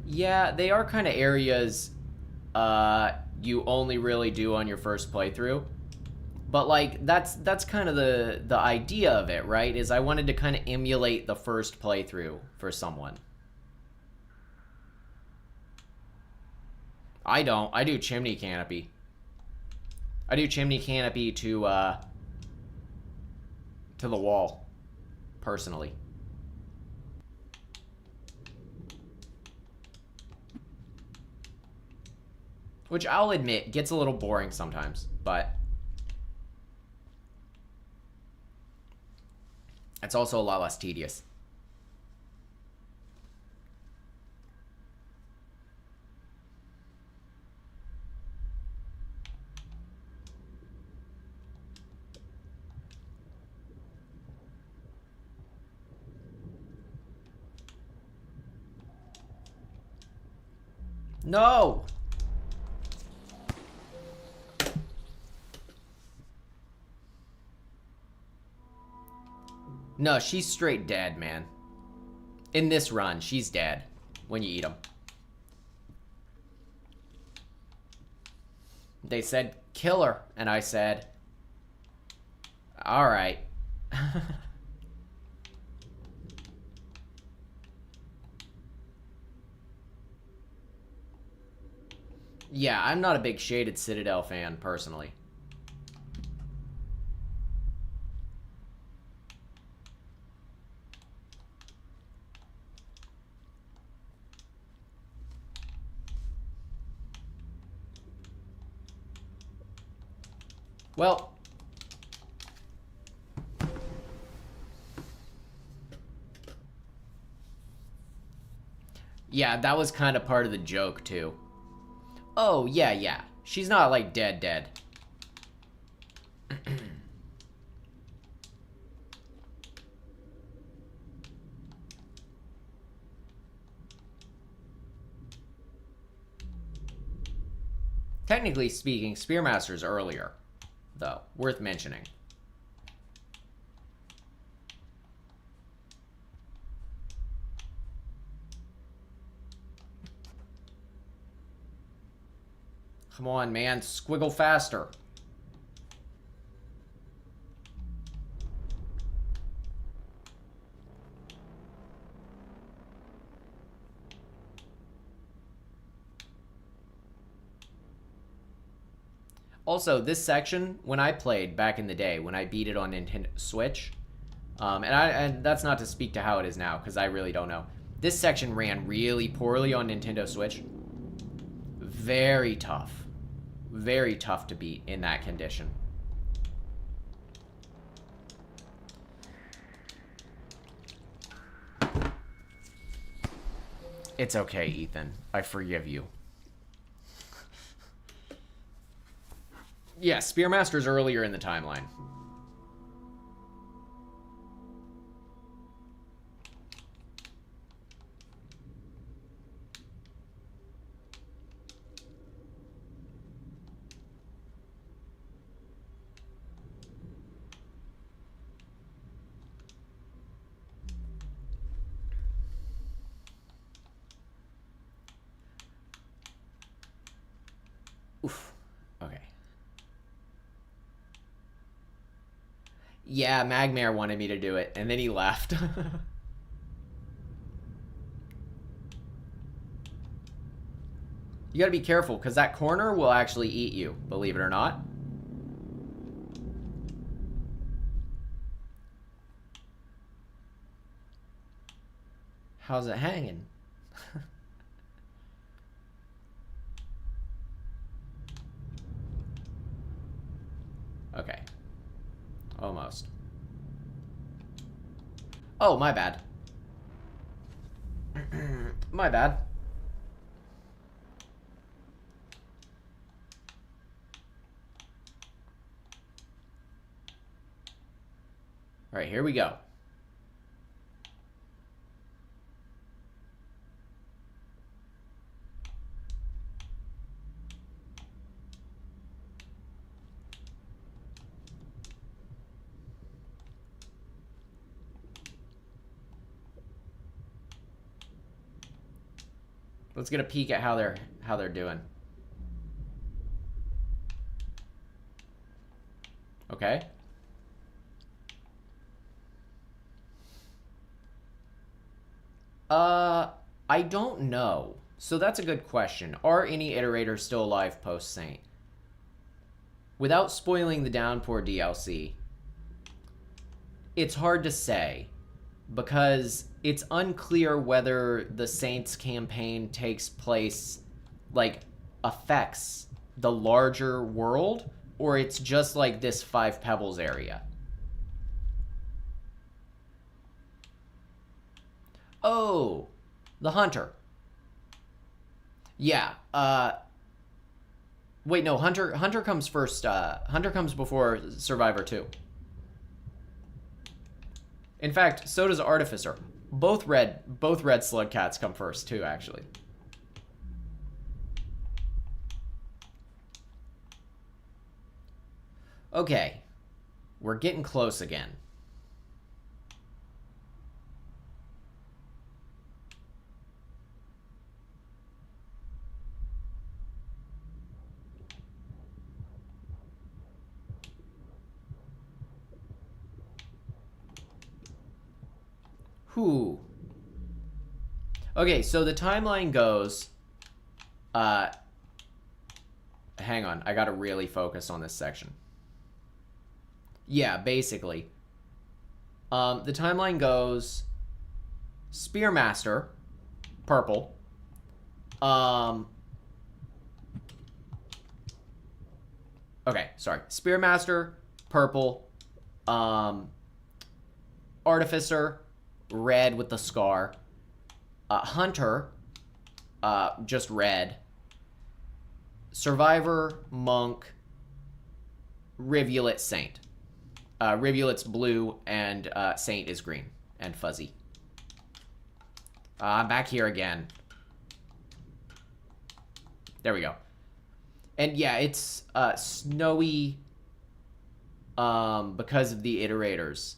Yeah, they are kind of areas you only really do on your first playthrough. But like that's kind of the idea of it, right? Is I wanted to kind of emulate the first playthrough for someone. I don't. I do chimney canopy. I do chimney canopy to the wall, personally. Which I'll admit gets a little boring sometimes, but it's also a lot less tedious. No! No, she's straight dead, man. In this run, she's dead when you eat them. They said, kill her. And I said, alright. Yeah, I'm not a big Shaded Citadel fan, personally. Well, yeah, that was kind of part of the joke, too. Oh, yeah. She's not, like, dead. Technically speaking, Spearmaster's earlier, though. Worth mentioning. Come on, man. Squiggle faster. Also, this section, when I played back in the day, when I beat it on Nintendo Switch, and that's not to speak to how it is now, because I really don't know. This section ran really poorly on Nintendo Switch. Very tough. Very tough to beat in that condition. It's okay, Ethan. I forgive you. Yeah, Spearmaster's earlier in the timeline. Oof. Okay. Yeah, Magmare wanted me to do it, and then he left. You gotta be careful, because that corner will actually eat you, believe it or not. How's it hanging? Okay. Almost. Oh, my bad. My bad. All right, here we go. Let's get a peek at how they're doing. Okay. I don't know. So that's a good question. Are any iterators still alive post Saint? Without spoiling the Downpour DLC, it's hard to say, because it's unclear whether the Saints campaign takes place, like, affects the larger world, or it's just like this Five Pebbles area. Oh, the Hunter. Yeah, wait, no, Hunter comes first, Hunter comes before Survivor 2. In fact, so does Artificer. Both red slug cats come first too, actually. Okay. We're getting close again. Whew. Okay, so the timeline goes... hang on, I gotta really focus on this section. Yeah, basically. The timeline goes... Spearmaster, purple. Okay, sorry. Spearmaster, purple. Artificer, red with the scar. Hunter, just red. Survivor, monk. Rivulet, saint. Rivulet's blue, and saint is green and fuzzy. I'm back here again. There we go. And yeah, it's snowy because of the iterators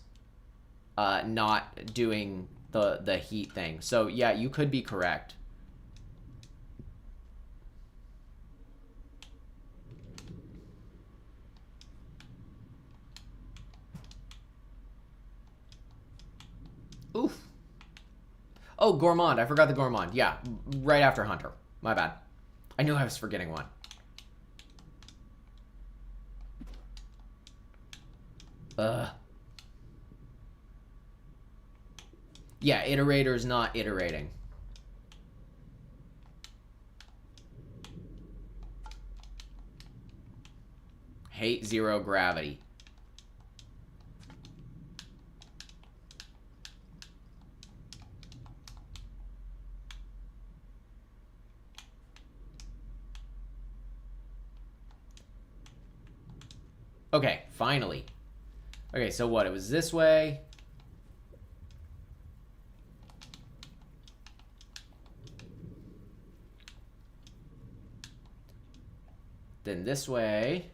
not doing the heat thing. So yeah, you could be correct. Oof. Oh, Gourmand. I forgot the Gourmand. Yeah, right after Hunter. My bad. I knew I was forgetting one. Yeah, iterator's not iterating. Hate zero gravity. Okay, finally. Okay, so what? It was this way. Then this way.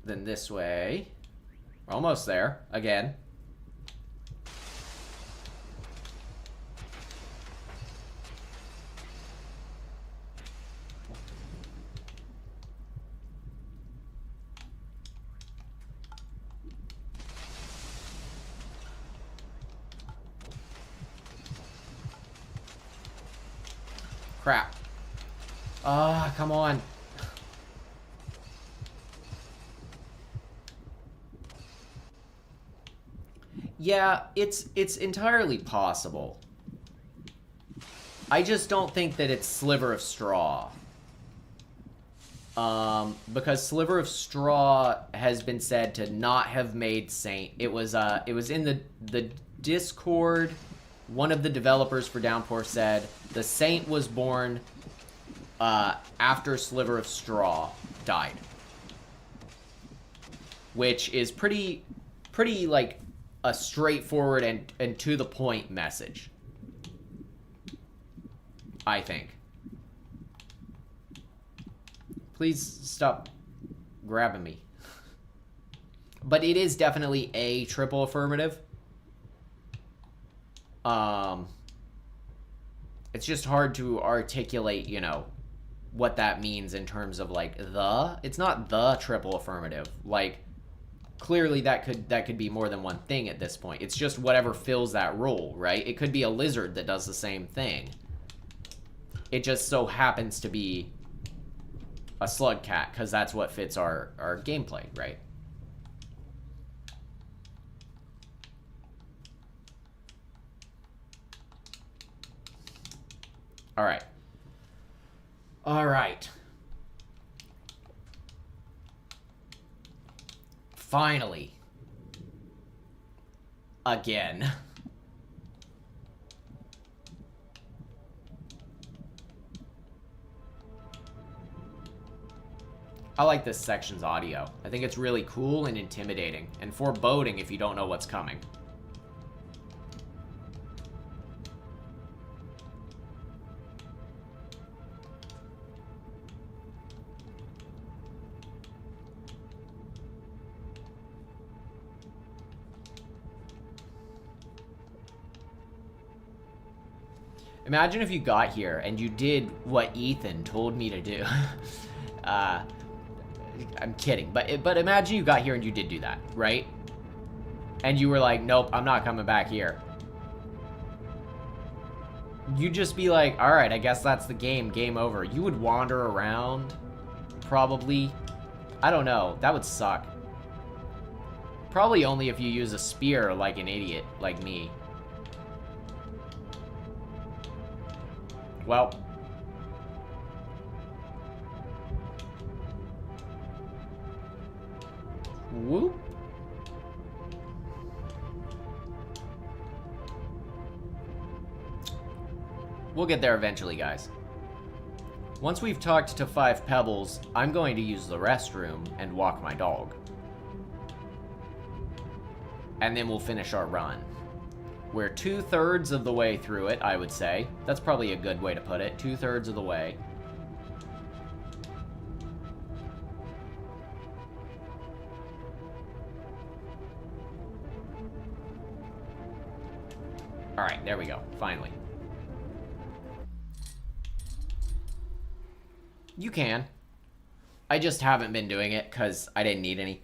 Then this way. We're almost there. Again. Crap. Ah, come on. Yeah, it's entirely possible. I just don't think that it's Sliver of Straw. Because Sliver of Straw has been said to not have made Saint. It was in the Discord. One of the developers for Downpour said the Saint was born after Sliver of Straw died, which is pretty like a straightforward and to the point message, I think. Please stop grabbing me. But it is definitely a triple affirmative. It's just hard to articulate, you know, what that means in terms of like it's not the triple affirmative. Like, clearly that could be more than one thing at this point. It's just whatever fills that role, right? It could be a lizard that does the same thing. It just so happens to be a slug cat, because that's what fits our gameplay, right? Alright. Alright. Finally. Again. I like this section's audio. I think it's really cool and intimidating, and foreboding if you don't know what's coming. Imagine if you got here and you did what Ethan told me to do. I'm kidding, but imagine you got here and you did do that, right? And you were like, nope, I'm not coming back here. You'd just be like, alright, I guess that's the game over. You would wander around, probably. I don't know, that would suck. Probably only if you use a spear like an idiot, like me. Well. Whoop. We'll get there eventually, guys. Once we've talked to 5 Pebbles, I'm going to use the restroom and walk my dog. And then we'll finish our run. We're 2/3 of the way through it, I would say. That's probably a good way to put it. 2/3 of the way. Alright, there we go. Finally. You can. I just haven't been doing it because I didn't need any.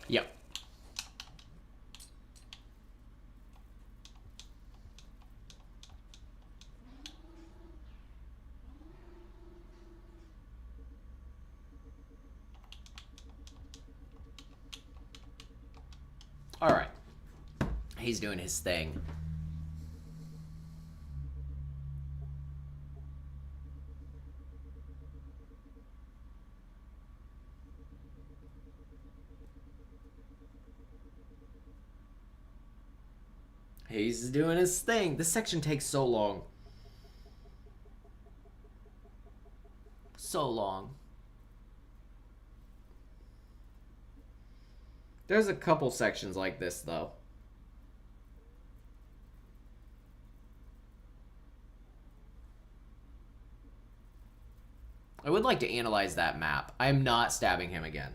Yep. All right. He's doing his thing. He's doing his thing. This section takes so long. So long. There's a couple sections like this, though. I would like to analyze that map. I am not stabbing him again.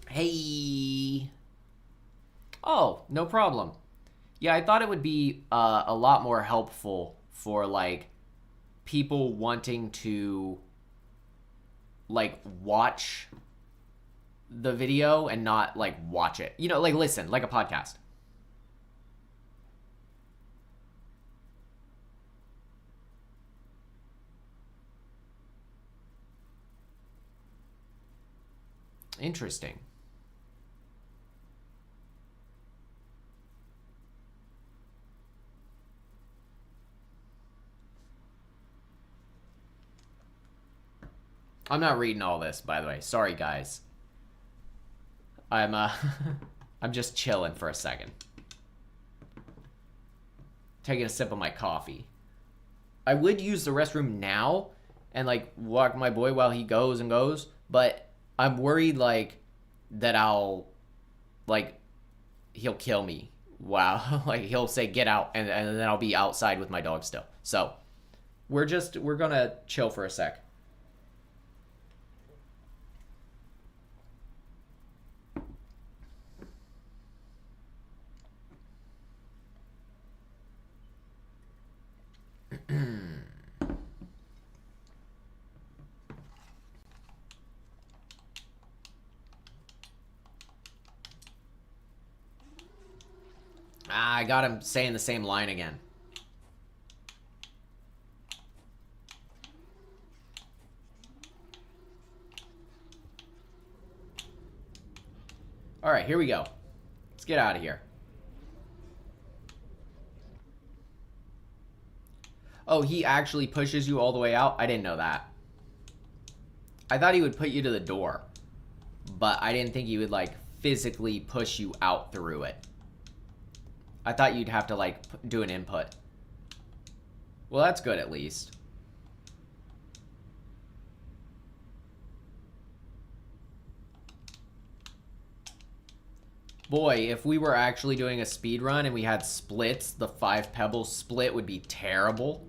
Hey. Oh, no problem. Yeah, I thought it would be a lot more helpful for, like, people wanting to, like, watch the video and not, like, watch it. You know, like, listen, like a podcast. Interesting. I'm not reading all this, by the way. Sorry, guys. I'm I'm just chilling for a second. Taking a sip of my coffee. I would use the restroom now and, like, walk my boy while he goes and goes, but I'm worried, like, that I'll, like, he'll kill me. Wow. Like, he'll say, get out, and then I'll be outside with my dog still. So, we're gonna chill for a sec. I got him saying the same line again. All right, here we go. Let's get out of here. Oh, he actually pushes you all the way out? I didn't know that. I thought he would put you to the door, but I didn't think he would, like, physically push you out through it. I thought you'd have to, like, do an input. Well, that's good at least. Boy, if we were actually doing a speed run and we had splits, the 5 pebbles split would be terrible.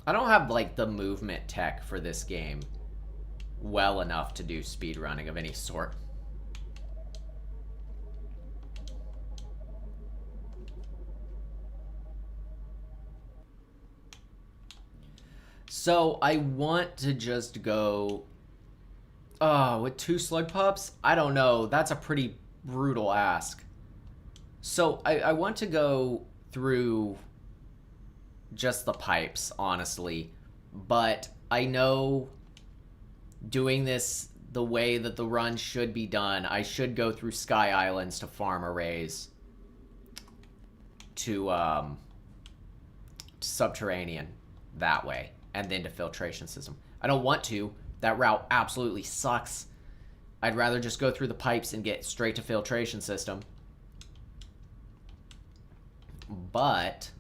I don't have, like, the movement tech for this game well enough to do speedrunning of any sort. So I want to just go... Oh, with 2 slug pups? I don't know. That's a pretty brutal ask. So I want to go through just the pipes, honestly. But I know doing this the way that the run should be done, I should go through Sky Islands to farm arrays to Subterranean that way, and then to Filtration System. I don't want to. That route absolutely sucks. I'd rather just go through the pipes and get straight to Filtration System. But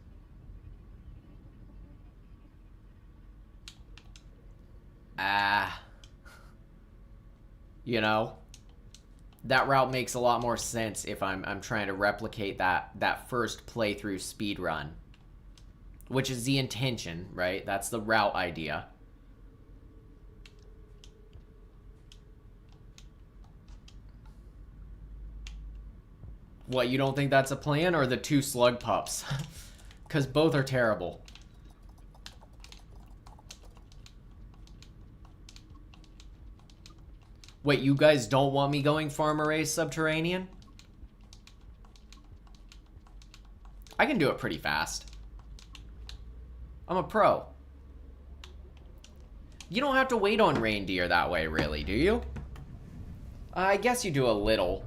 You know? That route makes a lot more sense if I'm trying to replicate that first playthrough speedrun. Which is the intention, right? That's the route idea. What, you don't think that's a plan, or the 2 slug pups? Because both are terrible. Wait, you guys don't want me going farm array subterranean? I can do it pretty fast. I'm a pro. You don't have to wait on reindeer that way, really, do you? I guess you do a little.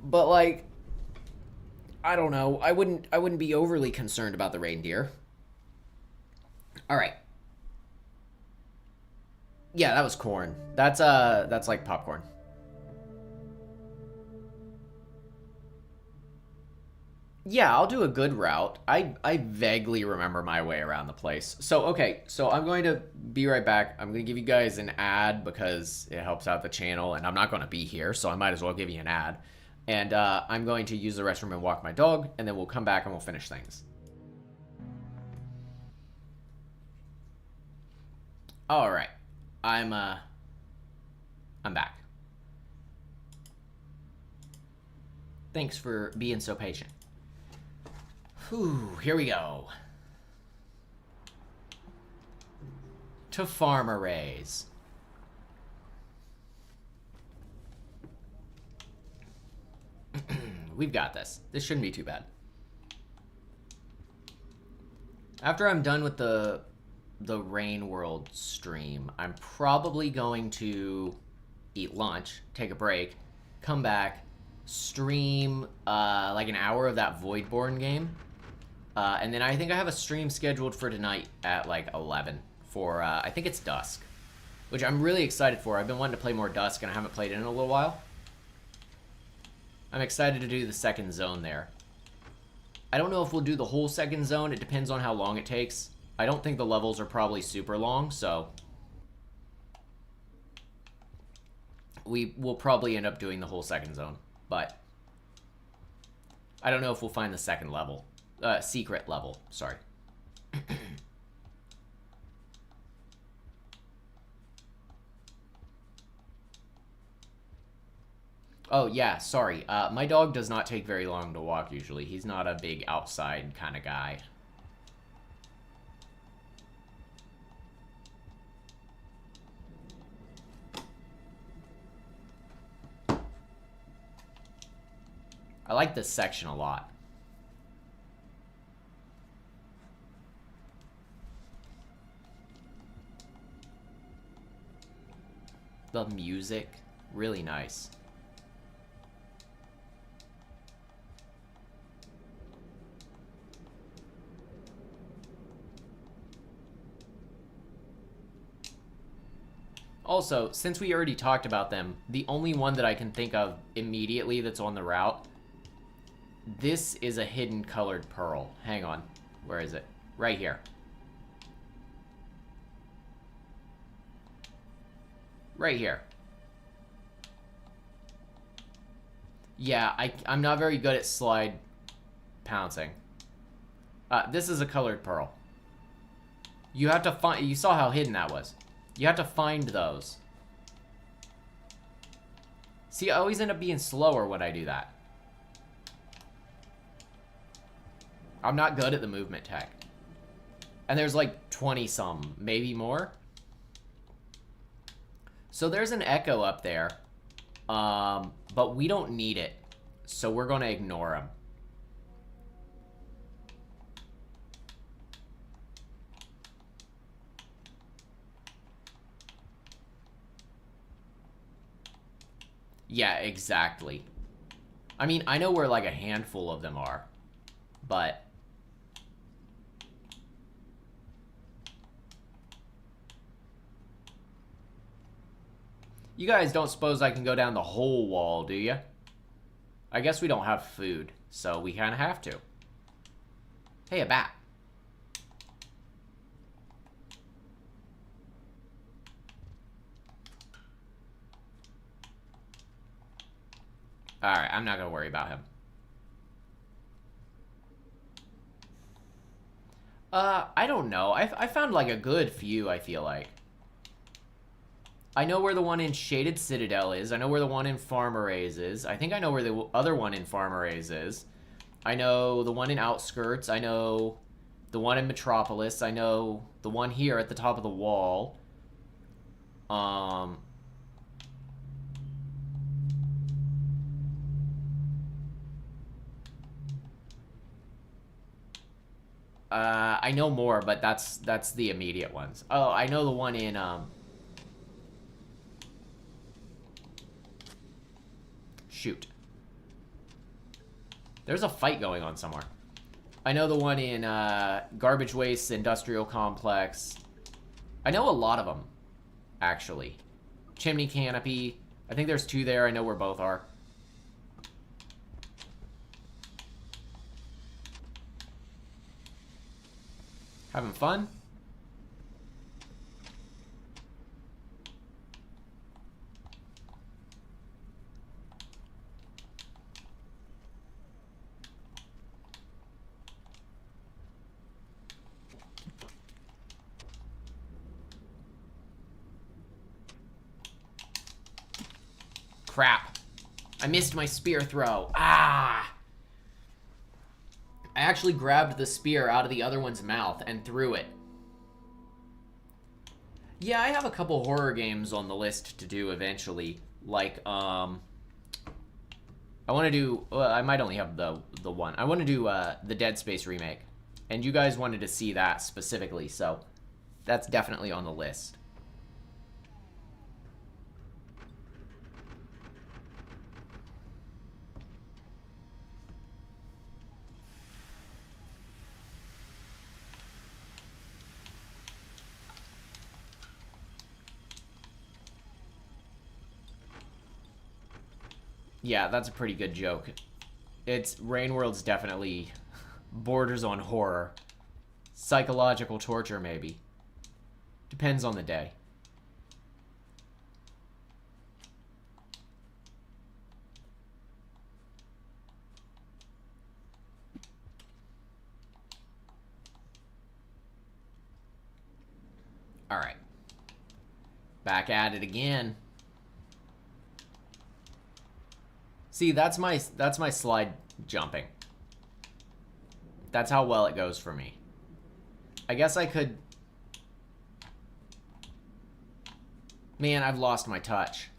But, like, I don't know. I wouldn't be overly concerned about the reindeer. All right. Yeah, that was corn. That's like popcorn. Yeah, I'll do a good route. I vaguely remember my way around the place. So, okay, so I'm going to be right back. I'm going to give you guys an ad because it helps out the channel, and I'm not going to be here, so I might as well give you an ad. And I'm going to use the restroom and walk my dog, and then we'll come back and we'll finish things. All right. I'm back. Thanks for being so patient. Whew, here we go. To farm arrays. We've got this. This shouldn't be too bad. After I'm done with the Rain World stream, I'm probably going to eat lunch, take a break, come back, stream like an hour of that Voidborn game. And then I think I have a stream scheduled for tonight at like 11 for, I think it's Dusk, which I'm really excited for. I've been wanting to play more Dusk and I haven't played it in a little while. I'm excited to do the second zone there. I don't know if we'll do the whole second zone. It depends on how long it takes. I don't think the levels are probably super long, so we will probably end up doing the whole second zone, but I don't know if we'll find the second level. Secret level, sorry. Oh, yeah, sorry. My dog does not take very long to walk, usually. He's not a big outside kind of guy. I like this section a lot. The music, really nice. Also, since we already talked about them, the only one that I can think of immediately that's on the route, this is a hidden colored pearl. Hang on. Where is it? Right here. Right here. Yeah, I'm not very good at slide pouncing. This is a colored pearl. You have to find... You saw how hidden that was. You have to find those. See, I always end up being slower when I do that. I'm not good at the movement tech. And there's like 20-some, maybe more. So there's an echo up there. But we don't need it. So we're going to ignore him. Yeah, exactly. I mean, I know where like a handful of them are, but you guys don't suppose I can go down the whole wall, do you? I guess we don't have food, so we kind of have to. Hey, a bat. Alright, I'm not gonna worry about him. I don't know. I found like a good few, I feel like. I know where the one in Shaded Citadel is. I know where the one in Farmaraise is. I think I know where the other one in Farmaraise is. I know the one in Outskirts. I know the one in Metropolis. I know the one here at the top of the wall. I know more, but that's the immediate ones. Oh, I know the one in shoot. There's a fight going on somewhere. I know the one in Garbage Waste Industrial Complex. I know a lot of them, actually. Chimney Canopy. I think there's 2 there. I know where both are. Having fun? Crap. I missed my spear throw. Ah! I actually grabbed the spear out of the other one's mouth and threw it. Yeah, I have a couple horror games on the list to do eventually. Like, I want to do... I might only have the one. I want to do the Dead Space remake. And you guys wanted to see that specifically, so that's definitely on the list. Yeah, that's a pretty good joke. Rain World's definitely borders on horror. Psychological torture, maybe. Depends on the day. Alright. Back at it again. See, that's my slide jumping. That's how well it goes for me. I guess I could... Man, I've lost my touch.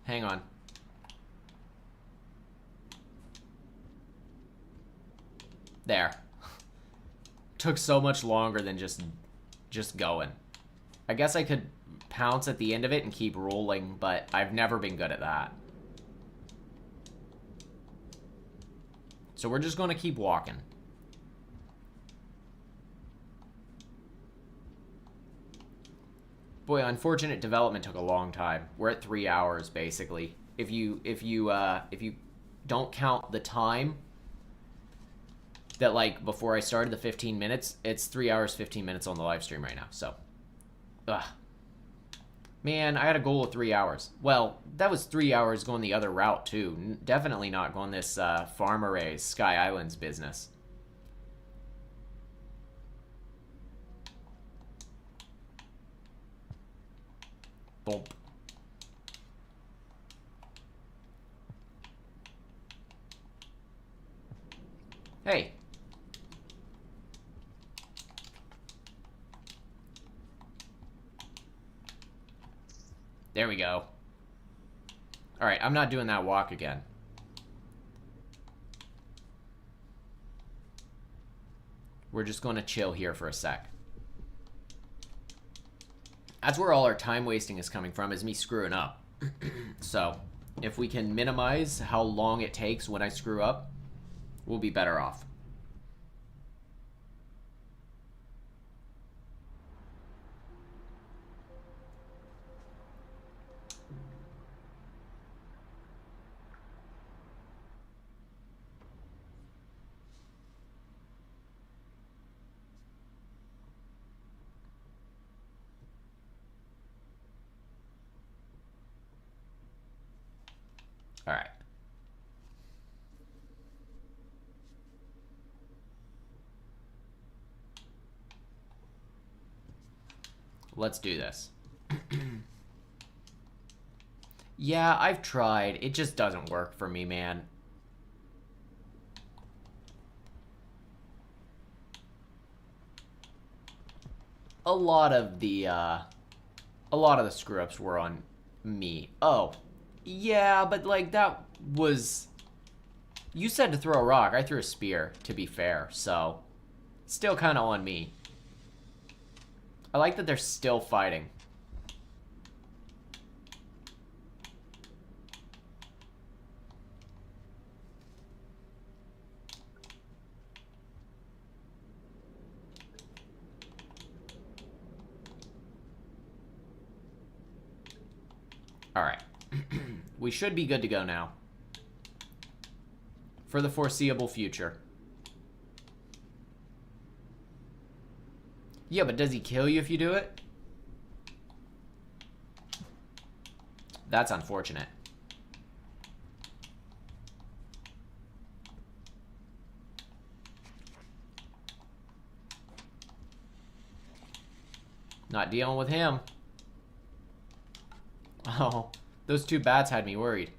Hang on. There. Took so much longer than just going. I guess I could pounce at the end of it and keep rolling, but I've never been good at that. So we're just going to keep walking. Boy, unfortunate development took a long time. We're at 3 hours basically. If you don't count the time that, like, before I started the 15 minutes, it's 3 hours 15 minutes on the live stream right now. So, man, I had a goal of 3 hours. Well, that was 3 hours going the other route too. Definitely not going this farm arrays Sky Islands business. Bump. Hey. There we go. Alright, I'm not doing that walk again. We're just going to chill here for a sec. That's where all our time wasting is coming from, is me screwing up. So, if we can minimize how long it takes when I screw up, we'll be better off. All right. Let's do this. Yeah, I've tried. It just doesn't work for me, man. A lot of the screw-ups were on me. Oh, yeah, but like that was... You said to throw a rock. I threw a spear, to be fair, so... Still kind of on me. I like that they're still fighting. Alright. We should be good to go now. For the foreseeable future. Yeah, but does he kill you if you do it? That's unfortunate. Not dealing with him. Oh, those two bats had me worried.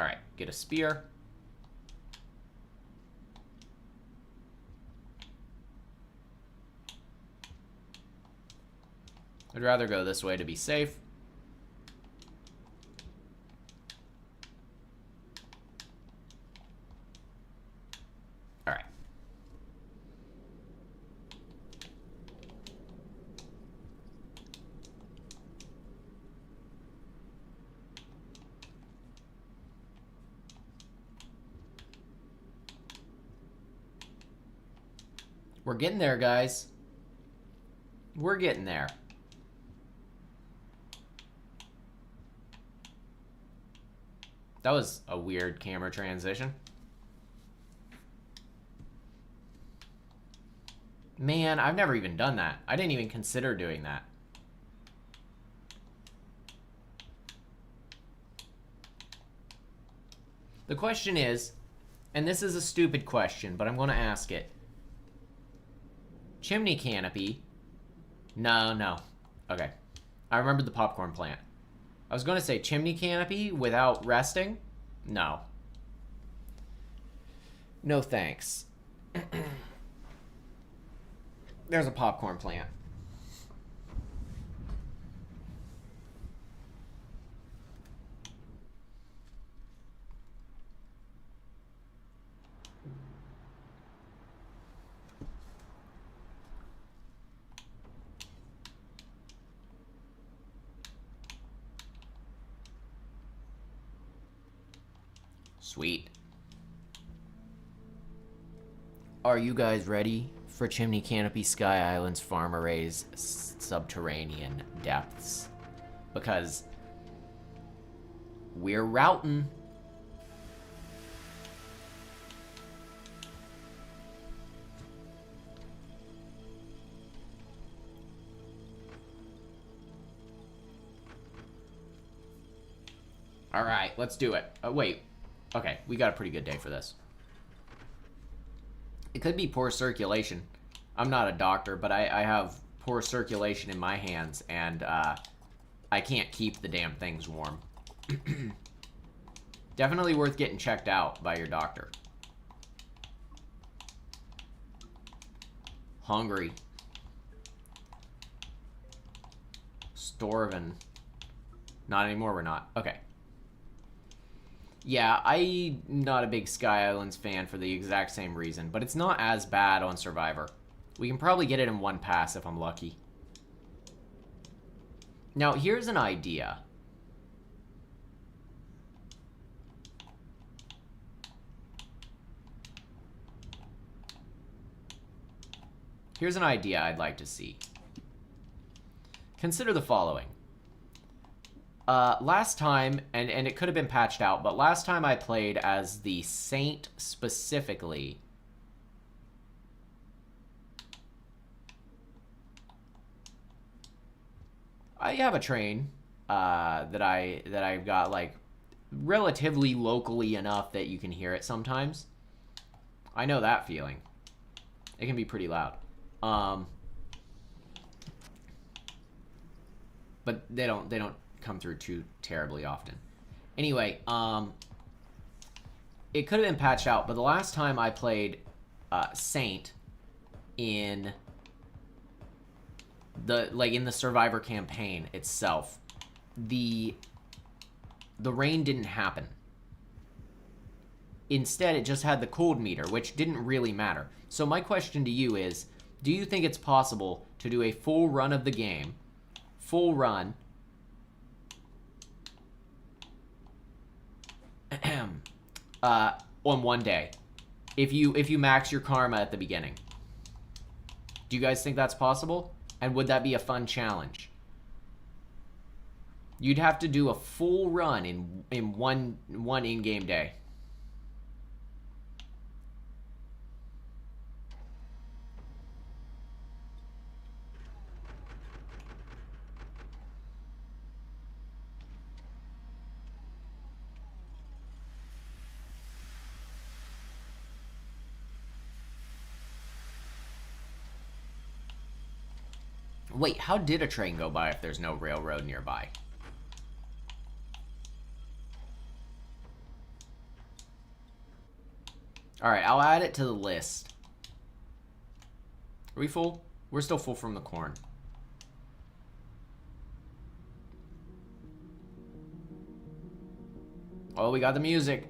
Alright, get a spear. I'd rather go this way to be safe. Alright. We're getting there, guys. We're getting there. That was a weird camera transition. Man, I've never even done that. I didn't even consider doing that. The question is, and this is a stupid question, but I'm going to ask it. Chimney canopy. No. Okay. I remembered the popcorn plant. I was going to say chimney canopy without resting. No. No thanks. There's a popcorn plant. Sweet. Are you guys ready for Chimney Canopy Sky Island's Farm Array's subterranean depths? Because we're routing. All right, let's do it. Wait. Okay, we got a pretty good day for this. It could be poor circulation. I'm not a doctor, but I have poor circulation in my hands, and I can't keep the damn things warm. Definitely worth getting checked out by your doctor. Hungry. Starving. Not anymore, we're not. Okay. Yeah, I'm not a big Sky Islands fan for the exact same reason, but it's not as bad on Survivor. We can probably get it in one pass if I'm lucky. Now, here's an idea. Here's an idea I'd like to see. Consider the following. Last time, and it could have been patched out, but last time I played as the Saint specifically, I have a train that I've got like relatively locally enough that you can hear it sometimes. I know that feeling. It can be pretty loud. But they don't come through too terribly often. Anyway, it could have been patched out, but the last time I played Saint in the Survivor campaign itself, the rain didn't happen. Instead, it just had the cold meter, which didn't really matter. So my question to you is, do you think it's possible to do a full run of the game, full run, on one day, if you max your karma at the beginning? Do you guys think that's possible? And would that be a fun challenge? You'd have to do a full run in one in-game day. Wait, how did a train go by if there's no railroad nearby? Alright, I'll add it to the list. Are we full? We're still full from the corn. Oh, we got the music.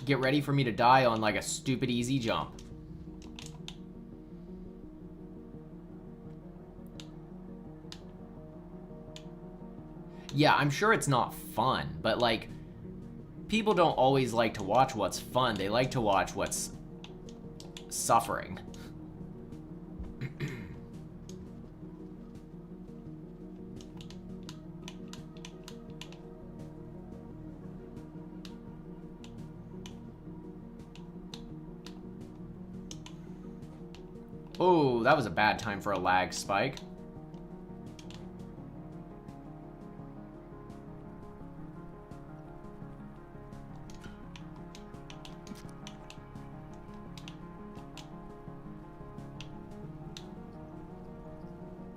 Get ready for me to die on like a stupid easy jump. Yeah, I'm sure it's not fun, but like, people don't always like to watch what's fun. They like to watch what's suffering. Oh, that was a bad time for a lag spike.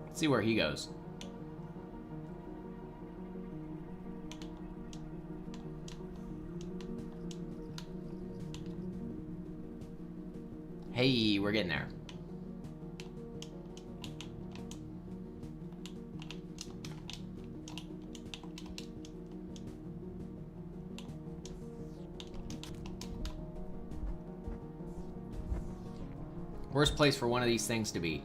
Let's see where he goes. Hey, we're getting there. Worst place for one of these things to be.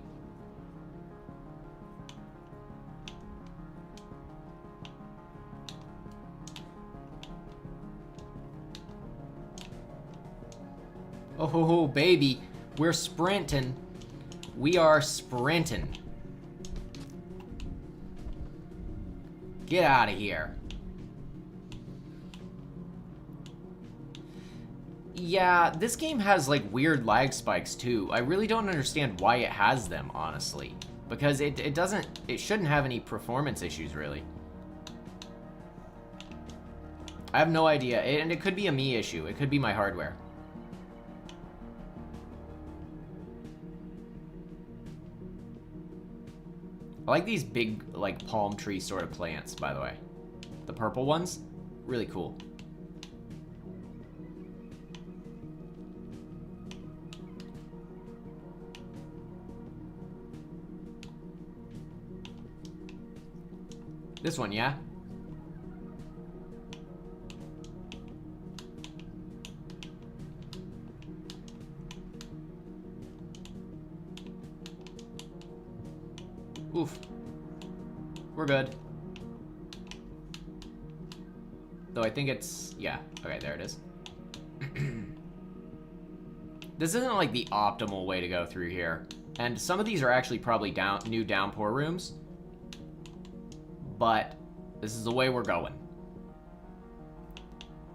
Oh, baby. We're sprinting. We are sprinting. Get out of here. Yeah, this game has like weird lag spikes too. I really don't understand why it has them, honestly. Because it shouldn't have any performance issues, really. I have no idea. And it could be a me issue. It could be my hardware. I like these big, like, palm tree sort of plants, by the way. The purple ones, really cool. This one, yeah? Oof. We're good. Though I think it's... yeah. Okay, there it is. This isn't like the optimal way to go through here. And some of these are actually probably new downpour rooms. But this is the way we're going.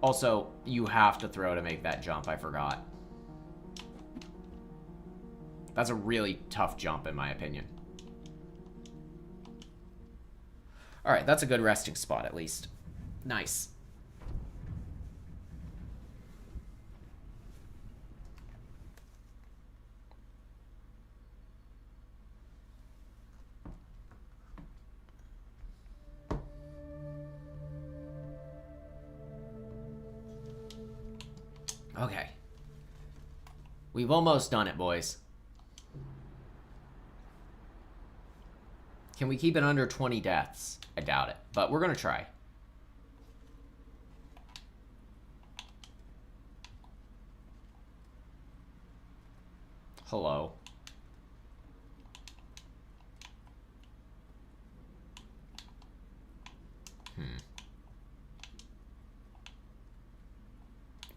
Also, you have to throw to make that jump. I forgot. That's a really tough jump, in my opinion. Alright, that's a good resting spot at least. Nice. Okay. We've almost done it, boys. Can we keep it under 20 deaths? I doubt it, but we're going to try. Hello.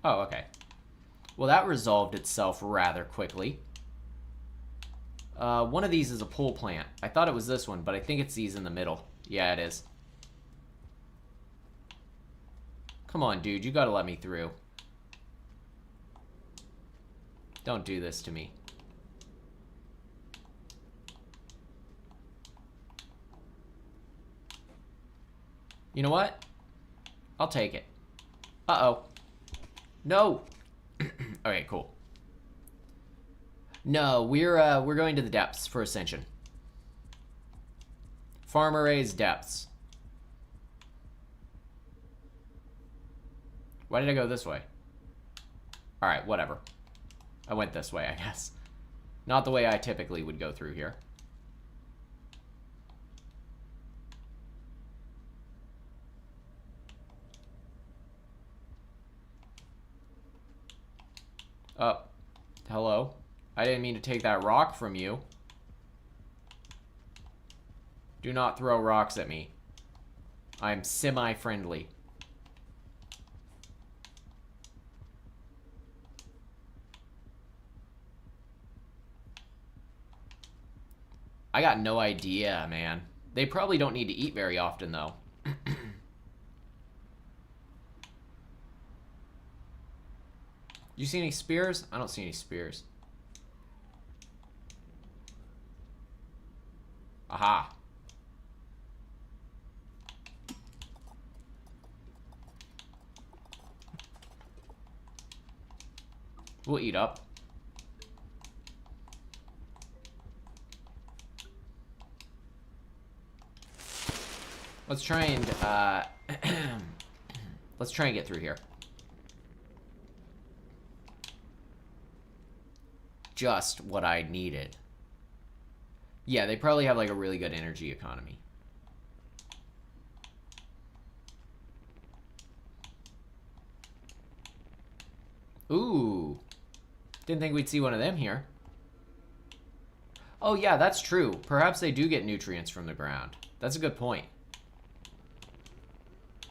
Oh, okay. Well, that resolved itself rather quickly. One of these is a pole plant. I thought it was this one, but I think it's these in the middle. Yeah, it is. Come on, dude. You gotta let me through. Don't do this to me. You know what? I'll take it. Uh-oh. No! Okay, cool. No, we're going to the depths for Ascension. Farm arrays, depths. Why did I go this way? Alright, whatever. I went this way, I guess. Not the way I typically would go through here. Oh, hello. I didn't mean to take that rock from you. Do not throw rocks at me. I'm semi-friendly. I got no idea, man. They probably don't need to eat very often, though. You see any spears? I don't see any spears. Aha. We'll eat up. Let's try and let's try and get through here. Just what I needed. Yeah, they probably have like a really good energy economy. Ooh. Didn't think we'd see one of them here. Oh yeah, that's true. Perhaps they do get nutrients from the ground. That's a good point.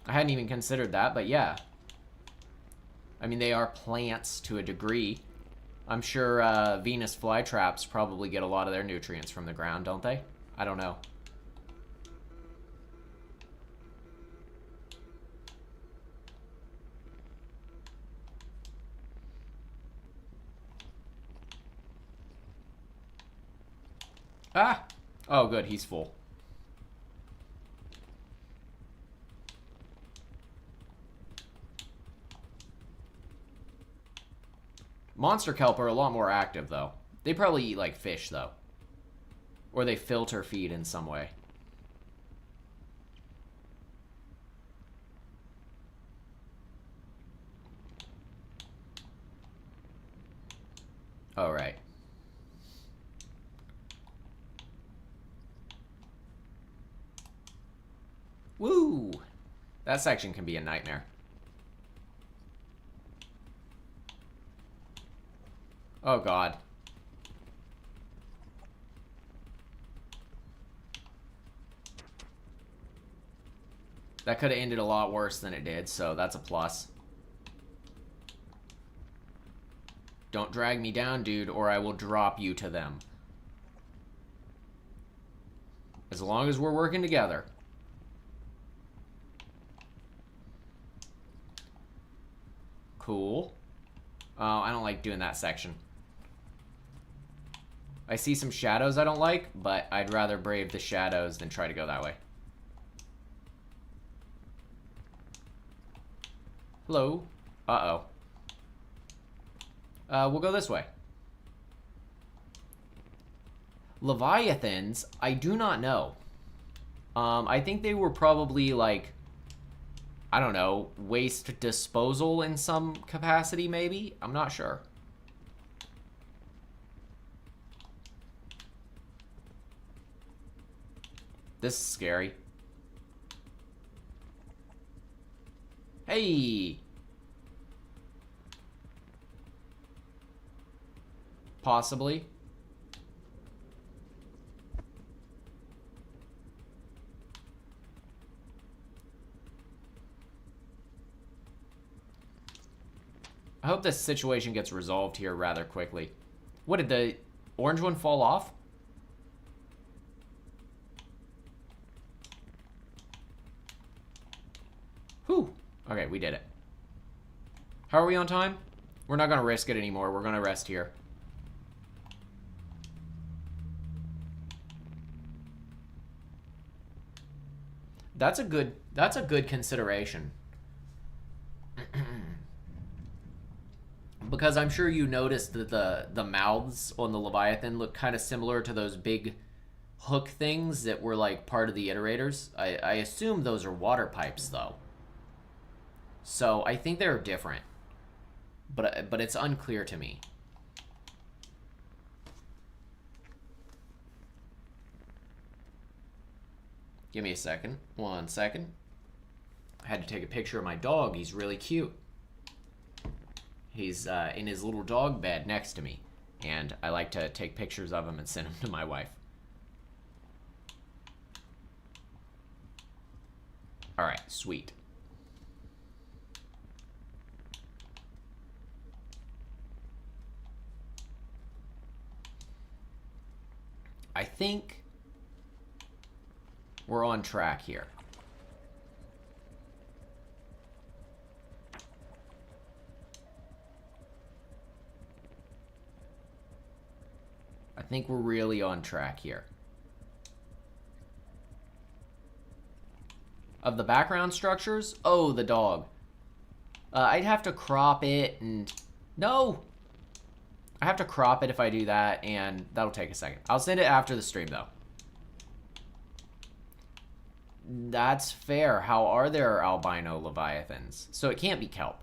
I hadn't even considered that, but yeah. I mean, they are plants to a degree. I'm sure Venus flytraps probably get a lot of their nutrients from the ground, don't they? I don't know. Ah! Oh, good. He's full. Monster kelp are a lot more active, though. They probably eat like fish, though. Or they filter feed in some way. Oh, right. Woo! That section can be a nightmare. Oh, God. That could have ended a lot worse than it did, so that's a plus. Don't drag me down, dude, or I will drop you to them. As long as we're working together. Cool. Oh, I don't like doing that section. I see some shadows I don't like, but I'd rather brave the shadows than try to go that way. Hello. Uh-oh. We'll go this way. Leviathans, I do not know. I think they were probably, like, I don't know, waste disposal in some capacity, maybe? I'm not sure. This is scary. Hey! Possibly. I hope this situation gets resolved here rather quickly. What, did the orange one fall off? Whew. Okay, we did it. How are we on time? We're not gonna risk it anymore. We're gonna rest here. That's a good consideration. Because I'm sure you noticed that the mouths on the Leviathan look kind of similar to those big hook things that were like part of the iterators. I assume those are water pipes though. So I think they're different. But it's unclear to me. Give me a second. 1 second. I had to take a picture of my dog. He's really cute. He's in his little dog bed next to me. And I like to take pictures of him and send them to my wife. Alright, sweet. I think we're on track here. I think we're really on track here. Of the background structures? Oh, the dog. I'd have to crop it and... No! I have to crop it if I do that, and that'll take a second. I'll send it after the stream, though. That's fair. How are there albino leviathans? So it can't be kelp.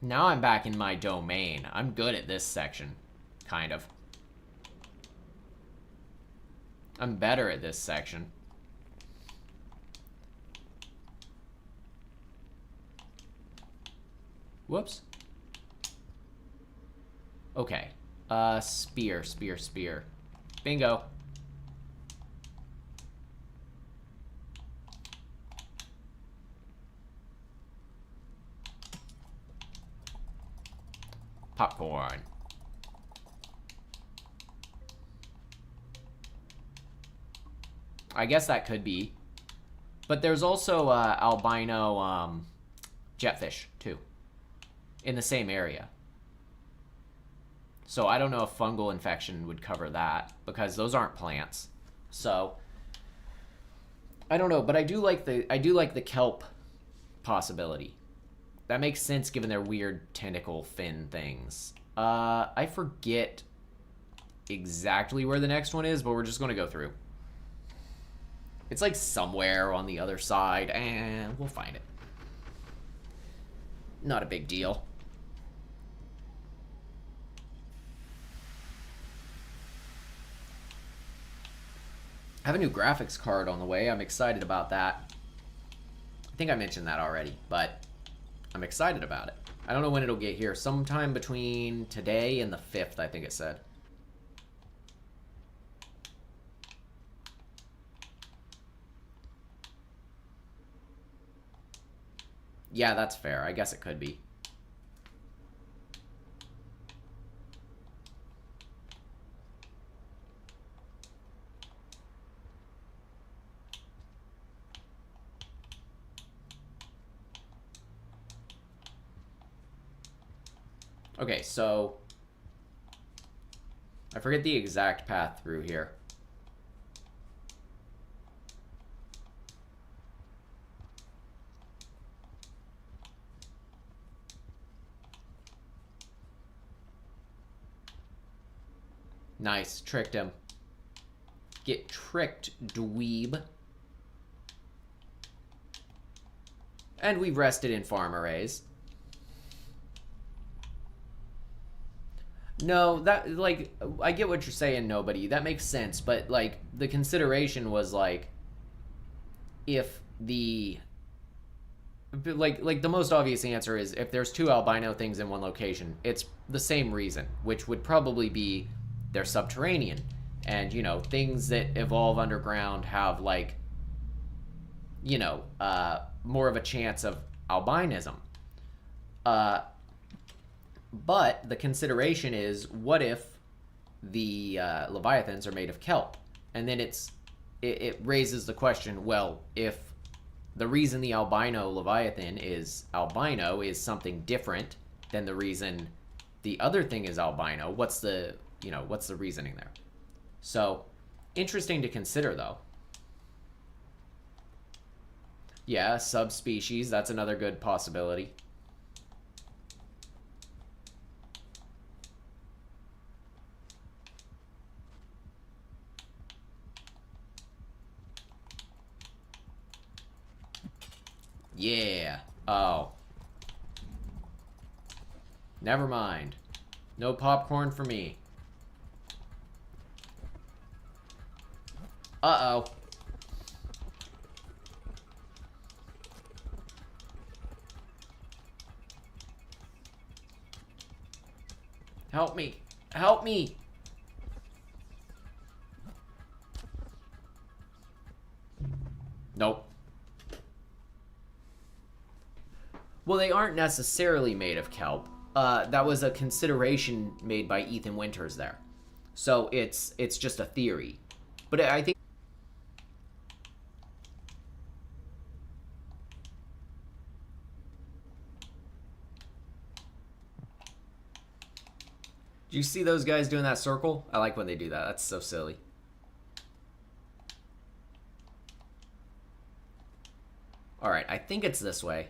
Now I'm back in my domain. I'm good at this section. Kind of. I'm better at this section. Whoops. Okay. Spear. Bingo. Popcorn. I guess that could be. But there's also albino jetfish, too. In the same area. So I don't know if fungal infection would cover that, because those aren't plants. So I don't know, but I do like the kelp possibility. That makes sense given their weird tentacle fin things. I forget exactly where the next one is, but we're just going to go through. It's like somewhere on the other side, and we'll find it. Not a big deal. I have a new graphics card on the way. I'm excited about that. I think I mentioned that already, but I'm excited about it. I don't know when it'll get here. Sometime between today and the 5th, I think it said. Yeah, that's fair. I guess it could be. Okay, so I forget the exact path through here. Nice, tricked him. Get tricked, dweeb. And we've rested in farm arrays. No, that, like, I get what you're saying, nobody. That makes sense, but, like, the consideration was, like, if the... Like, the most obvious answer is if there's 2 albino things in one location, it's the same reason, which would probably be they're subterranean. And, you know, things that evolve underground have, like, you know, more of a chance of albinism. But the consideration is, what if the Leviathans are made of kelp? And then it raises the question, well, if the reason the albino Leviathan is albino is something different than the reason the other thing is albino, what's the reasoning there? So, interesting to consider, though. Yeah, subspecies, that's another good possibility. Yeah. Oh. Never mind. No popcorn for me. Uh-oh. Help me. Help me. Nope. Well, they aren't necessarily made of kelp. That was a consideration made by Ethan Winters there. So it's just a theory. But I think... Do you see those guys doing that circle? I like when they do that. That's so silly. Alright, I think it's this way.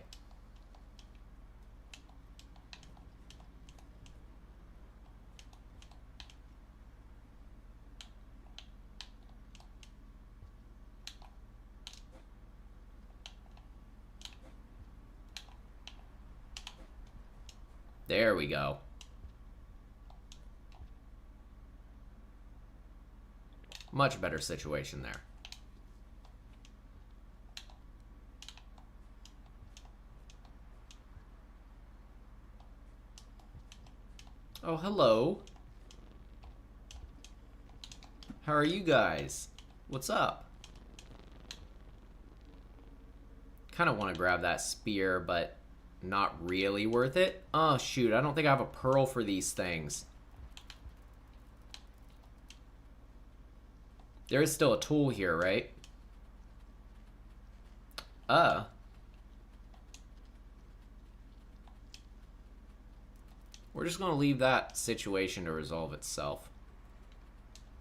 There we go. Much better situation there. Oh, hello. How are you guys? What's up? Kind of want to grab that spear, but not really worth it. Oh, shoot. I don't think I have a pearl for these things. There is still a tool here, right? We're just going to leave that situation to resolve itself.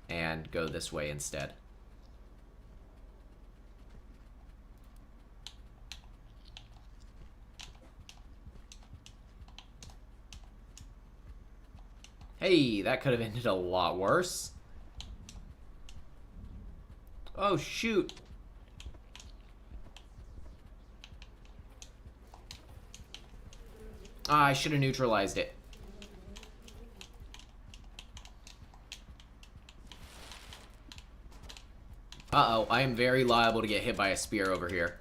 And go this way instead. Hey, that could have ended a lot worse. Oh, shoot. Ah, I should have neutralized it. Uh-oh, I am very liable to get hit by a spear over here.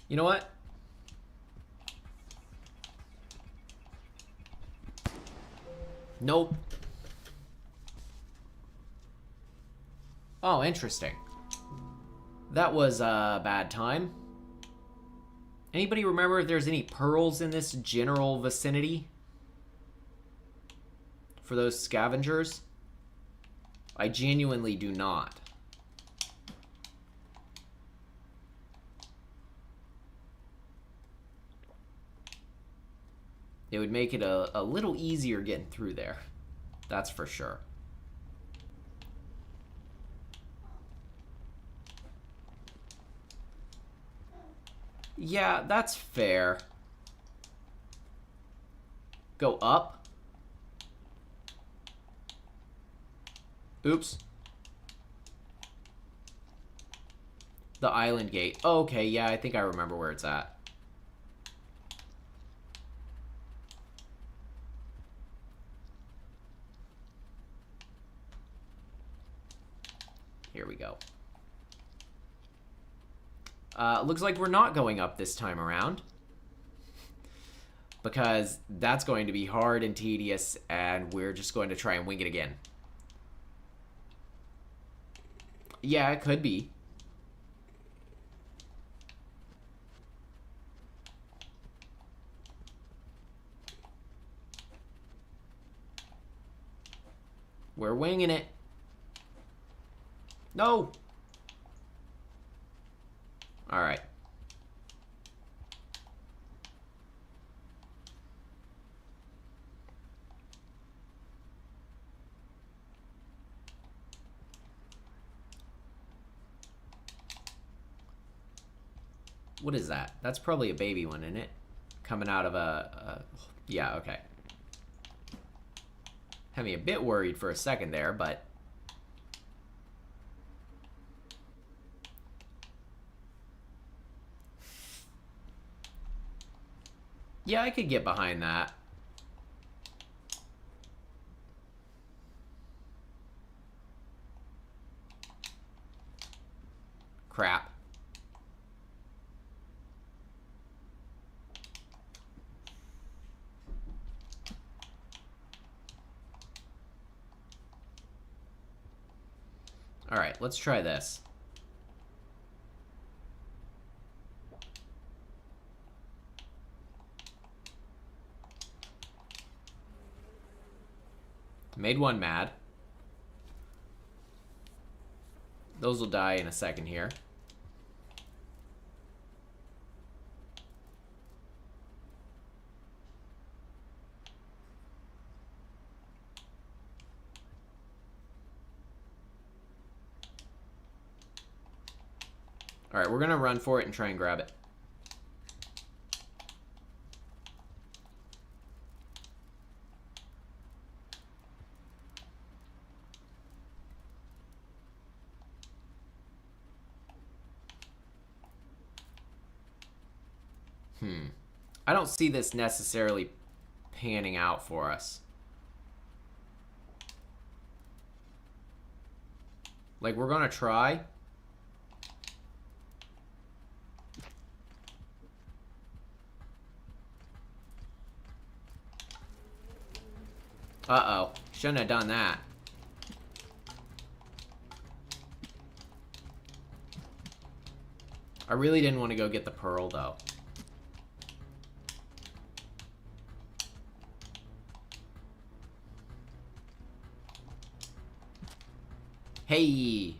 You know what? Nope. Oh, interesting. That was a bad time. Anybody remember if there's any pearls in this general vicinity? For those scavengers? I genuinely do not. It would make it a little easier getting through there. That's for sure. Yeah, that's fair. Go up. Oops. The island gate. Oh, okay, yeah, I think I remember where it's at. Here we go. Looks like we're not going up this time around. Because that's going to be hard and tedious, and we're just going to try and wing it again. Yeah, it could be. We're winging it. No! Alright. What is that? That's probably a baby one, isn't it? Coming out of a... Yeah, okay. Had me a bit worried for a second there, but... Yeah, I could get behind that. Crap. Alright, let's try this. Made one mad. Those will die in a second here. Alright, we're gonna run for it and try and grab it. I don't see this necessarily panning out for us. Like, we're gonna try. Uh-oh. Shouldn't have done that. I really didn't want to go get the pearl, though. Hey!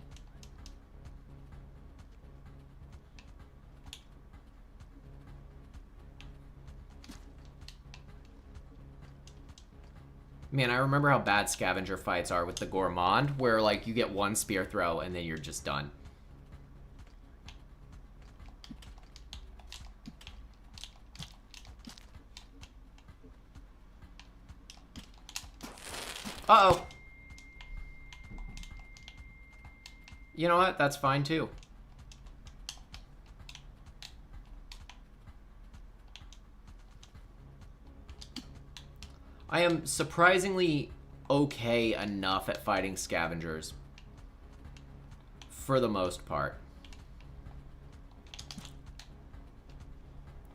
Man, I remember how bad scavenger fights are with the Gourmand, where, like, you get one spear throw and then you're just done. Uh-oh! You know what? That's fine, too. I am surprisingly okay enough at fighting scavengers. For the most part.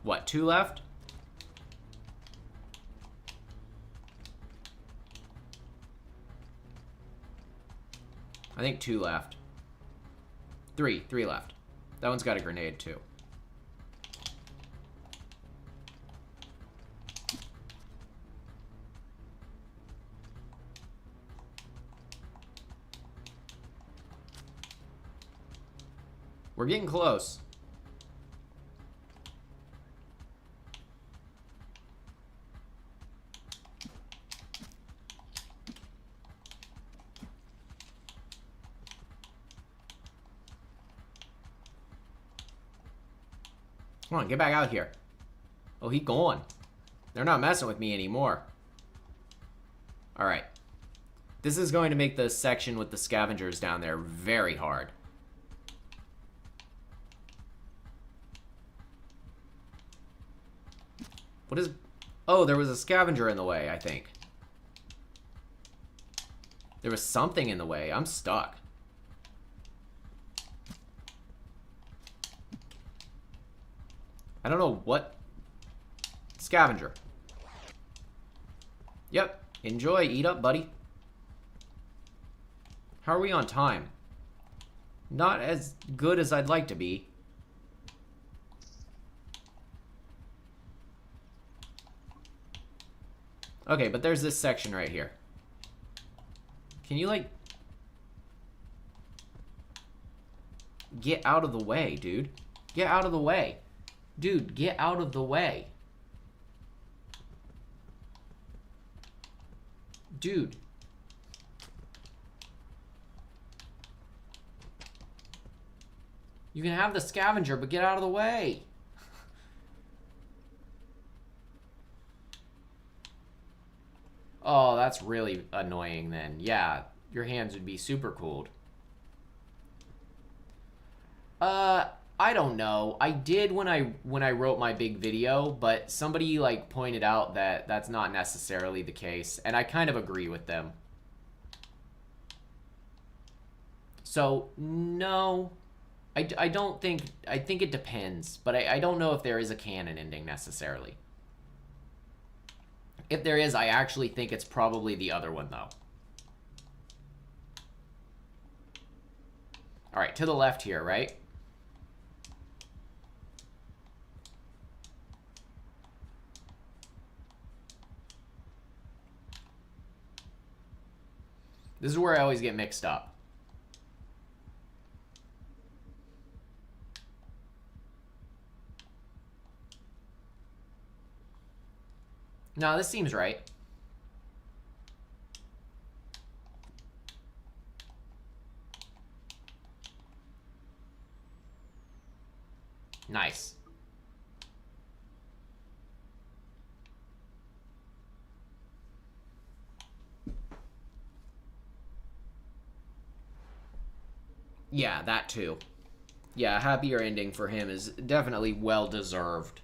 What, 2 left? I think 2 left. 3 left. That one's got a grenade, too. We're getting close. Come on, get back out here. Oh, he gone. They're not messing with me anymore. Alright. This is going to make the section with the scavengers down there very hard. What is... Oh, there was a scavenger in the way, I think. There was something in the way. I'm stuck. I don't know what... Scavenger. Yep. Enjoy. Eat up, buddy. How are we on time? Not as good as I'd like to be. Okay, but there's this section right here. Can you, like... Get out of the way, dude. Get out of the way. Dude, get out of the way. Dude. You can have the scavenger, but get out of the way. Oh, that's really annoying then. Yeah, your hands would be super cooled. I don't know. I did when I wrote my big video, but somebody like pointed out that that's not necessarily the case, and I kind of agree with them. So, no. I don't think... I think it depends, but I don't know if there is a canon ending necessarily. If there is, I actually think it's probably the other one, though. Alright, to the left here, right? This is where I always get mixed up. No, this seems right. Nice. Yeah, that too. Yeah, a happier ending for him is definitely well-deserved.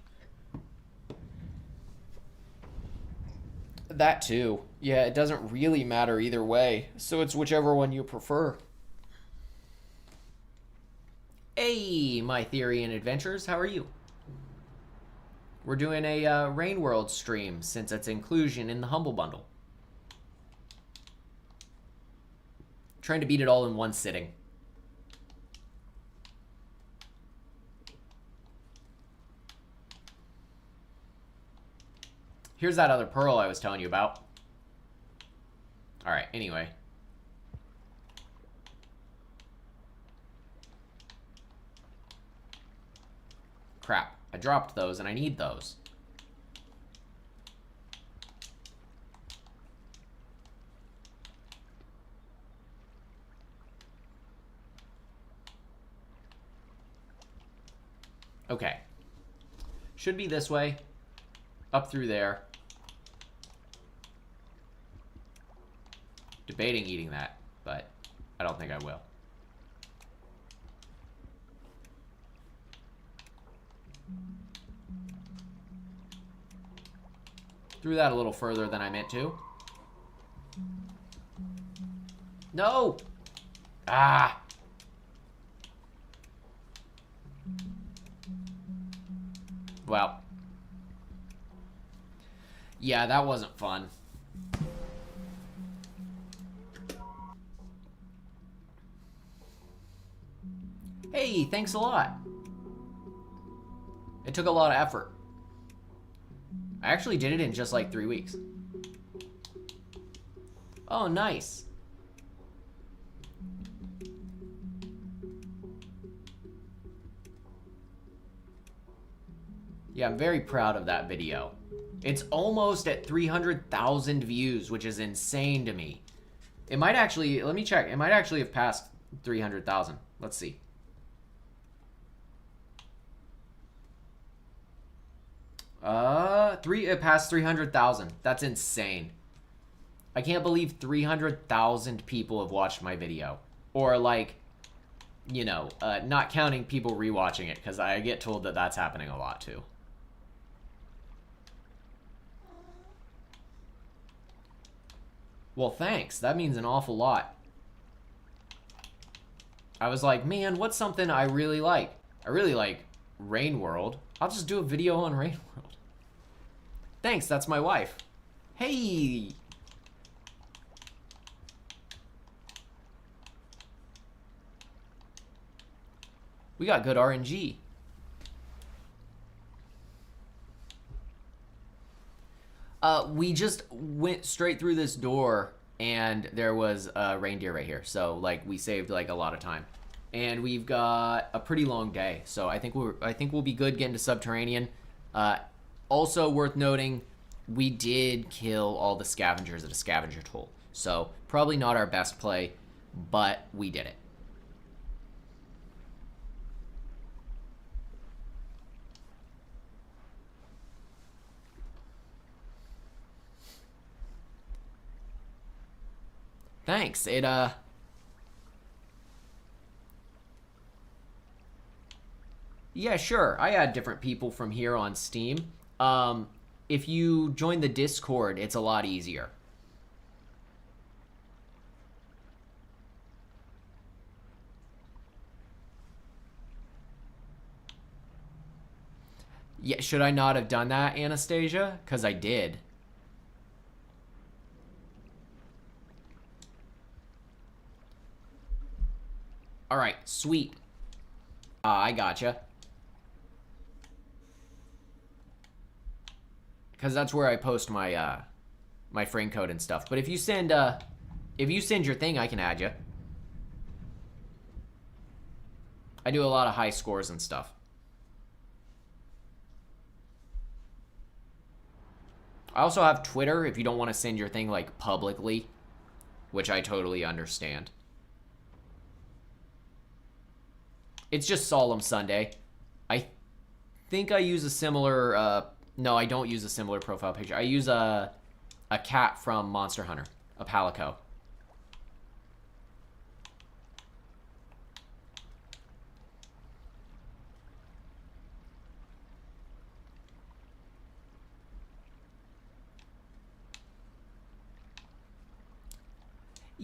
That too. Yeah, it doesn't really matter either way, so it's whichever one you prefer. Hey, my theory and adventures, how are you? We're doing a Rain World stream since its inclusion in the Humble Bundle. Trying to beat it all in one sitting. Here's that other pearl I was telling you about. Alright, anyway. Crap. I dropped those and I need those. Okay. Should be this way. Up through there. Debating eating that, but I don't think I will. Threw that a little further than I meant to. No! Ah! Well. Yeah, that wasn't fun. Hey, thanks a lot. It took a lot of effort. I actually did it in just like 3 weeks. Oh, nice. Yeah, I'm very proud of that video. It's almost at 300,000 views, which is insane to me. It might actually, let me check. It might actually have passed 300,000. Let's see. It passed 300,000. That's insane. I can't believe 300,000 people have watched my video. Or like, you know, not counting people rewatching it, because I get told that that's happening a lot too. Well, thanks. That means an awful lot. I was like, man, what's something I really like? I really like Rain World. I'll just do a video on Rain World. Thanks, that's my wife. Hey! We got good RNG. We just went straight through this door, and there was a reindeer right here. So, like, we saved like a lot of time, and we've got a pretty long day. So I think we'll be good getting to Subterranean. Also worth noting, we did kill all the scavengers at a scavenger toll. So probably not our best play, but we did it. Thanks. Yeah, sure. I add different people from here on Steam. If you join the Discord, it's a lot easier. Yeah, should I not have done that, Anastasia? Because I did. Alright, sweet. I gotcha. Because that's where I post my my frame code and stuff. But if you send your thing, I can add you. I do a lot of high scores and stuff. I also have Twitter if you don't want to send your thing like publicly, which I totally understand. It's just Solemn Sunday. I think I use a similar, no, I don't use a similar profile picture. I use a cat from Monster Hunter, a Palico.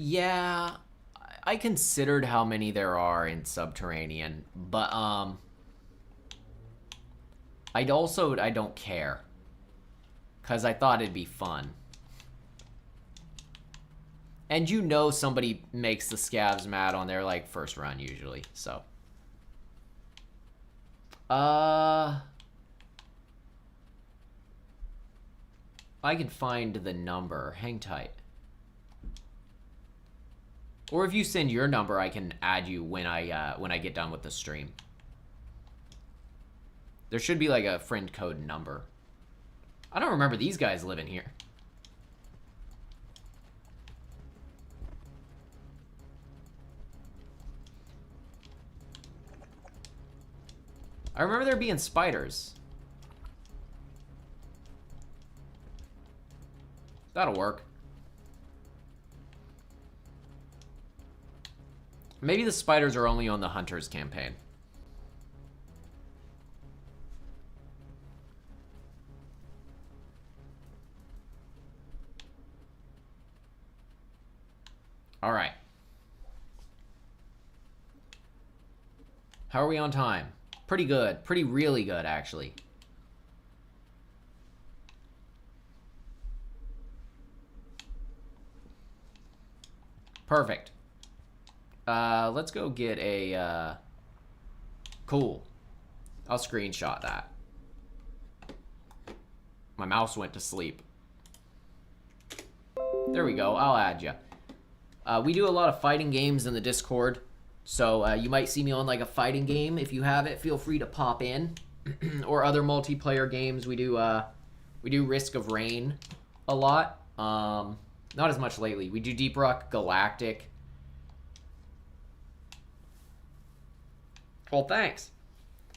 Yeah, I considered how many there are in Subterranean, but I don't care, because I thought it'd be fun. And you know somebody makes the scavs mad on their like first run usually, so. I can find the number. Hang tight. Or if you send your number, I can add you when I get done with the stream. There should be like a friend code number. I don't remember these guys living here. I remember there being spiders. That'll work. Maybe the spiders are only on the Hunters campaign. All right. How are we on time? Pretty good. Pretty really good, actually. Perfect. Let's go get a, cool. I'll screenshot that. My mouse went to sleep. There we go, I'll add you. We do a lot of fighting games in the Discord, so you might see me on like a fighting game. If you have it, feel free to pop in. or other multiplayer games. We do Risk of Rain a lot. Not as much lately. We do Deep Rock Galactic. Well, thanks.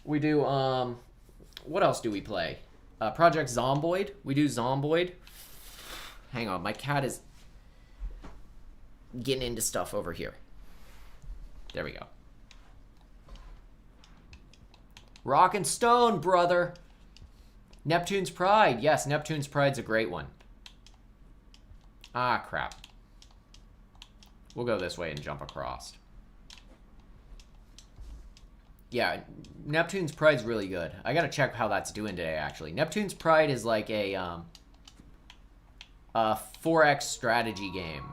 We do, what else do we play? Project Zomboid. We do Zomboid. Hang on, my cat is getting into stuff over here. There we go. Rock and Stone, brother. Neptune's Pride. Yes, Neptune's Pride's a great one. Ah, crap. We'll go this way and jump across. Yeah, Neptune's Pride's really good. I gotta check how that's doing today, actually. Neptune's Pride is like a 4X strategy game.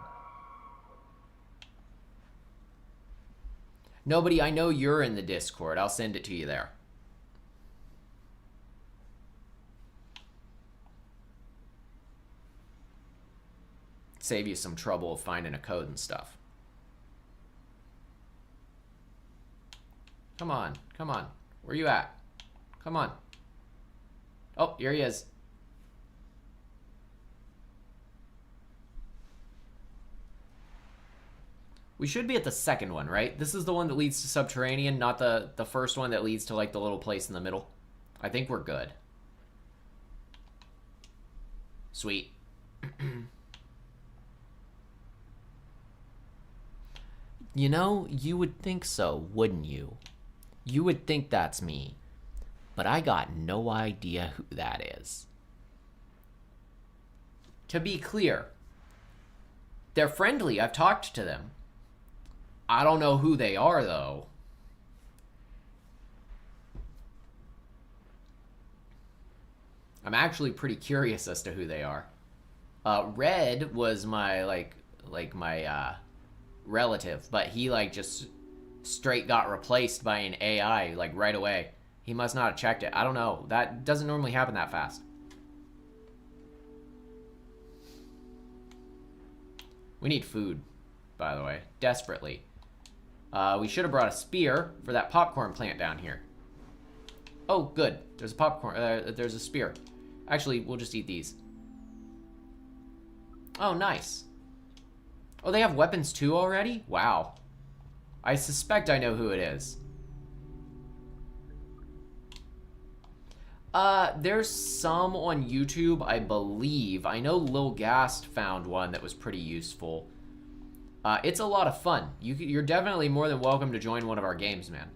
Nobody, I know you're in the Discord. I'll send it to you there. Save you some trouble of finding a code and stuff. Come on, come on. Where you at? Come on. Oh, here he is. We should be at the second one, right? This is the one that leads to Subterranean, not the first one that leads to like the little place in the middle. I think we're good. Sweet. You know, you would think so, wouldn't you? You would think that's me. But I got no idea who that is. To be clear, they're friendly. I've talked to them. I don't know who they are, though. I'm actually pretty curious as to who they are. Red was my, my relative, but he, just straight got replaced by an AI, right away. He must not have checked it. I don't know. That doesn't normally happen that fast. We need food, by the way. Desperately. We should have brought a spear for that popcorn plant down here. Oh, good. There's a popcorn. There's a spear. Actually, we'll just eat these. Oh, nice. Oh, they have weapons too already? Wow. I suspect I know who it is. There's some on YouTube, I believe. I know Lil Gast found one that was pretty useful. It's a lot of fun. You're definitely more than welcome to join one of our games, man.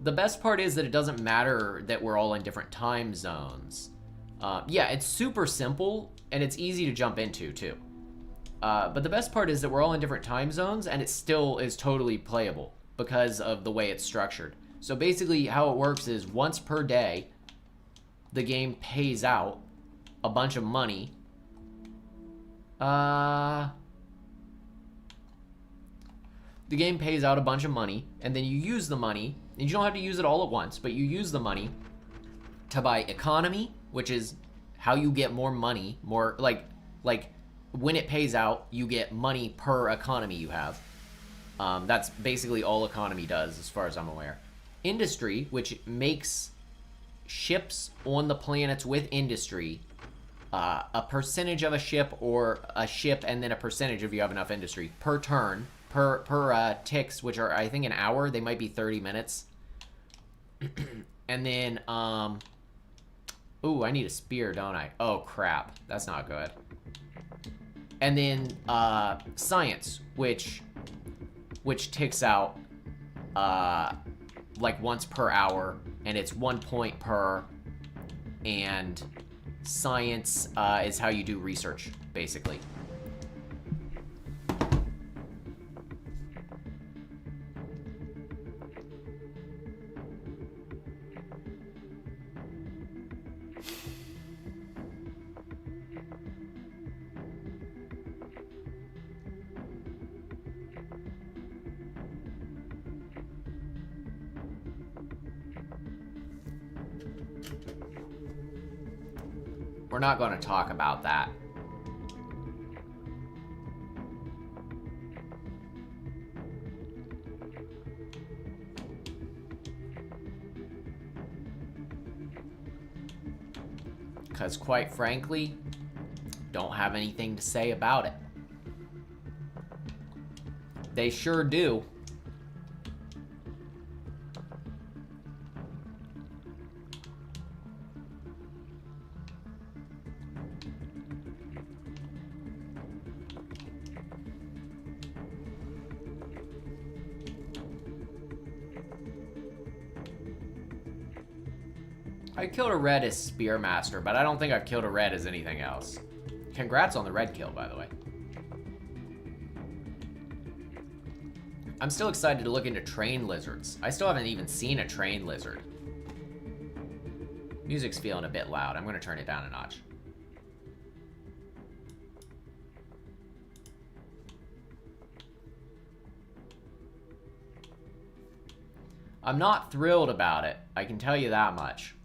The best part is that it doesn't matter that we're all in different time zones. Yeah, it's super simple, and it's easy to jump into, too. But the best part is that we're all in different time zones, and it still is totally playable because of the way it's structured. So basically, how it works is once per day, the game pays out a bunch of money. The game pays out a bunch of money, and then you use the money, and you don't have to use it all at once, but you use the money to buy economy, which is how you get more money, more, like when it pays out, you get money per economy you have. That's basically all economy does, as far as I'm aware. Industry, which makes ships on the planets with industry, a percentage of a ship, or a ship and then a percentage if you have enough industry, per turn, per ticks, which are, I think, an hour. They might be 30 minutes. And then, ooh, I need a spear, don't I? Oh, crap. That's not good. And then, science, which ticks out, once per hour, and it's 1 point per, and science, is how you do research, basically. We're not going to talk about that. Because quite frankly, don't have anything to say about it. They sure do. I killed a red as Spearmaster, but I don't think I've killed a red as anything else. Congrats on the red kill, by the way. I'm still excited to look into train lizards. I still haven't even seen a train lizard. Music's feeling a bit loud. I'm going to turn it down a notch. I'm not thrilled about it. I can tell you that much.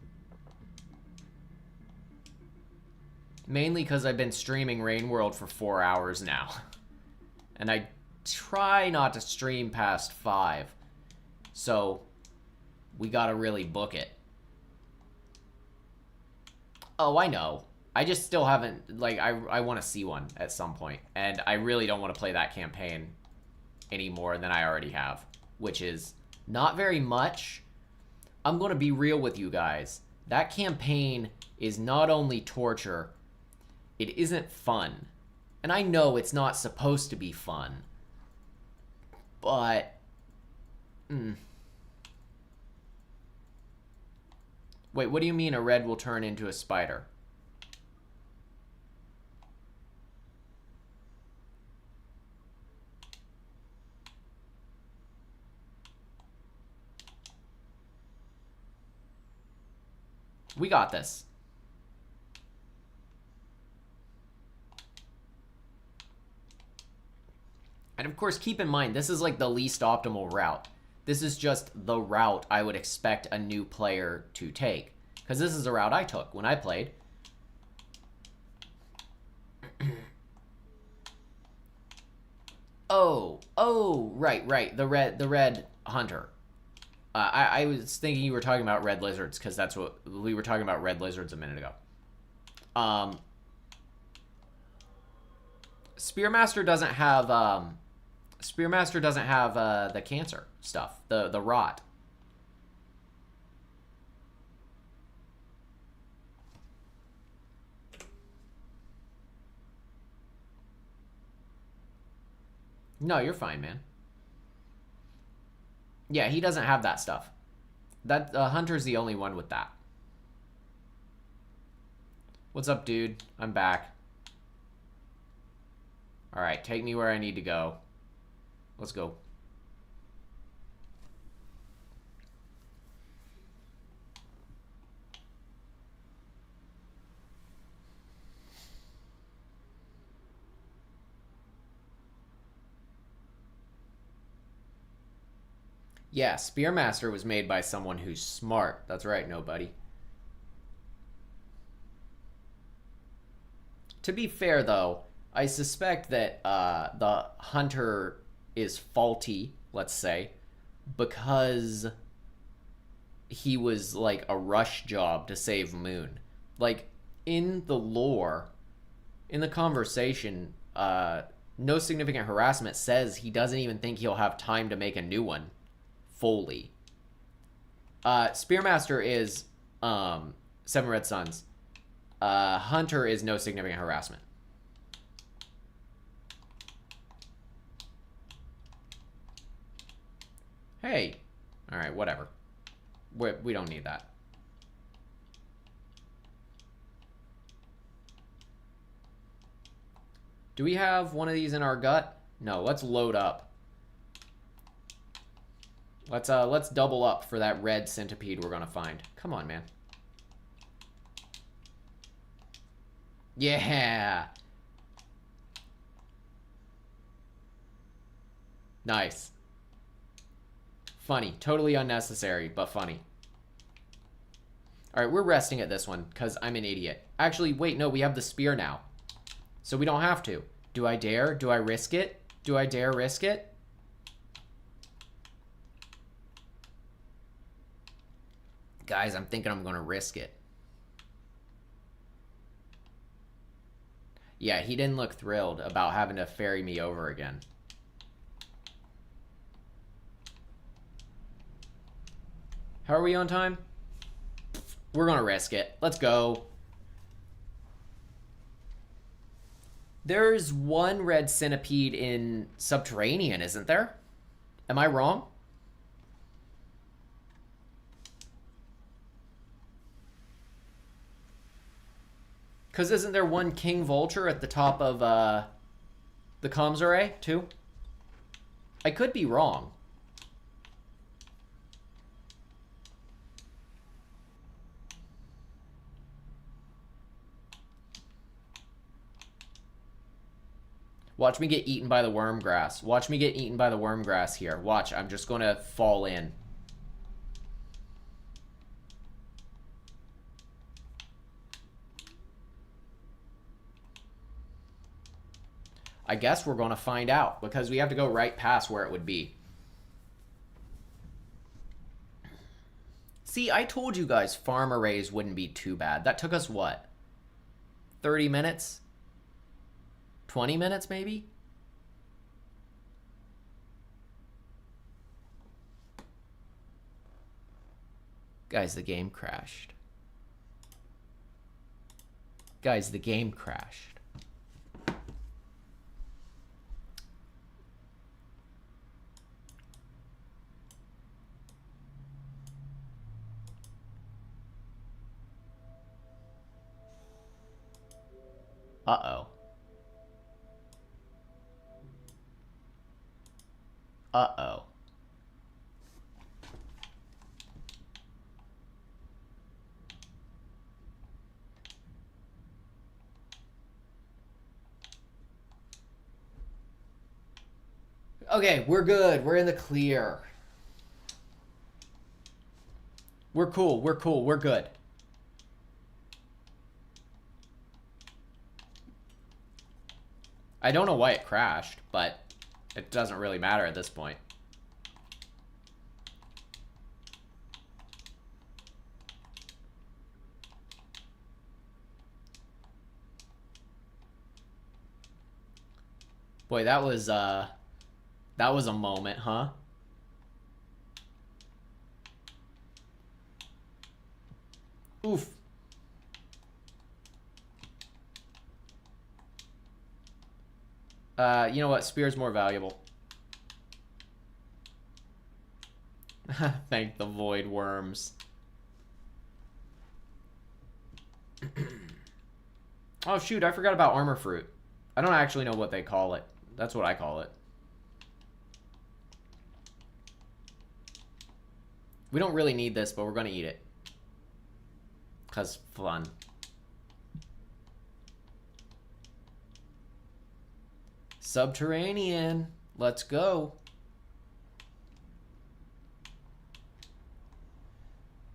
Mainly because I've been streaming Rain World for 4 hours now. And I try not to stream past 5. So, we gotta really book it. Oh, I know. I just still haven't, like, I want to see one at some point. And I really don't want to play that campaign any more than I already have. Which is not very much. I'm going to be real with you guys. That campaign is not only torture, it isn't fun. And I know it's not supposed to be fun. But... Wait, what do you mean a red will turn into a spider? We got this. And of course, keep in mind, this is like the least optimal route. This is just the route I would expect a new player to take. Because this is the route I took when I played. Right. The red hunter. I was thinking you were talking about red lizards, because that's what we were talking about, red lizards a minute ago. Spearmaster doesn't have the cancer stuff, the rot. No, you're fine, man. Yeah, he doesn't have that stuff. That Hunter's the only one with that. What's up, dude? I'm back. All right, take me where I need to go. Let's go. Yeah, Spearmaster was made by someone who's smart. That's right, nobody. To be fair, though, I suspect that the hunter is faulty, let's say, because he was like a rush job to save Moon. Like, in the lore, in the conversation, no significant harassment says he doesn't even think he'll have time to make a new one fully. Spearmaster is Seven Red Suns. Hunter is no significant harassment. Hey. Alright, whatever. We don't need that. Do we have one of these in our gut? No, let's load up. Let's double up for that red centipede we're gonna find. Come on, man. Yeah. Nice. Funny. Totally unnecessary, but funny. Alright, we're resting at this one, because I'm an idiot. Actually, wait, no, we have the spear now. So we don't have to. Do I dare? Do I risk it? Do I dare risk it? Guys, I'm thinking I'm gonna risk it. Yeah, he didn't look thrilled about having to ferry me over again. How are we on time? We're gonna risk it. Let's go. There's one red centipede in Subterranean, isn't there? Am I wrong? Because isn't there one king vulture at the top of the comms array, too? I could be wrong. Watch me get eaten by the worm grass. Watch me get eaten by the worm grass here. Watch, I'm just going to fall in. I guess we're going to find out, because we have to go right past where it would be. See, I told you guys farm arrays wouldn't be too bad. That took us, what? 30 minutes? 20 minutes, maybe? Guys, the game crashed. Guys, the game crashed. Uh-oh. Uh-oh. Okay, we're good. We're in the clear. We're cool. We're cool. We're good. I don't know why it crashed, but it doesn't really matter at this point. Boy, that was a moment, huh? Oof. You know what? Spear's more valuable. Thank the void worms. Oh, shoot. I forgot about armor fruit. I don't actually know what they call it. That's what I call it. We don't really need this, but we're going to eat it. 'Cause fun. Subterranean. Let's go.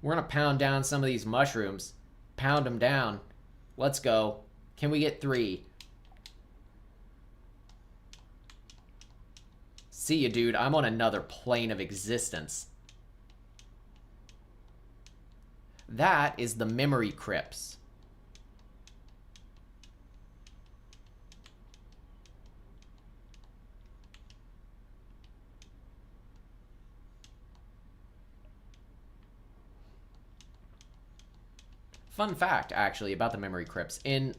We're going to pound down some of these mushrooms. Pound them down. Let's go. Can we get 3? See ya, dude. I'm on another plane of existence. That is the memory crypts. Fun fact, actually, about the memory crypts. In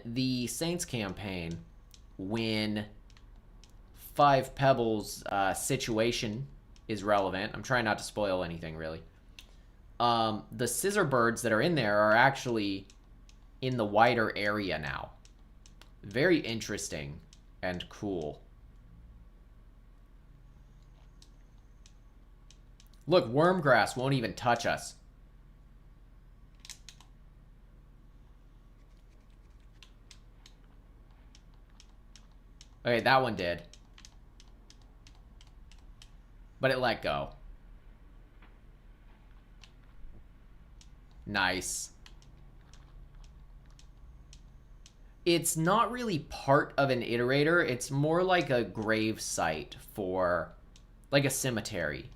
the Saints campaign, when 5 Pebbles situation is relevant, I'm trying not to spoil anything, really. The scissor birds that are in there are actually in the wider area now. Very interesting and cool. Look, wormgrass won't even touch us. Okay, that one did. But it let go. Nice. It's not really part of an iterator. It's more like a grave site for, like a cemetery,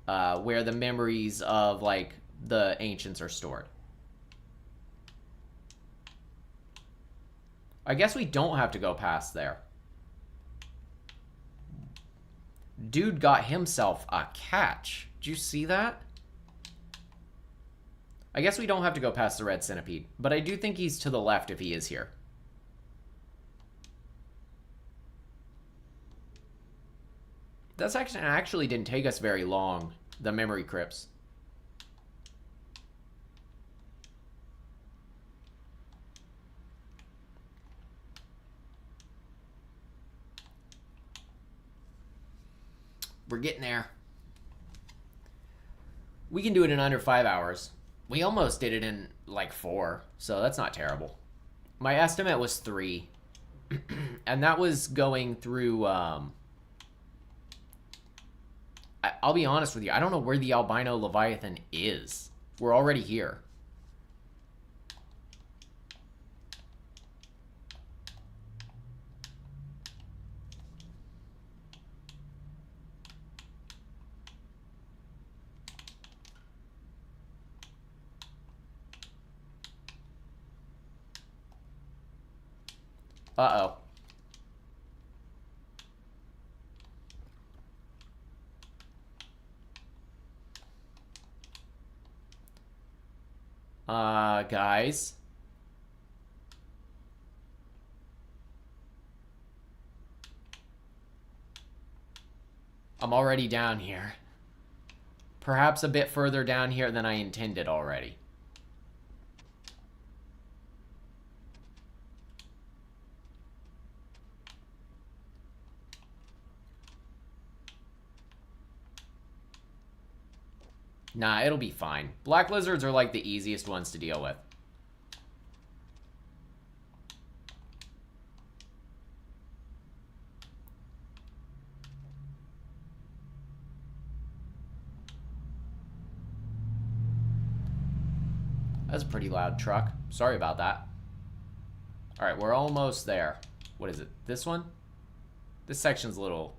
where the memories of, like, the ancients are stored. I guess we don't have to go past there. Dude got himself a catch. Did you see that? I guess we don't have to go past the red centipede, but I do think he's to the left if he is here. That's actually didn't take us very long, the memory crypts. We're getting there. We can do it in under 5 hours. We almost did it in like 4, so that's not terrible. My estimate was 3. And that was going through, I'll be honest with you, I don't know where the albino Leviathan is. We're already here. Uh-oh. Guys. I'm already down here. Perhaps a bit further down here than I intended already. Nah, it'll be fine. Black lizards are like the easiest ones to deal with. That's a pretty loud truck. Sorry about that. Alright, we're almost there. What is it? This one? This section's a little...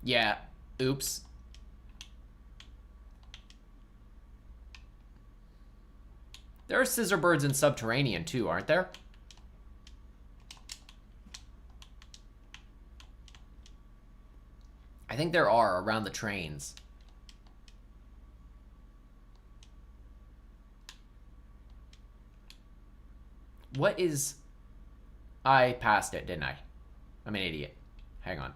Yeah. Oops. There are scissor birds in Subterranean too, aren't there? I think there are around the trains. What is... I passed it, didn't I? I'm an idiot. Hang on.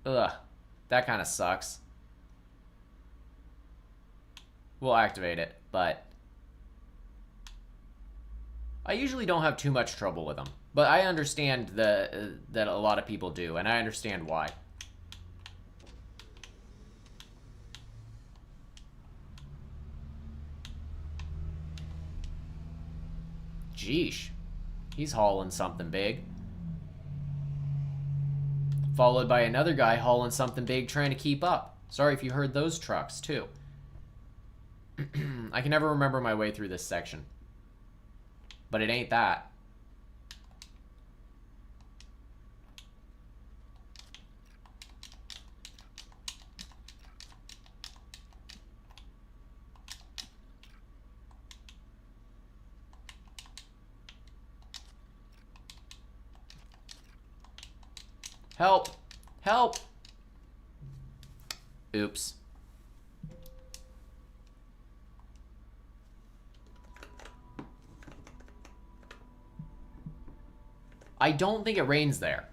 Ugh. That kind of sucks. We'll activate it, but... I usually don't have too much trouble with them. But I understand that a lot of people do, and I understand why. Jeesh. He's hauling something big. Followed by another guy hauling something big trying to keep up. Sorry if you heard those trucks, too. I can never remember my way through this section. But it ain't that. Help! Help! Oops. I don't think it rains there.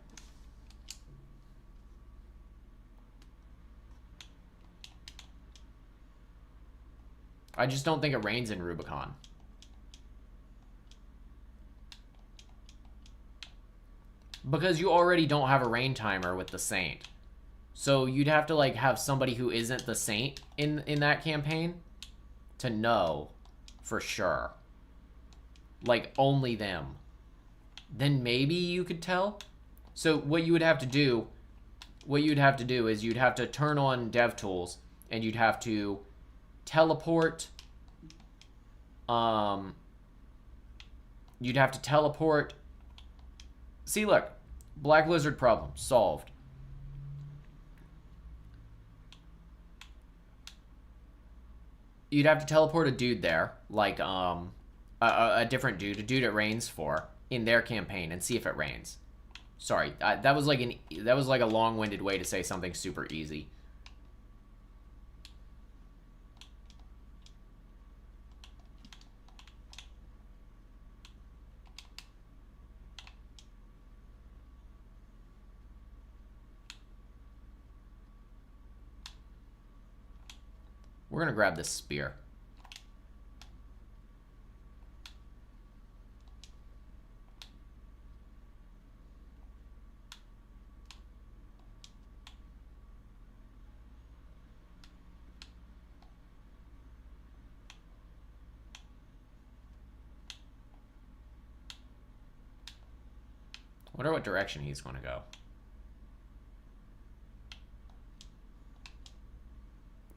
I just don't think it rains in Rubicon. Because you already don't have a rain timer with the Saint. So you'd have to like have somebody who isn't the Saint in that campaign to know for sure. Like only them. Then maybe you could tell. So what you would have to do is you'd have to turn on DevTools and you'd have to teleport You'd have to teleport. See, look. Black Lizard problem. Solved. You'd have to teleport a dude there. Like, a different dude. A dude it rains for. In their campaign. And see if it rains. Sorry. That was like a long-winded way to say something super easy. We're going to grab this spear. I wonder what direction he's going to go.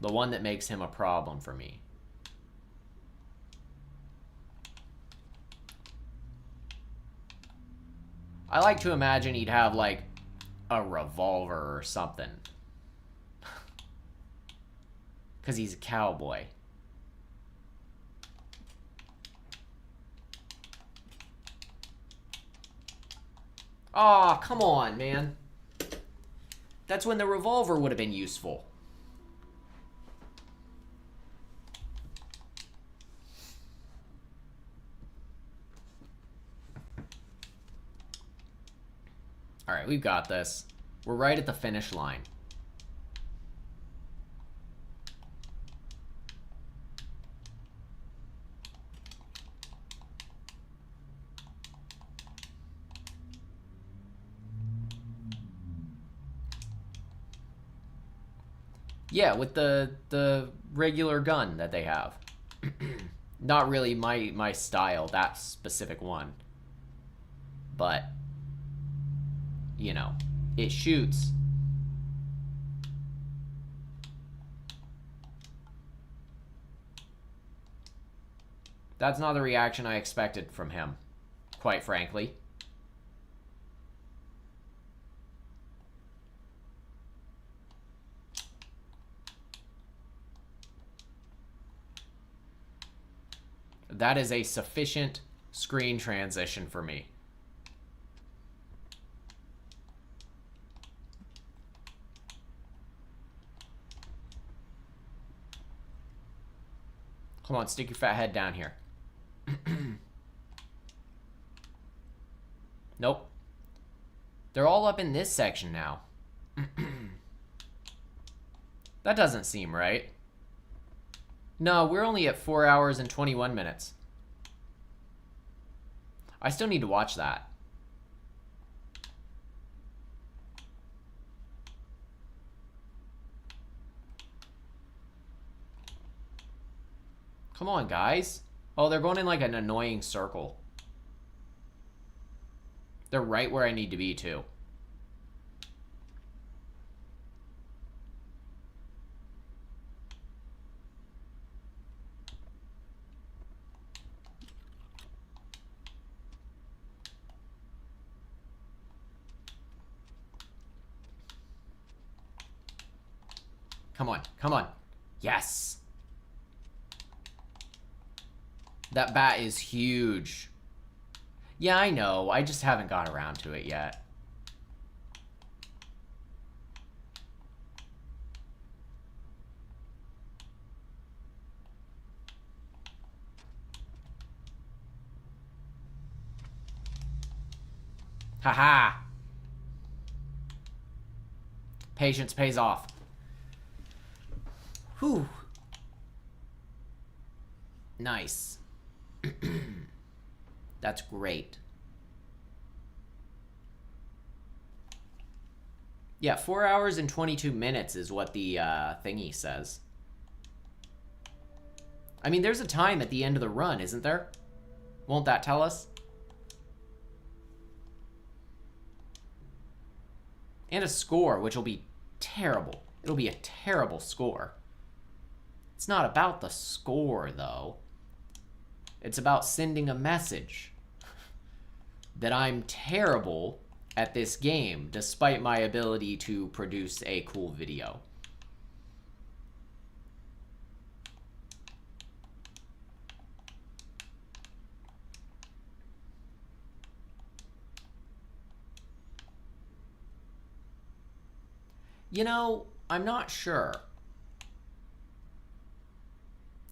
The one that makes him a problem for me. I like to imagine he'd have, like, a revolver or something. Because he's a cowboy. Aw, come on, man. That's when the revolver would have been useful. Alright, we've got this. We're right at the finish line. Yeah, with the regular gun that they have. Not really my style, that specific one. But, you know, it shoots. That's not the reaction I expected from him, quite frankly. That is a sufficient screen transition for me. Come on, stick your fat head down here. Nope. They're all up in this section now. That doesn't seem right. No, we're only at 4 hours and 21 minutes. I still need to watch that. Come on, guys. Oh, they're going in like an annoying circle. They're right where I need to be, too. Come on, come on. Yes. That bat is huge. Yeah, I know. I just haven't got around to it yet. Haha. Patience pays off. Whew. Nice. That's great. Yeah, 4 hours and 22 minutes is what the thingy says. I mean, there's a time at the end of the run, isn't there? Won't that tell us? And a score, which will be terrible. It'll be a terrible score. It's not about the score, though. It's about sending a message. that I'm terrible at this game, despite my ability to produce a cool video. You know, I'm not sure.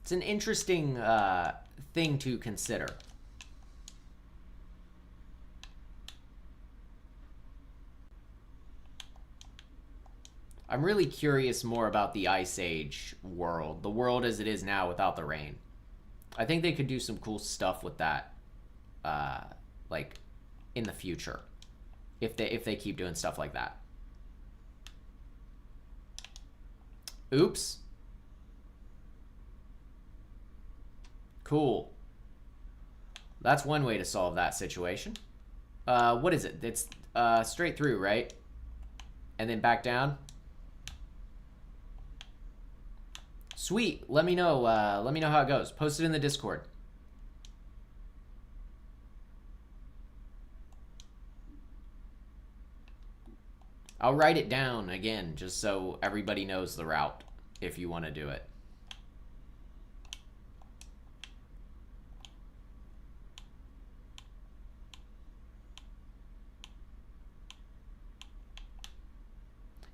It's an interesting thing to consider. I'm really curious more about the Ice Age world, the world as it is now without the rain. I think they could do some cool stuff with that, like in the future, if they keep doing stuff like that. Oops. Cool. That's one way to solve that situation. What is it? It's straight through, right? And then back down. Sweet. Let me know. Let me know how it goes. Post it in the Discord. I'll write it down again, just so everybody knows the route if you want to do it.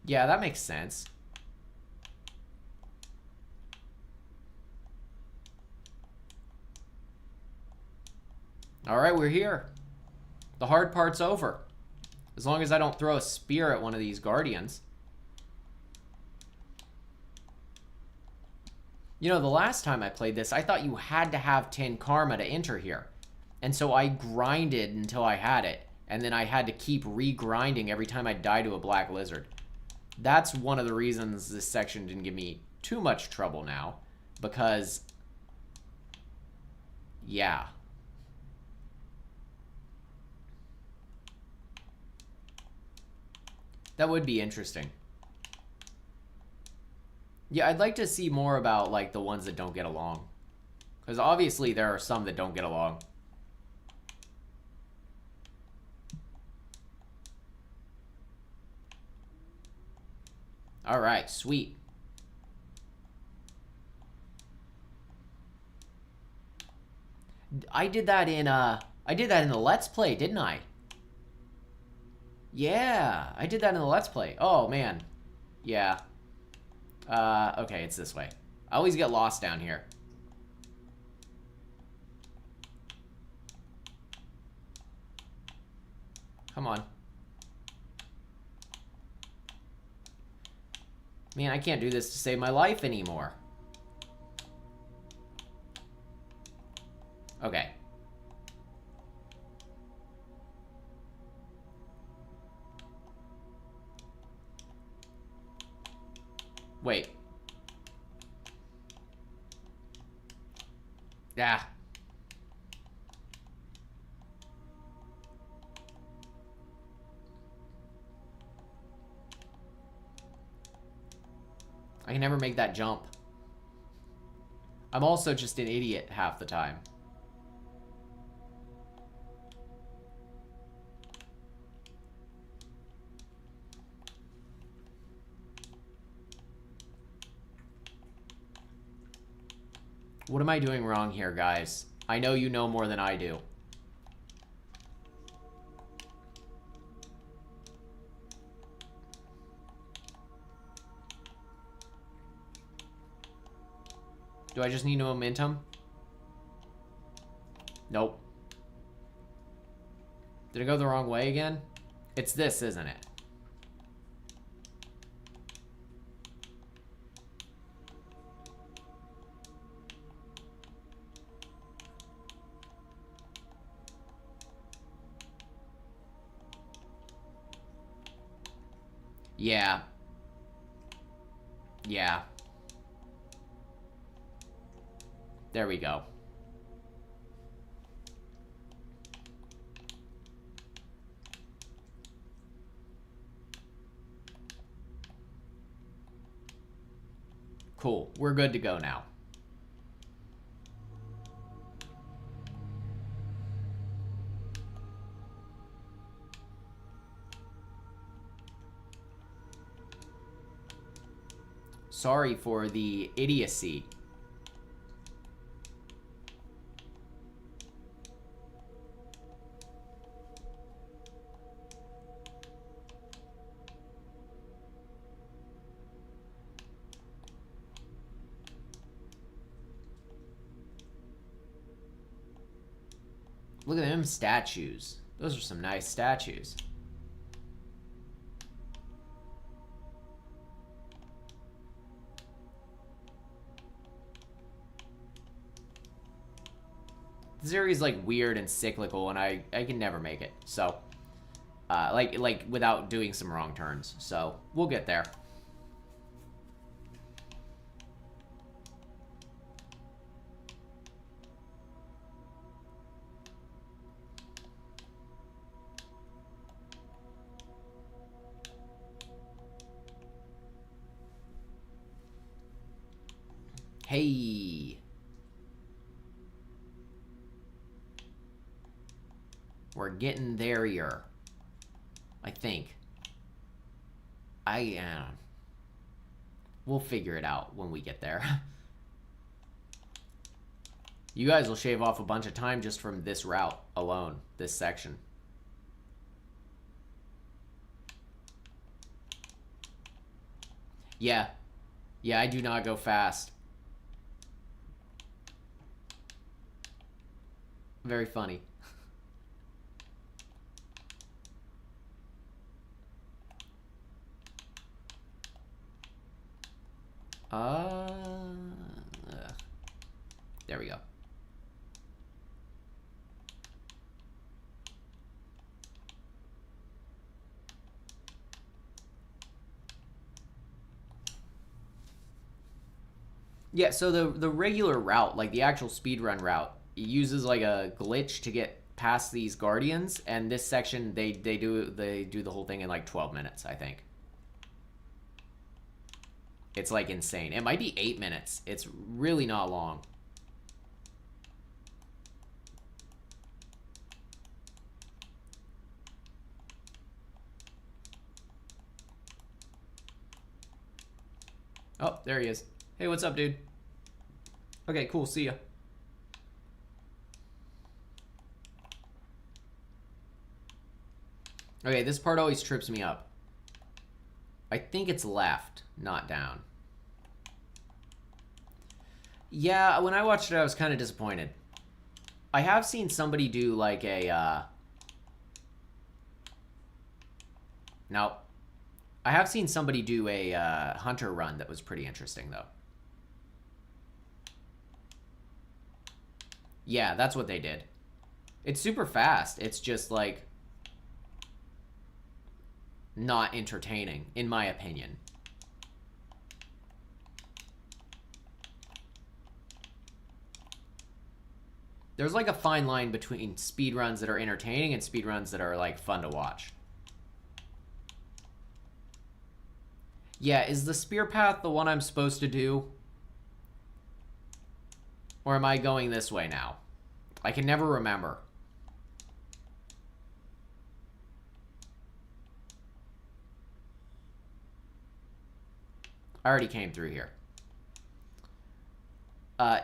Yeah, that makes sense. All right, we're here. The hard part's over. As long as I don't throw a spear at one of these guardians. You know, the last time I played this, I thought you had to have 10 karma to enter here. And so I grinded until I had it. And then I had to keep re-grinding every time I died to a black lizard. That's one of the reasons this section didn't give me too much trouble now. Because, yeah. That would be interesting. Yeah, I'd like to see more about, like, the ones that don't get along. Because obviously there are some that don't get along. Alright, sweet. I did that in the Let's Play, didn't I? Yeah, I did that in the Let's Play. Oh, man. Yeah. Okay, it's this way. I always get lost down here. Come on. Man, I can't do this to save my life anymore. Okay. Wait. Ah. I can never make that jump. I'm also just an idiot half the time. What am I doing wrong here, guys? I know you know more than I do. Do I just need momentum? Nope. Did it go the wrong way again? It's this, isn't it? Yeah. Yeah. There we go. Cool. We're good to go now. Sorry for the idiocy. Look at them statues. Those are some nice statues. This area is like weird and cyclical, and I can never make it. So, like without doing some wrong turns. So we'll get there. Hey. We're getting there-ier. I think. We'll figure it out when we get there. You guys will shave off a bunch of time just from this route alone, this section. Yeah. Yeah, I do not go fast. Very funny. There we go. Yeah, so the regular route, like the actual speedrun route, it uses like a glitch to get past these guardians, and this section they do the whole thing in like 12 minutes, I think. It's like insane. It might be 8 minutes. It's really not long. Oh, there he is. Hey, what's up, dude? Okay, cool. See ya. Okay, this part always trips me up. I think it's left, not down. Yeah, when I watched it, I was kind of disappointed. I have seen somebody do like a, No. I have seen somebody do a hunter run that was pretty interesting, though. Yeah, that's what they did. It's super fast. It's just like not entertaining, in my opinion. There's like a fine line between speedruns that are entertaining and speedruns that are like fun to watch. Yeah, is the spear path the one I'm supposed to do? Or am I going this way now? I can never remember. I already came through here.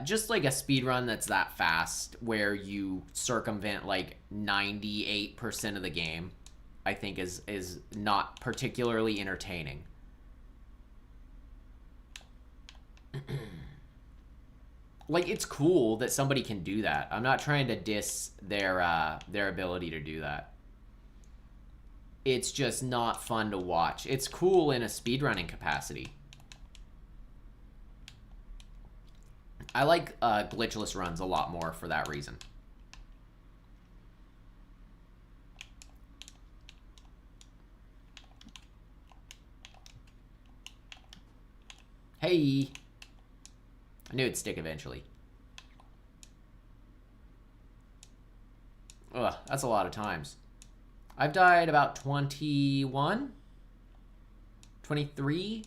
Just like a speedrun that's that fast where you circumvent like 98% of the game, I think is not particularly entertaining. Like, it's cool that somebody can do that. I'm not trying to diss their ability to do that. It's just not fun to watch. It's cool in a speedrunning capacity. I like glitchless runs a lot more for that reason. Hey! I knew it'd stick eventually. Ugh, that's a lot of times. I've died about 21? 23?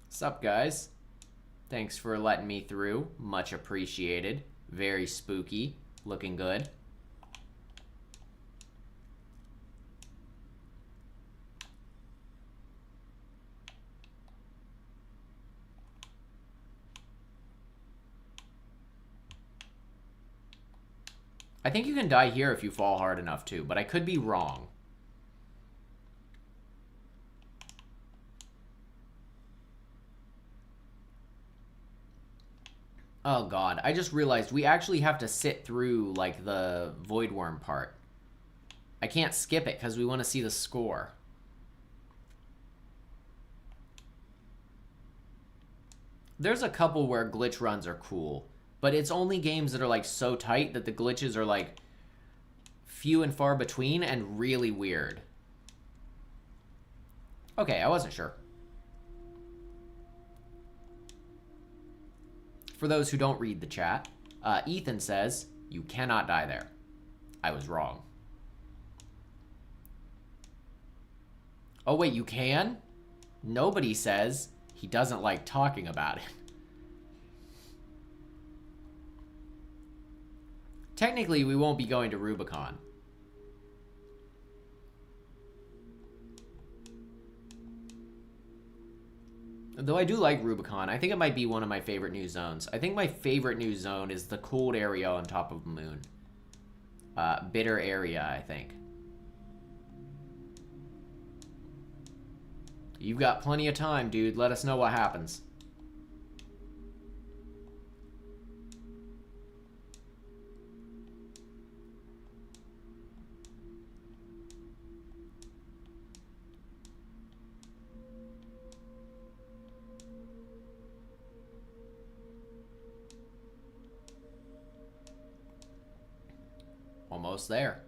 Sup, guys? Thanks for letting me through. Much appreciated. Very spooky. Looking good. I think you can die here if you fall hard enough too, but I could be wrong. Oh god, I just realized we actually have to sit through, like, the Void Worm part. I can't skip it because we want to see the score. There's a couple where glitch runs are cool, but it's only games that are, like, so tight that the glitches are, like, few and far between and really weird. Okay, I wasn't sure. For those who don't read the chat, Ethan says, you cannot die there. I was wrong. Oh, wait, you can? Nobody says he doesn't like talking about it. Technically, we won't be going to Rubicon. Though I do like Rubicon. I think it might be one of my favorite new zones. I think my favorite new zone is the cold area on top of the moon. Bitter area, I think. You've got plenty of time, dude. Let us know what happens. Almost there.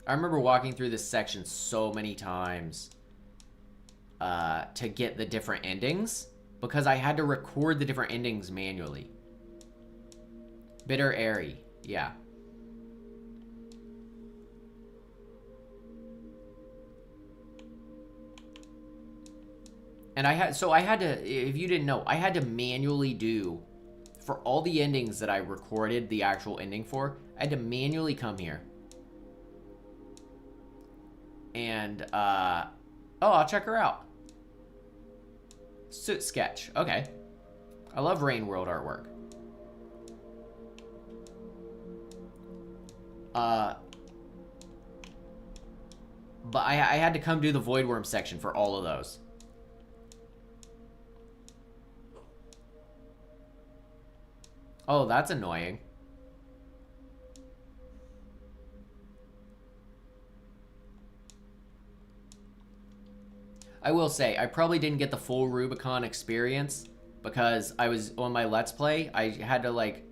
I remember walking through this section so many times to get the different endings because I had to record the different endings manually. Bitter Airy, yeah. And I had to, if you didn't know, I had to manually do, for all the endings that I recorded the actual ending for, I had to manually come here. And, oh, I'll check her out. Soot Sketch, okay. I love Rain World artwork. But I had to come do the Void Worm section for all of those. Oh, that's annoying. I will say, I probably didn't get the full Rubicon experience because I was on my Let's Play. I had to, like,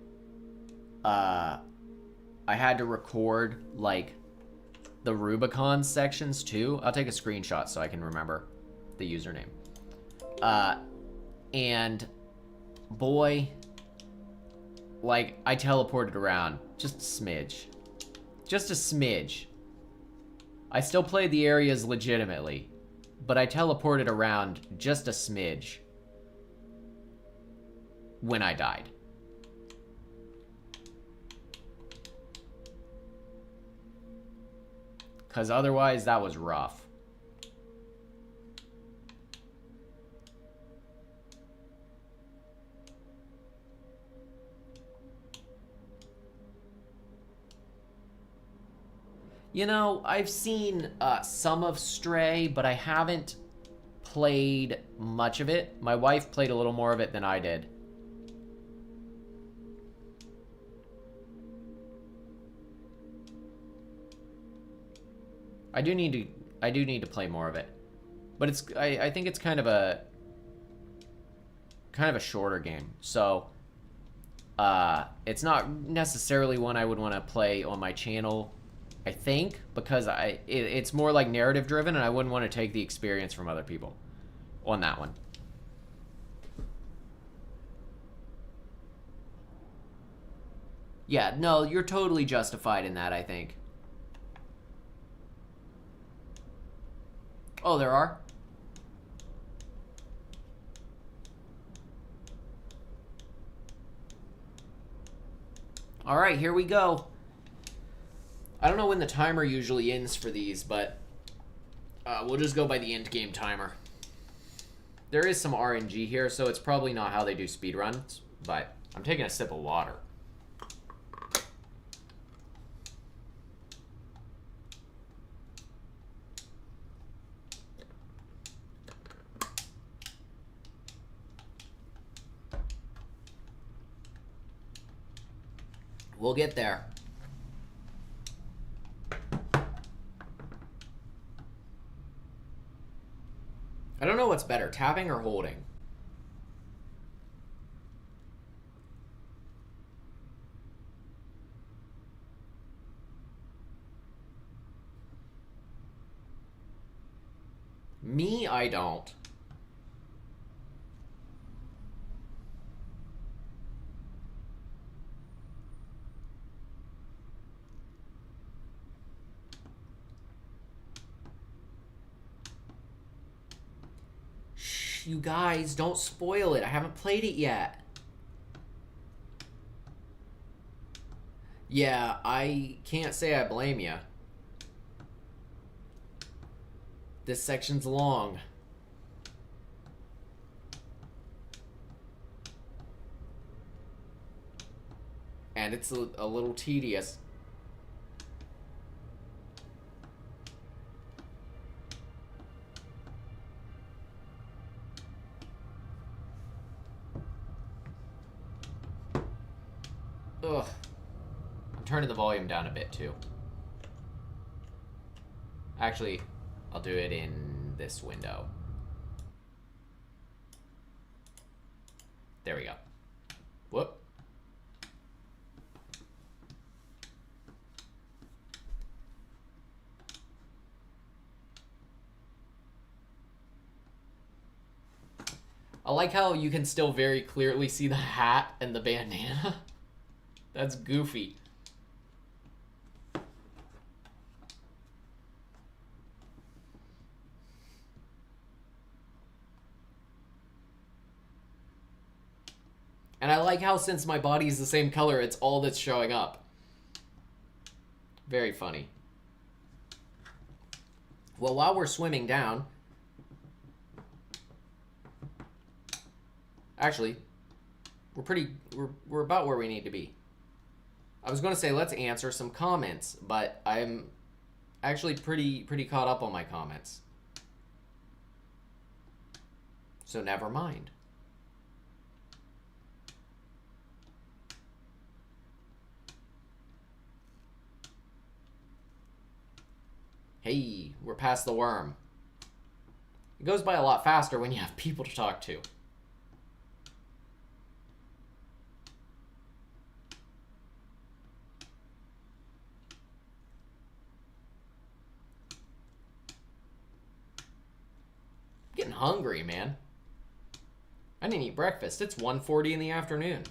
I had to record, like, the Rubicon sections too. I'll take a screenshot so I can remember the username. And boy, like, I teleported around just a smidge. Just a smidge. I still played the areas legitimately, but I teleported around just a smidge when I died. Because otherwise, that was rough. You know, I've seen some of Stray, but I haven't played much of it. My wife played a little more of it than I did. I do need to play more of it. But it's I think it's kind of a shorter game. So it's not necessarily one I would want to play on my channel, I think, because it's more like narrative driven and I wouldn't want to take the experience from other people on that one. Yeah, no, you're totally justified in that, I think. Oh, there are? All right, here we go. I don't know when the timer usually ends for these, but we'll just go by the end game timer. There is some RNG here, so it's probably not how they do speedruns, but I'm taking a sip of water. We'll get there. I don't know what's better, tapping or holding. Me, I don't. Shh, you guys, don't spoil it. I haven't played it yet. Yeah, I can't say I blame you. This section's long. And it's a little tedious. Ugh. I'm turning the volume down a bit too. Actually, I'll do it in this window. There we go. Whoop. I like how you can still very clearly see the hat and the bandana. That's goofy. And I like how since my body is the same color, it's all that's showing up. Very funny. Well, while we're swimming down... Actually, we're about where we need to be. I was going to say let's answer some comments, but I'm actually pretty caught up on my comments. So never mind. Hey, we're past the worm. It goes by a lot faster when you have people to talk to. Getting hungry, man. I didn't eat breakfast. It's 1:40 in the afternoon.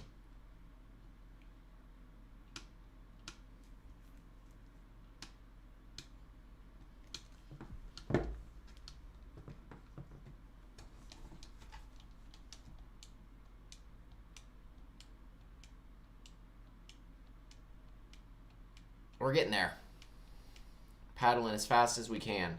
We're getting there. Paddling as fast as we can.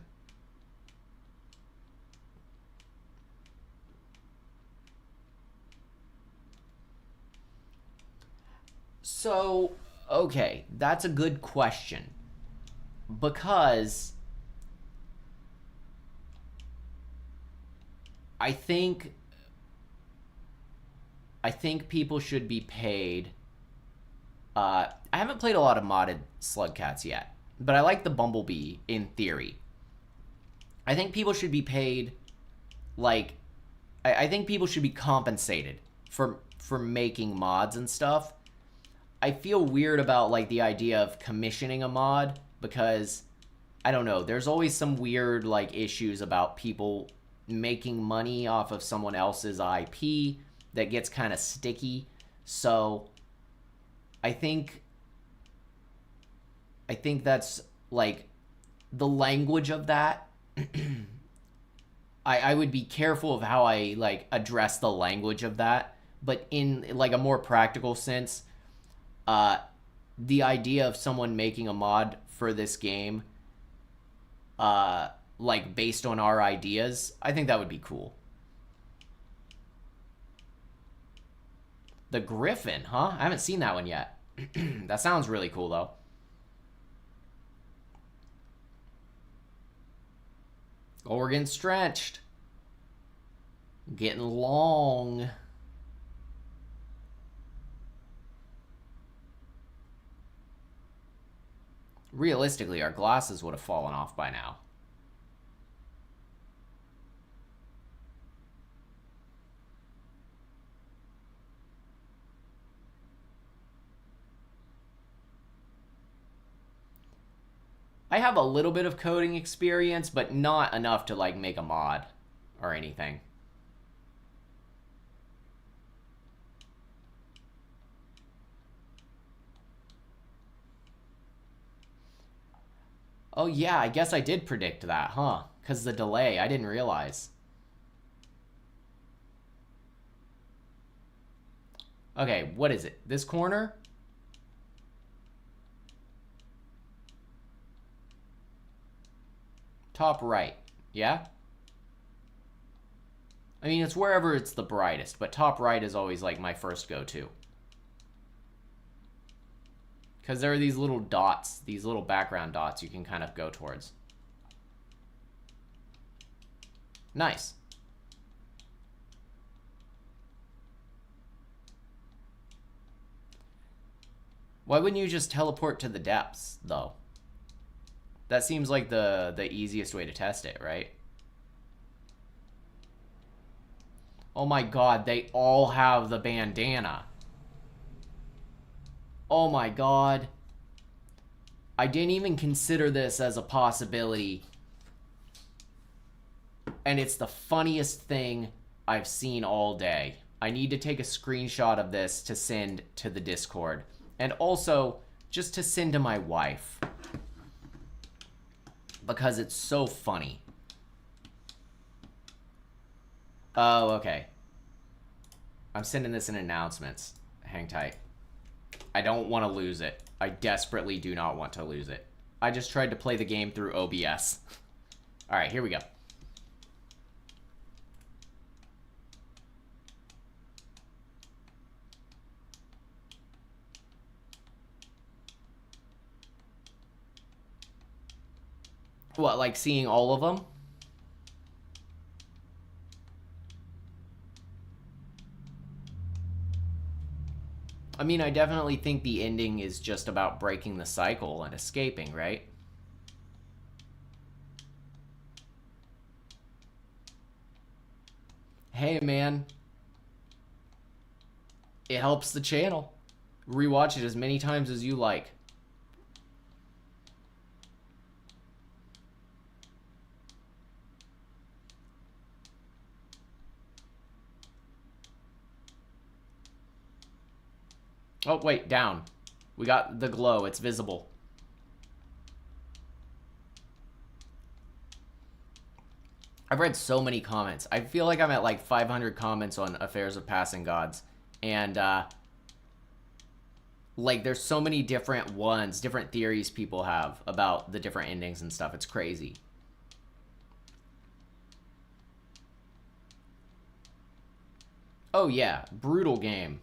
So, okay, that's a good question. Because I think people should be paid. I haven't played a lot of modded Slugcats yet, but I like the Bumblebee in theory. I think people should be paid, like, I think people should be compensated for making mods and stuff. I feel weird about, like, the idea of commissioning a mod because, I don't know, there's always some weird, like, issues about people making money off of someone else's IP that gets kind of sticky. So I think that's, like, the language of that. I would be careful of how I, like, address the language of that. But in, like, a more practical sense, the idea of someone making a mod for this game, like, based on our ideas, I think that would be cool. The Griffin, huh? I haven't seen that one yet. That sounds really cool, though. Oh, we're getting stretched. Getting long. Realistically, our glasses would have fallen off by now. I have a little bit of coding experience, but not enough to, like, make a mod or anything. Oh, yeah, I guess I did predict that, huh? Because the delay, I didn't realize. Okay, what is it? This corner? Top right, yeah? I mean, it's wherever it's the brightest, but top right is always, like, my first go-to. Because there are these little dots, these little background dots you can kind of go towards. Nice. Why wouldn't you just teleport to the depths, though? That seems like the easiest way to test it, right? Oh my god, they all have the bandana. Oh my god. I didn't even consider this as a possibility. And it's the funniest thing I've seen all day. I need to take a screenshot of this to send to the Discord. And also, just to send to my wife. Because it's so funny. Oh, okay. I'm sending this in announcements. Hang tight. I don't want to lose it. I desperately do not want to lose it. I just tried to play the game through OBS. Alright, here we go. What, like seeing all of them? I mean, I definitely think the ending is just about breaking the cycle and escaping, right? Hey, man. It helps the channel. Rewatch it as many times as you like. Oh, wait, down. We got the glow. It's visible. I've read so many comments. I feel like I'm at like 500 comments on Affairs of Passing Gods. And, like, there's so many different ones, different theories people have about the different endings and stuff. It's crazy. Oh, yeah. Brutal game.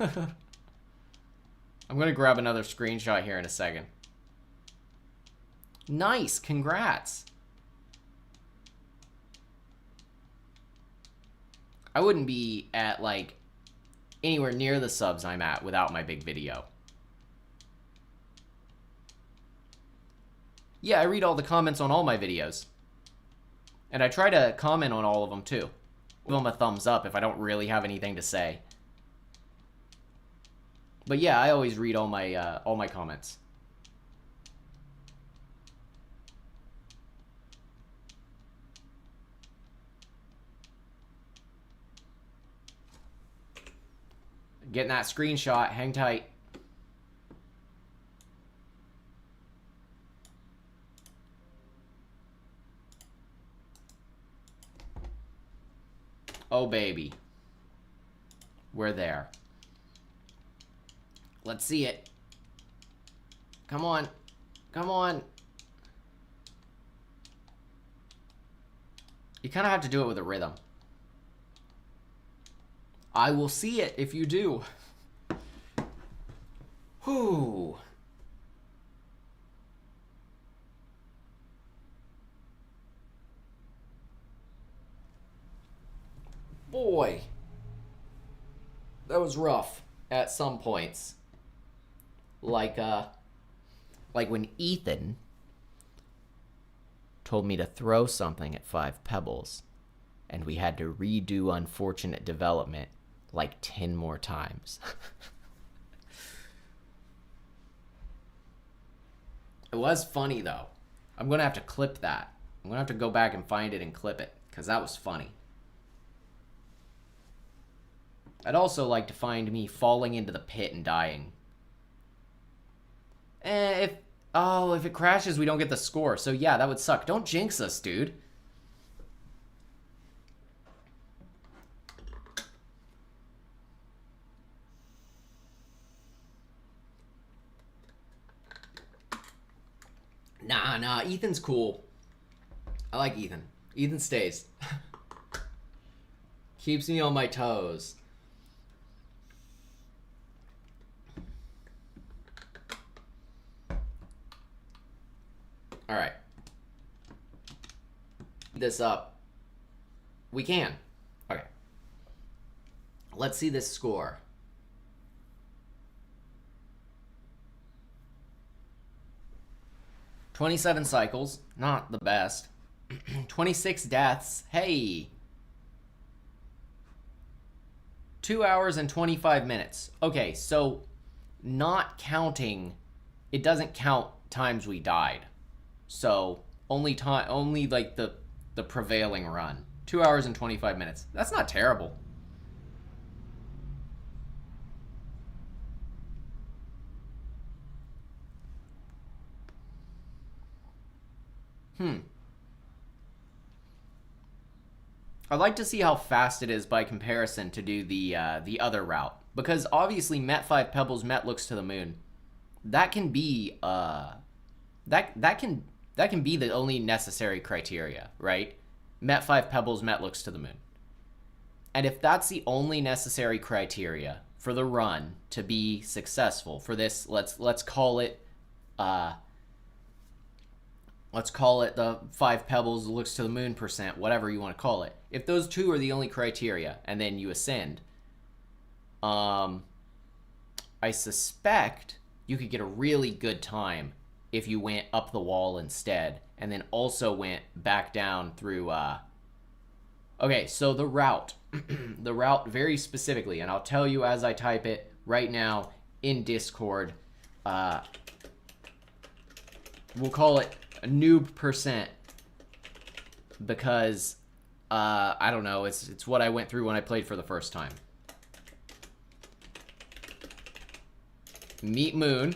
I'm going to grab another screenshot here in a second. Nice, congrats. I wouldn't be at, like, anywhere near the subs I'm at without my big video. Yeah, I read all the comments on all my videos. And I try to comment on all of them, too. Give them a thumbs up if I don't really have anything to say. But yeah, I always read all my comments. Getting that screenshot. Hang tight. Oh, baby. We're there. Let's see it. Come on. Come on. You kind of have to do it with a rhythm. I will see it if you do. Whew. boy, that was rough at some points. Like when Ethan told me to throw something at 5 pebbles, and we had to redo unfortunate development like 10 more times. It was funny, though. I'm going to have to clip that. I'm going to have to go back and find it and clip it, because that was funny. I'd also like to find me falling into the pit and dying. If it crashes, we don't get the score. So yeah, that would suck. Don't jinx us, dude. Nah, Ethan's cool. I like Ethan. Ethan stays. Keeps me on my toes. Alright. This up. We can. Okay. Let's see this score. 27 cycles, not the best. 26 deaths, hey. 2 hours and 25 minutes. Okay, so not counting, it doesn't count times we died. So only like the prevailing run. 2 hours and 25 minutes. That's not terrible. I'd like to see how fast it is by comparison to do the other route, because obviously Met 5 Pebbles, Met looks to the moon. That can be that can be the only necessary criteria, right? Met 5 Pebbles, Met looks to the moon. And if that's the only necessary criteria for the run to be successful for this, let's call it the 5 pebbles looks to the moon %, whatever you want to call it. If those two are the only criteria, and then you ascend, I suspect you could get a really good time if you went up the wall instead, and then also went back down through, Okay, so the route. The route very specifically, and I'll tell you as I type it right now in Discord. We'll call it a noob %, because I don't know, it's what I went through when I played for the first time. Meet Moon,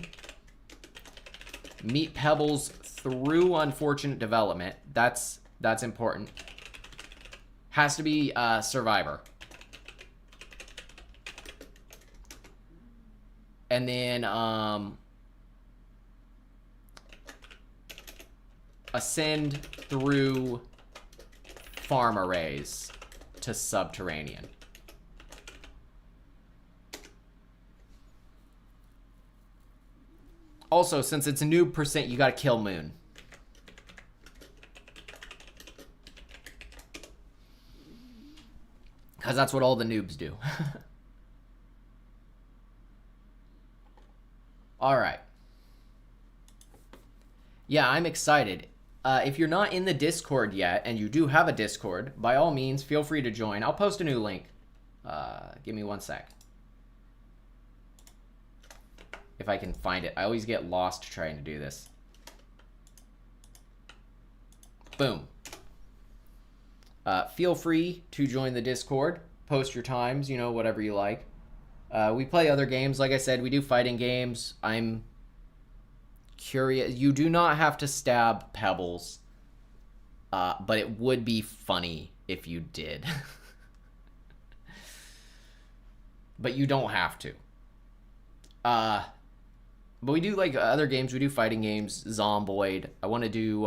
meet Pebbles through unfortunate development. That's important. Has to be Survivor. And then ascend through farm arrays to subterranean. Also, since it's a noob %, you gotta kill Moon. Because that's what all the noobs do. Alright. Yeah, I'm excited. If you're not in the Discord yet, and you do have a Discord, by all means, feel free to join. I'll post a new link. Give me 1 sec. If I can find it. I always get lost trying to do this. Boom. Feel free to join the Discord. Post your times, you know, whatever you like. We play other games. Like I said, we do fighting games. I'm curious. You do not have to stab Pebbles, but it would be funny if you did. But you don't have to. But we do like other games. We do fighting games. Zomboid. I want to do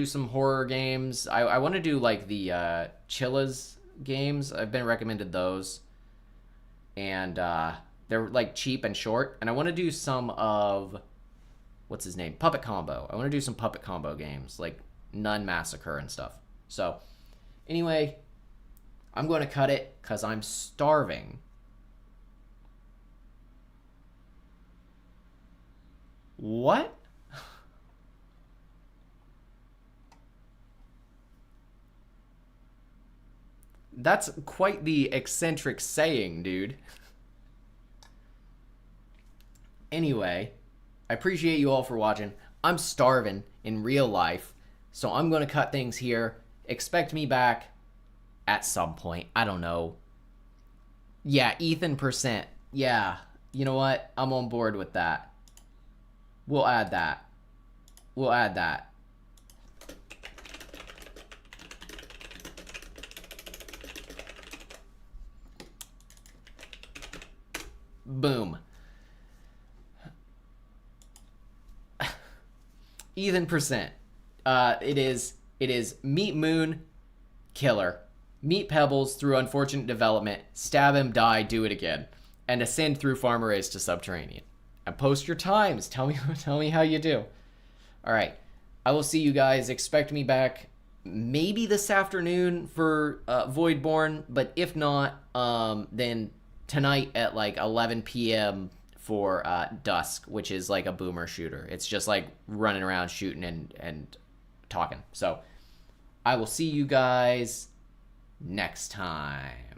some horror games. I want to do like the Chillas games. I've been recommended those, and they're like cheap and short. And I want to do some of what's his name, Puppet Combo. I want to do some Puppet Combo games like Nun Massacre and stuff. So anyway, I'm going to cut it because I'm starving. What? That's quite the eccentric saying, dude. Anyway, I appreciate you all for watching. I'm starving in real life, so I'm going to cut things here. Expect me back at some point. I don't know. Yeah, Ethan %. Yeah, you know what? I'm on board with that. We'll add that. We'll add that. Boom. Ethan %. It is Meet Moon, killer. Meet Pebbles through unfortunate development. Stab him, die, do it again. And ascend through Farmer Race to Subterranean. And post your times. Tell me how you do. All right. I will see you guys. Expect me back maybe this afternoon for Voidborn, but if not, then tonight at like 11 p.m. for Dusk, which is like a boomer shooter. It's just like running around shooting and talking. So I will see you guys next time.